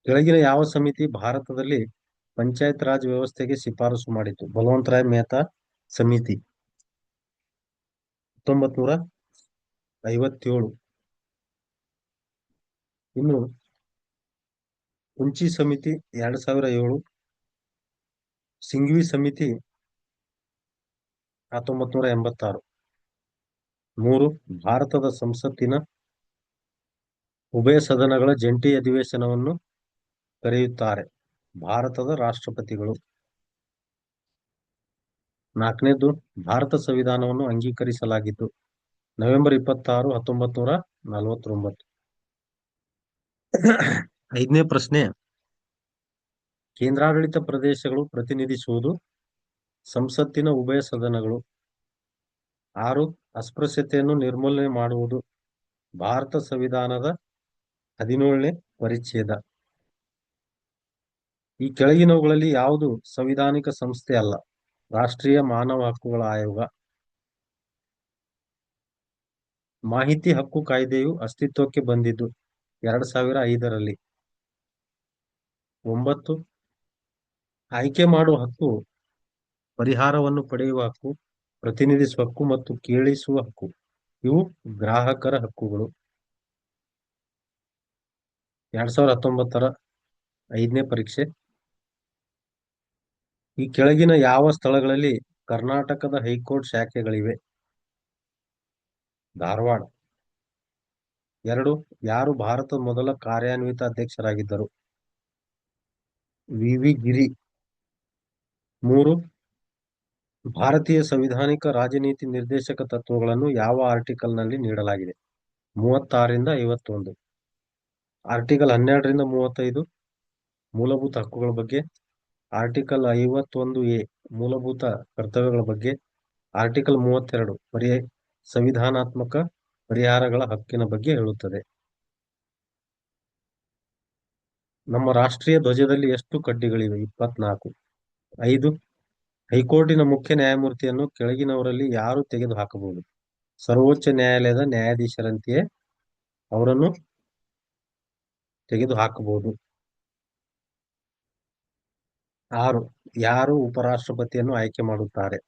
ಕೆಳಗಿನ ಯಾವ ಸಮಿತಿ ಭಾರತದಲ್ಲಿ ಪಂಚಾಯತ್ ರಾಜ್ ವ್ಯವಸ್ಥೆಗೆ ಶಿಫಾರಸು ಮಾಡಿತು? ಬಲವಂತರಾಯ್ ಮೆಹ್ತಾ ಸಮಿತಿ, 1957. ಇನ್ನು ಉಂಚಿ ಸಮಿತಿ 2007, ಸಿಂಘ್ವಿ ಸಮಿತಿ 1986. 3. ಭಾರತದ ಸಂಸತ್ತಿನ ಉಭಯ ಸದನಗಳ ಜಂಟಿ ಅಧಿವೇಶನವನ್ನು ಕರೆಯುತ್ತಾರೆ ಭಾರತದ ರಾಷ್ಟ್ರಪತಿಗಳು. 4ನೇದು, ಭಾರತ ಸಂವಿಧಾನವನ್ನು ಅಂಗೀಕರಿಸಲಾಗಿದ್ದು ನವೆಂಬರ್ 26, 1949. 5ನೇ ಪ್ರಶ್ನೆ, ಕೇಂದ್ರಾಡಳಿತ ಪ್ರದೇಶಗಳು ಪ್ರತಿನಿಧಿಸುವುದು ಸಂಸತ್ತಿನ ಉಭಯ ಸದನಗಳು. 6. ಅಸ್ಪೃಶ್ಯತೆಯನ್ನು ನಿರ್ಮೂಲನೆ ಮಾಡುವುದು ಭಾರತ ಸಂವಿಧಾನದ 17ನೇ ಪರಿಚ್ಛೇದ. ಈ ಕೆಳಗಿನವುಗಳಲ್ಲಿ ಯಾವುದು ಸಂವಿಧಾನಿಕ ಸಂಸ್ಥೆ ಅಲ್ಲ? ರಾಷ್ಟ್ರೀಯ ಮಾನವ ಹಕ್ಕುಗಳ ಆಯೋಗ. ಮಾಹಿತಿ ಹಕ್ಕು ಕಾಯ್ದೆಯು ಅಸ್ತಿತ್ವಕ್ಕೆ ಬಂದಿದ್ದು 2005ರಲ್ಲಿ. 9. ಆಯ್ಕೆ ಮಾಡುವ ಹಕ್ಕು, ಪರಿಹಾರವನ್ನು ಪಡೆಯುವ ಹಕ್ಕು, ಪ್ರತಿನಿಧಿಸುವ ಹಕ್ಕು ಮತ್ತು ಕೇಳಿಸುವ ಹಕ್ಕು ಇವು ಗ್ರಾಹಕರ ಹಕ್ಕುಗಳು. 2019ರ 5ನೇ ಪರೀಕ್ಷೆ. ಈ ಕೆಳಗಿನ ಯಾವ ಸ್ಥಳಗಳಲ್ಲಿ ಕರ್ನಾಟಕದ ಹೈಕೋರ್ಟ್ ಶಾಖೆಗಳಿವೆ? ಧಾರವಾಡ. 2. ಯಾರು ಭಾರತದ ಮೊದಲ ಕಾರ್ಯಾನ್ವಿತ ಅಧ್ಯಕ್ಷರಾಗಿದ್ದರು? ವಿ ಗಿರಿ. 3. ಭಾರತೀಯ ಸಂವಿಧಾನಿಕ ರಾಜನೀತಿ ನಿರ್ದೇಶಕ ತತ್ವಗಳನ್ನು ಯಾವ ಆರ್ಟಿಕಲ್ನಲ್ಲಿ ನೀಡಲಾಗಿದೆ? 36ರಿಂದ 51. ಆರ್ಟಿಕಲ್ 12ರಿಂದ 35 ಮೂಲಭೂತ ಹಕ್ಕುಗಳ ಬಗ್ಗೆ. ಆರ್ಟಿಕಲ್ 51A ಮೂಲಭೂತ ಕರ್ತವ್ಯಗಳ ಬಗ್ಗೆ. ಆರ್ಟಿಕಲ್ 32 ಸಂವಿಧಾನಾತ್ಮಕ ಪರಿಹಾರಗಳ ಹಕ್ಕಿನ ಬಗ್ಗೆ ಹೇಳುತ್ತದೆ. ನಮ್ಮ ರಾಷ್ಟ್ರೀಯ ಧ್ವಜದಲ್ಲಿ ಎಷ್ಟು ಕಡ್ಡಿಗಳಿವೆ? 24. 5. ಹೈಕೋರ್ಟಿನ ಮುಖ್ಯ ನ್ಯಾಯಮೂರ್ತಿಯನ್ನು ಕೆಳಗಿನವರಲ್ಲಿ ಯಾರು ತೆಗೆದು ಹಾಕಬಹುದು? ಸರ್ವೋಚ್ಚ ನ್ಯಾಯಾಲಯದ ನ್ಯಾಯಾಧೀಶರಂತೆಯೇ ಅವರನ್ನು ತೆಗೆದು ಹಾಕಬಹುದು. 6. ಯಾರು ಉಪರಾಷ್ಟ್ರಪತಿಯನ್ನು ಆಯ್ಕೆ ಮಾಡುತ್ತಾರೆ?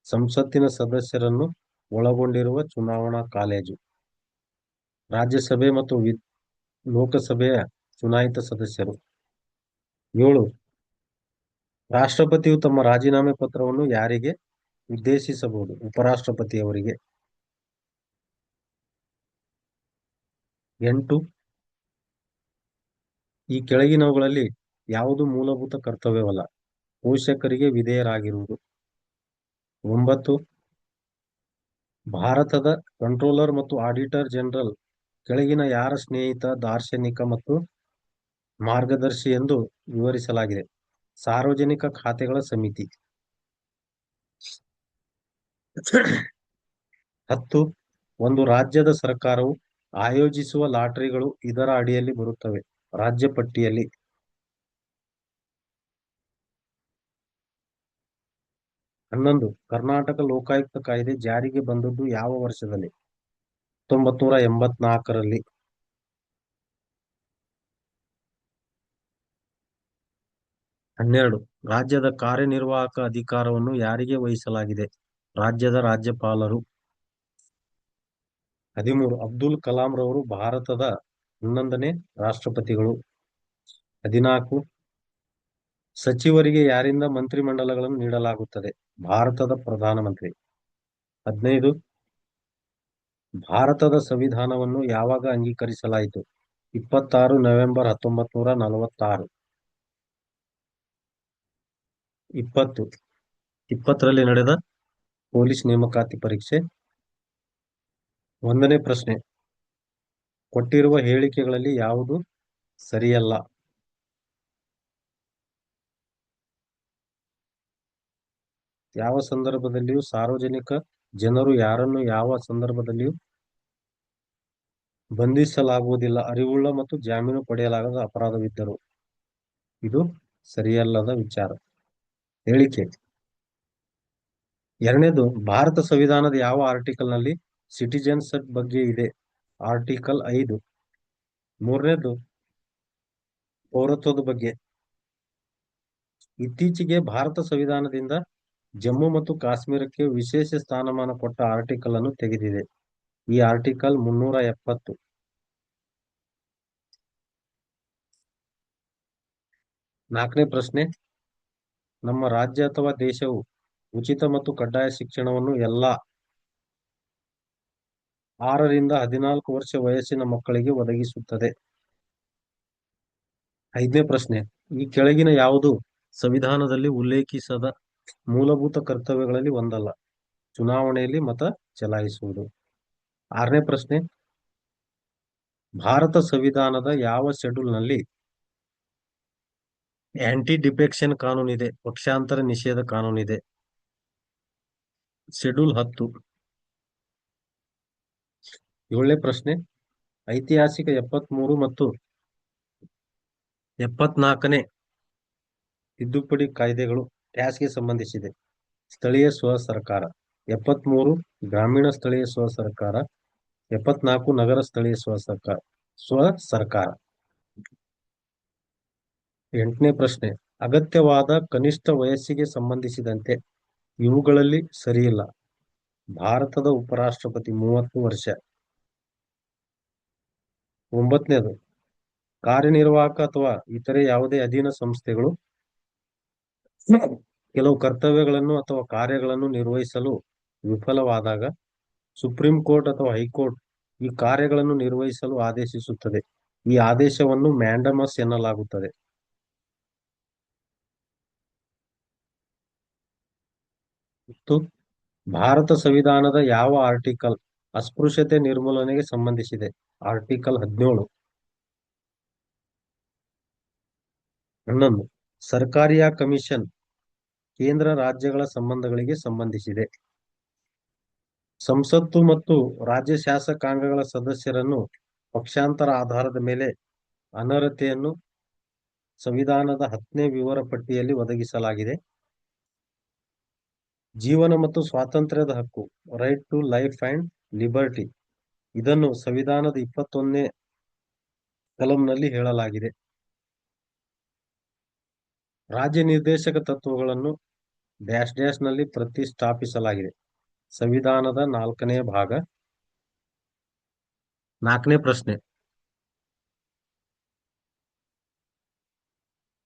ಸಂಸತ್ತಿನ ಸದಸ್ಯರನ್ನು ಒಳಗೊಂಡಿರುವ ಚುನಾವಣಾ ಕಾಲೇಜು. ರಾಜ್ಯಸಭೆ ಮತ್ತು ಲೋಕಸಭೆಯ ಚುನಾಯಿತ ಸದಸ್ಯರು. 7. ರಾಷ್ಟ್ರಪತಿಯು ತಮ್ಮ ರಾಜೀನಾಮೆ ಪತ್ರವನ್ನು ಯಾರಿಗೆ ಉದ್ದೇಶಿಸಬಹುದು? ಉಪರಾಷ್ಟ್ರಪತಿಯವರಿಗೆ. 8. ಈ ಕೆಳಗಿನವುಗಳಲ್ಲಿ ಯಾವುದು ಮೂಲಭೂತ ಕರ್ತವ್ಯವಲ್ಲ? ಪೋಷಕರಿಗೆ ವಿಧೇಯರಾಗಿರುವುದು. 9. ಭಾರತದ ಕಂಟ್ರೋಲರ್ ಮತ್ತು ಆಡಿಟರ್ ಜನರಲ್ ಕೆಳಗಿನ ಯಾರ ಸ್ನೇಹಿತ, ದಾರ್ಶನಿಕ ಮತ್ತು ಮಾರ್ಗದರ್ಶಿ ಎಂದು ವಿವರಿಸಲಾಗಿದೆ? ಸಾರ್ವಜನಿಕ ಖಾತೆಗಳ ಸಮಿತಿ. 10. ಒಂದು ರಾಜ್ಯದ ಸರ್ಕಾರವು ಆಯೋಜಿಸುವ ಲಾಟರಿಗಳು ಇದರ ಅಡಿಯಲ್ಲಿ ಬರುತ್ತವೆ? ರಾಜ್ಯ ಪಟ್ಟಿಯಲ್ಲಿ. 11. ಕರ್ನಾಟಕ ಲೋಕಾಯುಕ್ತ ಕಾಯ್ದೆ ಜಾರಿಗೆ ಬಂದದ್ದು ಯಾವ ವರ್ಷದಲ್ಲಿ? 1984ರಲ್ಲಿ. 12. ರಾಜ್ಯದ ಕಾರ್ಯನಿರ್ವಾಹಕ ಅಧಿಕಾರವನ್ನು ಯಾರಿಗೆ ವಹಿಸಲಾಗಿದೆ? ರಾಜ್ಯದ ರಾಜ್ಯಪಾಲರು. 13. ಅಬ್ದುಲ್ ಕಲಾಂ ರವರು ಭಾರತದ 11ನೇ ರಾಷ್ಟ್ರಪತಿಗಳು. 14. ಸಚಿವರಿಗೆ ಯಾರಿಂದ ಮಂತ್ರಿಮಂಡಲಗಳನ್ನು ನೀಡಲಾಗುತ್ತದೆ? ಭಾರತದ ಪ್ರಧಾನಮಂತ್ರಿ. 15. ಭಾರತದ ಸಂವಿಧಾನವನ್ನು ಯಾವಾಗ ಅಂಗೀಕರಿಸಲಾಯಿತು? 26 ನವೆಂಬರ್ 1946. 20ರಲ್ಲಿ ನಡೆದ ಪೊಲೀಸ್ ನೇಮಕಾತಿ ಪರೀಕ್ಷೆ. 1ನೇ ಪ್ರಶ್ನೆ, ಕೊಟ್ಟಿರುವ ಹೇಳಿಕೆಗಳಲ್ಲಿ ಯಾವುದು ಸರಿಯಲ್ಲ. ಯಾವ ಸಂದರ್ಭದಲ್ಲಿಯೂ ಸಾರ್ವಜನಿಕ ಜನರು ಯಾರನ್ನು ಯಾವ ಸಂದರ್ಭದಲ್ಲಿಯೂ ಬಂಧಿಸಲಾಗುವುದಿಲ್ಲ ಅರಿವುಳ್ಳ ಮತ್ತು ಜಾಮೀನು ಪಡೆಯಲಾಗದ ಅಪರಾಧವಿದ್ದರು. ಇದು ಸರಿಯಲ್ಲದ ವಿಚಾರ ಹೇಳಿಕೆ. ಎರಡನೇದು, ಭಾರತ ಸಂವಿಧಾನದ ಯಾವ ಆರ್ಟಿಕಲ್ ನಲ್ಲಿ ಸಿಟಿಜನ್ಶಿಪ್ ಬಗ್ಗೆ ಇದೆ? ಆರ್ಟಿಕಲ್ 5. ಮೂರನೇದು, ಪೌರತ್ವದ ಬಗ್ಗೆ. ಇತ್ತೀಚೆಗೆ ಭಾರತ ಸಂವಿಧಾನದಿಂದ ಜಮ್ಮು ಮತ್ತು ಕಾಶ್ಮೀರಕ್ಕೆ ವಿಶೇಷ ಸ್ಥಾನಮಾನ ಕೊಟ್ಟ ಆರ್ಟಿಕಲ್ ಅನ್ನು ತೆಗೆದಿದೆ. ಈ ಆರ್ಟಿಕಲ್ 370. ನಾಲ್ಕನೇ ಪ್ರಶ್ನೆ, ನಮ್ಮ ರಾಜ್ಯ ಅಥವಾ ದೇಶವು ಉಚಿತ ಮತ್ತು ಕಡ್ಡಾಯ ಶಿಕ್ಷಣವನ್ನು ಎಲ್ಲಾ 6 ರಿಂದ 14 ವರ್ಷ ವಯಸ್ಸಿನ ಮಕ್ಕಳಿಗೆ ಒದಗಿಸುತ್ತದೆ. ಐದನೇ ಪ್ರಶ್ನೆ, ಈ ಕೆಳಗಿನ ಯಾವುದು ಸಂವಿಧಾನದಲ್ಲಿ ಉಲ್ಲೇಖಿಸದ ಮೂಲಭೂತ ಕರ್ತವ್ಯಗಳಲ್ಲಿ ಒಂದಲ್ಲ? ಚುನಾವಣೆಯಲ್ಲಿ ಮತ ಚಲಾಯಿಸುವುದು. ಆರನೇ ಪ್ರಶ್ನೆ, ಭಾರತ ಸಂವಿಧಾನದ ಯಾವ ಶೆಡ್ಯೂಲ್ ನಲ್ಲಿ ಆಂಟಿ ಡಿಫೆಕ್ಷನ್ ಕಾನೂನಿದೆ, ಪಕ್ಷಾಂತರ ನಿಷೇಧ ಕಾನೂನಿದೆ? ಶೆಡ್ಯೂಲ್ 10. ಏಳನೇ ಪ್ರಶ್ನೆ, ಐತಿಹಾಸಿಕ 73 ಮತ್ತು 74ನೇ ತಿದ್ದುಪಡಿ ಕಾಯ್ದೆಗಳು ಗೆ ಸಂಬಂಧಿಸಿದೆ? ಸ್ಥಳೀಯ ಸ್ವ ಸರ್ಕಾರ. 73 ಗ್ರಾಮೀಣ ಸ್ಥಳೀಯ ಸ್ವ ಸರ್ಕಾರ, 74 ನಗರ ಸ್ಥಳೀಯ ಸ್ವ ಸರ್ಕಾರ. ಎಂಟನೇ ಪ್ರಶ್ನೆ, ಅಗತ್ಯವಾದ ಕನಿಷ್ಠ ವಯಸ್ಸಿಗೆ ಸಂಬಂಧಿಸಿದಂತೆ ಇವುಗಳಲ್ಲಿ ಸರಿಯಿಲ್ಲ? ಭಾರತದ ಉಪರಾಷ್ಟ್ರಪತಿ 30 ವರ್ಷ. ಒಂಬತ್ತನೇದು, ಕಾರ್ಯನಿರ್ವಾಹಕ ಅಥವಾ ಇತರೆ ಯಾವುದೇ ಅಧೀನ ಸಂಸ್ಥೆಗಳು ಕೆಲವು ಕರ್ತವ್ಯಗಳನ್ನು ಅಥವಾ ಕಾರ್ಯಗಳನ್ನು ನಿರ್ವಹಿಸಲು ವಿಫಲವಾದಾಗ ಸುಪ್ರೀಂ ಕೋರ್ಟ್ ಅಥವಾ ಹೈಕೋರ್ಟ್ ಈ ಕಾರ್ಯಗಳನ್ನು ನಿರ್ವಹಿಸಲು ಆದೇಶಿಸುತ್ತದೆ. ಈ ಆದೇಶವನ್ನು ಮ್ಯಾಂಡಮಸ್ ಎನ್ನಲಾಗುತ್ತದೆ. ಮತ್ತು ಭಾರತ ಸಂವಿಧಾನದ ಯಾವ ಆರ್ಟಿಕಲ್ ಅಸ್ಪೃಶ್ಯತೆ ನಿರ್ಮೂಲನೆಗೆ ಸಂಬಂಧಿಸಿದೆ? ಆರ್ಟಿಕಲ್ 17. 11 ಸರ್ಕಾರಿಯಾ ಕಮಿಷನ್ ಕೇಂದ್ರ ರಾಜ್ಯಗಳ ಸಂಬಂಧಗಳಿಗೆ ಸಂಬಂಧಿಸಿದೆ. ಸಂಸತ್ತು ಮತ್ತು ರಾಜ್ಯ ಶಾಸಕಾಂಗಗಳ ಸದಸ್ಯರನ್ನು ಪಕ್ಷಾಂತರ ಆಧಾರದ ಮೇಲೆ ಅನರ್ಹತೆಯನ್ನು ಸಂವಿಧಾನದ 10ನೇ ವಿವರ ಪಟ್ಟಿಯಲ್ಲಿ ಒದಗಿಸಲಾಗಿದೆ. ಜೀವನ ಮತ್ತು ಸ್ವಾತಂತ್ರ್ಯದ ಹಕ್ಕು, right to life and liberty, ಇದನ್ನು ಸಂವಿಧಾನದ 21ನೇ ಕಲಂನಲ್ಲಿ ಹೇಳಲಾಗಿದೆ. ರಾಜ್ಯ ನಿರ್ದೇಶಕ ತತ್ವಗಳನ್ನು ಡ್ಯಾಶ್ ಡ್ಯಾಶ್ ನಲ್ಲಿ ಪ್ರತಿಷ್ಠಾಪಿಸಲಾಗಿದೆ. ಸಂವಿಧಾನದ 4ನೇ ಭಾಗ. 4ನೇ ಪ್ರಶ್ನೆ,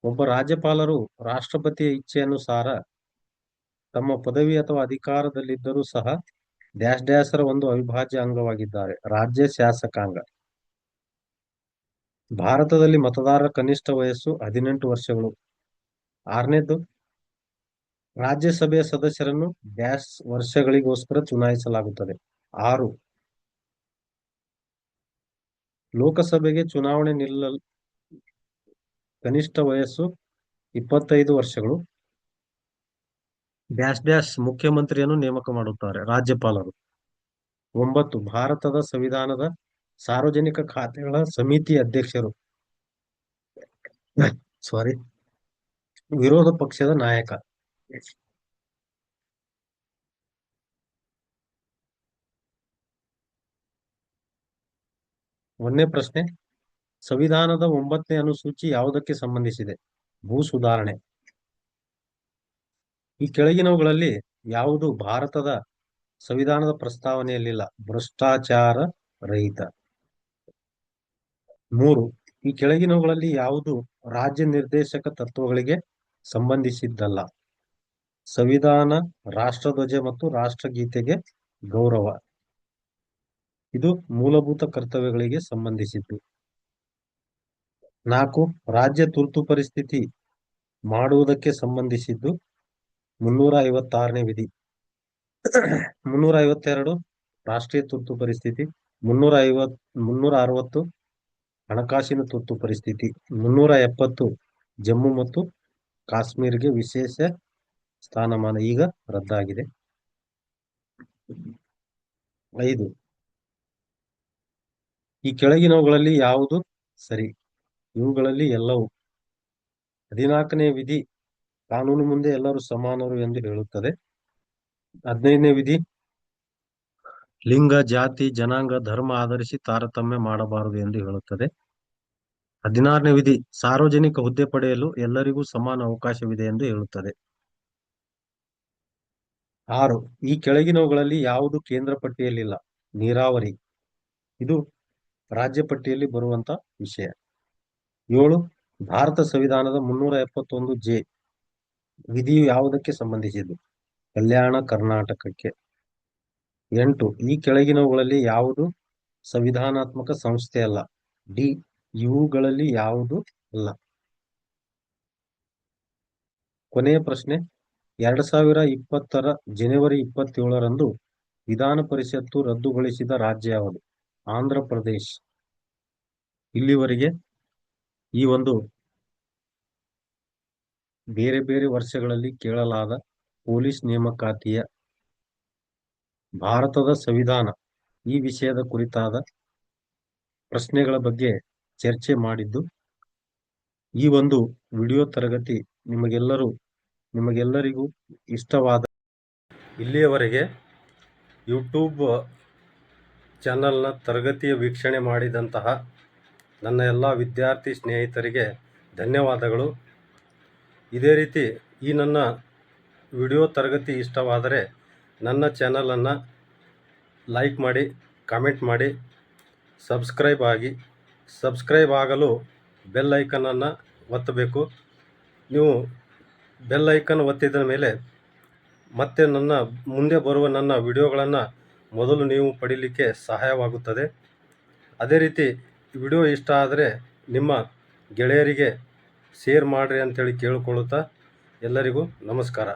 ಒಬ್ಬ ರಾಜ್ಯಪಾಲರು ರಾಷ್ಟ್ರಪತಿಯ ಇಚ್ಛೆಯನುಸಾರ ತಮ್ಮ ಪದವಿ ಅಥವಾ ಅಧಿಕಾರದಲ್ಲಿದ್ದರೂ ಸಹ ಡ್ಯಾಶ್ ಡ್ಯಾಶ್ ರ ಒಂದು ಅವಿಭಾಜ್ಯ ಅಂಗವಾಗಿದ್ದಾರೆ. ರಾಜ್ಯ ಶಾಸಕಾಂಗ. ಭಾರತದಲ್ಲಿ ಮತದಾರರ ಕನಿಷ್ಠ ವಯಸ್ಸು 18 ವರ್ಷಗಳು. 6ನೇದು, ರಾಜ್ಯಸಭೆಯ ಸದಸ್ಯರನ್ನು ಡ್ಯಾಶ್ ವರ್ಷಗಳಿಗೋಸ್ಕರ ಚುನಾಯಿಸಲಾಗುತ್ತದೆ. 6. ಲೋಕಸಭೆಗೆ ಚುನಾವಣೆ ನಿಲ್ಲಲು ಕನಿಷ್ಠ ವಯಸ್ಸು 25 ವರ್ಷಗಳು. ಡ್ಯಾಶ್ ಡ್ಯಾಶ್ ಮುಖ್ಯಮಂತ್ರಿಯನ್ನು ನೇಮಕ ಮಾಡುತ್ತಾರೆ, ರಾಜ್ಯಪಾಲರು. 9. ಭಾರತದ ಸಂವಿಧಾನದ ಸಾರ್ವಜನಿಕ ಖಾತೆಗಳ ಸಮಿತಿ ಅಧ್ಯಕ್ಷರು ಸಾರಿ ವಿರೋಧ ಪಕ್ಷದ ನಾಯಕ. ಒಂದನೇ ಪ್ರಶ್ನೆ, ಸಂವಿಧಾನದ 9ನೇ ಅನುಸೂಚಿ ಯಾವುದಕ್ಕೆ ಸಂಬಂಧಿಸಿದೆ? ಭೂ ಸುಧಾರಣೆ. ಈ ಕೆಳಗಿನವುಗಳಲ್ಲಿ ಯಾವುದು ಭಾರತದ ಸಂವಿಧಾನದ ಪ್ರಸ್ತಾವನೆಯಲ್ಲಿಲ್ಲ? ಭ್ರಷ್ಟಾಚಾರ ರಹಿತ. 3. ಈ ಕೆಳಗಿನವುಗಳಲ್ಲಿ ಯಾವುದು ರಾಜ್ಯ ನಿರ್ದೇಶಕ ತತ್ವಗಳಿಗೆ ಸಂಬಂಧಿಸಿದ್ದಲ್ಲ? ಸಂವಿಧಾನ, ರಾಷ್ಟ್ರಧ್ವಜ ಮತ್ತು ರಾಷ್ಟ್ರಗೀತೆಗೆ ಗೌರವ, ಇದು ಮೂಲಭೂತ ಕರ್ತವ್ಯಗಳಿಗೆ ಸಂಬಂಧಿಸಿದ್ದು. 4. ರಾಜ್ಯ ತುರ್ತು ಪರಿಸ್ಥಿತಿ ಮಾಡುವುದಕ್ಕೆ ಸಂಬಂಧಿಸಿದ್ದು 356ನೇ ವಿಧಿ. 352 ರಾಷ್ಟ್ರೀಯ ತುರ್ತು ಪರಿಸ್ಥಿತಿ. 360 ಹಣಕಾಸಿನ ತುರ್ತು ಪರಿಸ್ಥಿತಿ 370 ಜಮ್ಮು ಮತ್ತು ಕಾಶ್ಮೀರ್ಗೆ ವಿಶೇಷ ಸ್ಥಾನಮಾನ ಈಗ ರದ್ದಾಗಿದೆ. 5. ಈ ಕೆಳಗಿನವುಗಳಲ್ಲಿ ಯಾವುದು ಸರಿ? ಇವುಗಳಲ್ಲಿ ಎಲ್ಲವೂ. 14ನೇ ವಿಧಿ ಕಾನೂನು ಮುಂದೆ ಎಲ್ಲರೂ ಸಮಾನರು ಎಂದು ಹೇಳುತ್ತದೆ. 15ನೇ ವಿಧಿ ಲಿಂಗ, ಜಾತಿ, ಜನಾಂಗ, ಧರ್ಮ ಆಧರಿಸಿ ತಾರತಮ್ಯ ಮಾಡಬಾರದು ಎಂದು ಹೇಳುತ್ತದೆ. 16ನೇ ವಿಧಿ ಸಾರ್ವಜನಿಕ ಹುದ್ದೆ ಪಡೆಯಲು ಎಲ್ಲರಿಗೂ ಸಮಾನ ಅವಕಾಶವಿದೆ ಎಂದು ಹೇಳುತ್ತದೆ. 6. ಈ ಕೆಳಗಿನವುಗಳಲ್ಲಿ ಯಾವುದು ಕೇಂದ್ರ ಪಟ್ಟಿಯಲ್ಲಿಲ್ಲ? ನೀರಾವರಿ, ಇದು ರಾಜ್ಯ ಪಟ್ಟಿಯಲ್ಲಿ ಬರುವಂತ ವಿಷಯ. 7. ಭಾರತ ಸಂವಿಧಾನದ 371 ವಿಧಿಯು ಯಾವುದಕ್ಕೆ ಸಂಬಂಧಿಸಿದ್ದು? ಕಲ್ಯಾಣ ಕರ್ನಾಟಕಕ್ಕೆ. 8. ಈ ಕೆಳಗಿನವುಗಳಲ್ಲಿ ಯಾವುದು ಸಂವಿಧಾನಾತ್ಮಕ ಸಂಸ್ಥೆ ಅಲ್ಲ? ಡಿ. ಇವುಗಳಲ್ಲಿ ಯಾವುದು ಅಲ್ಲ? ಕೊನೆಯ ಪ್ರಶ್ನೆ, 2020 ಜನವರಿ 27ರಂದು ವಿಧಾನ ಪರಿಷತ್ತು ರದ್ದುಗೊಳಿಸಿದ ರಾಜ್ಯ ಯಾವುದು? ಆಂಧ್ರ ಪ್ರದೇಶ್. ಇಲ್ಲಿವರೆಗೆ ಈ ಒಂದು ಬೇರೆ ಬೇರೆ ವರ್ಷಗಳಲ್ಲಿ ಕೇಳಲಾದ ಪೊಲೀಸ್ ನೇಮಕಾತಿಯ ಭಾರತದ ಸಂವಿಧಾನ ಈ ವಿಷಯದ ಕುರಿತಾದ ಪ್ರಶ್ನೆಗಳ ಬಗ್ಗೆ ಚರ್ಚೆ ಮಾಡಿದ್ದು. ಈ ಒಂದು ವಿಡಿಯೋ ತರಗತಿ ನಿಮಗೆಲ್ಲರಿಗೂ ಇಷ್ಟವಾದ. ಇಲ್ಲಿಯವರೆಗೆ ಯೂಟ್ಯೂಬ್ ಚಾನಲ್ನ ತರಗತಿಯ ವೀಕ್ಷಣೆ ಮಾಡಿದಂತಹ ನನ್ನ ಎಲ್ಲ ವಿದ್ಯಾರ್ಥಿ ಸ್ನೇಹಿತರಿಗೆ ಧನ್ಯವಾದಗಳು. ಇದೇ ರೀತಿ ಈ ನನ್ನ ವಿಡಿಯೋ ತರಗತಿ ಇಷ್ಟವಾದರೆ ನನ್ನ ಚಾನಲನ್ನು ಲೈಕ್ ಮಾಡಿ, ಕಾಮೆಂಟ್ ಮಾಡಿ, ಸಬ್ಸ್ಕ್ರೈಬ್ ಆಗಲು ಬೆಲ್ ಐಕನನ್ನು ಒತ್ತಬೇಕು. ನೀವು ಬೆಲ್ ಐಕನ್ ಒತ್ತಿದ ಮೇಲೆ ಮತ್ತೆ ನನ್ನ ಮುಂದೆ ಬರುವ ನನ್ನ ವಿಡಿಯೋಗಳನ್ನು ಮೊದಲು ನೀವು ಪಡೀಲಿಕ್ಕೆ ಸಹಾಯವಾಗುತ್ತದೆ. ಅದೇ ರೀತಿ ವಿಡಿಯೋ ಇಷ್ಟ ಆದರೆ ನಿಮ್ಮ ಗೆಳೆಯರಿಗೆ ಶೇರ್ ಮಾಡಿರಿ ಅಂತೇಳಿ ಕೇಳಿಕೊಳ್ಳುತ್ತಾ ಎಲ್ಲರಿಗೂ ನಮಸ್ಕಾರ.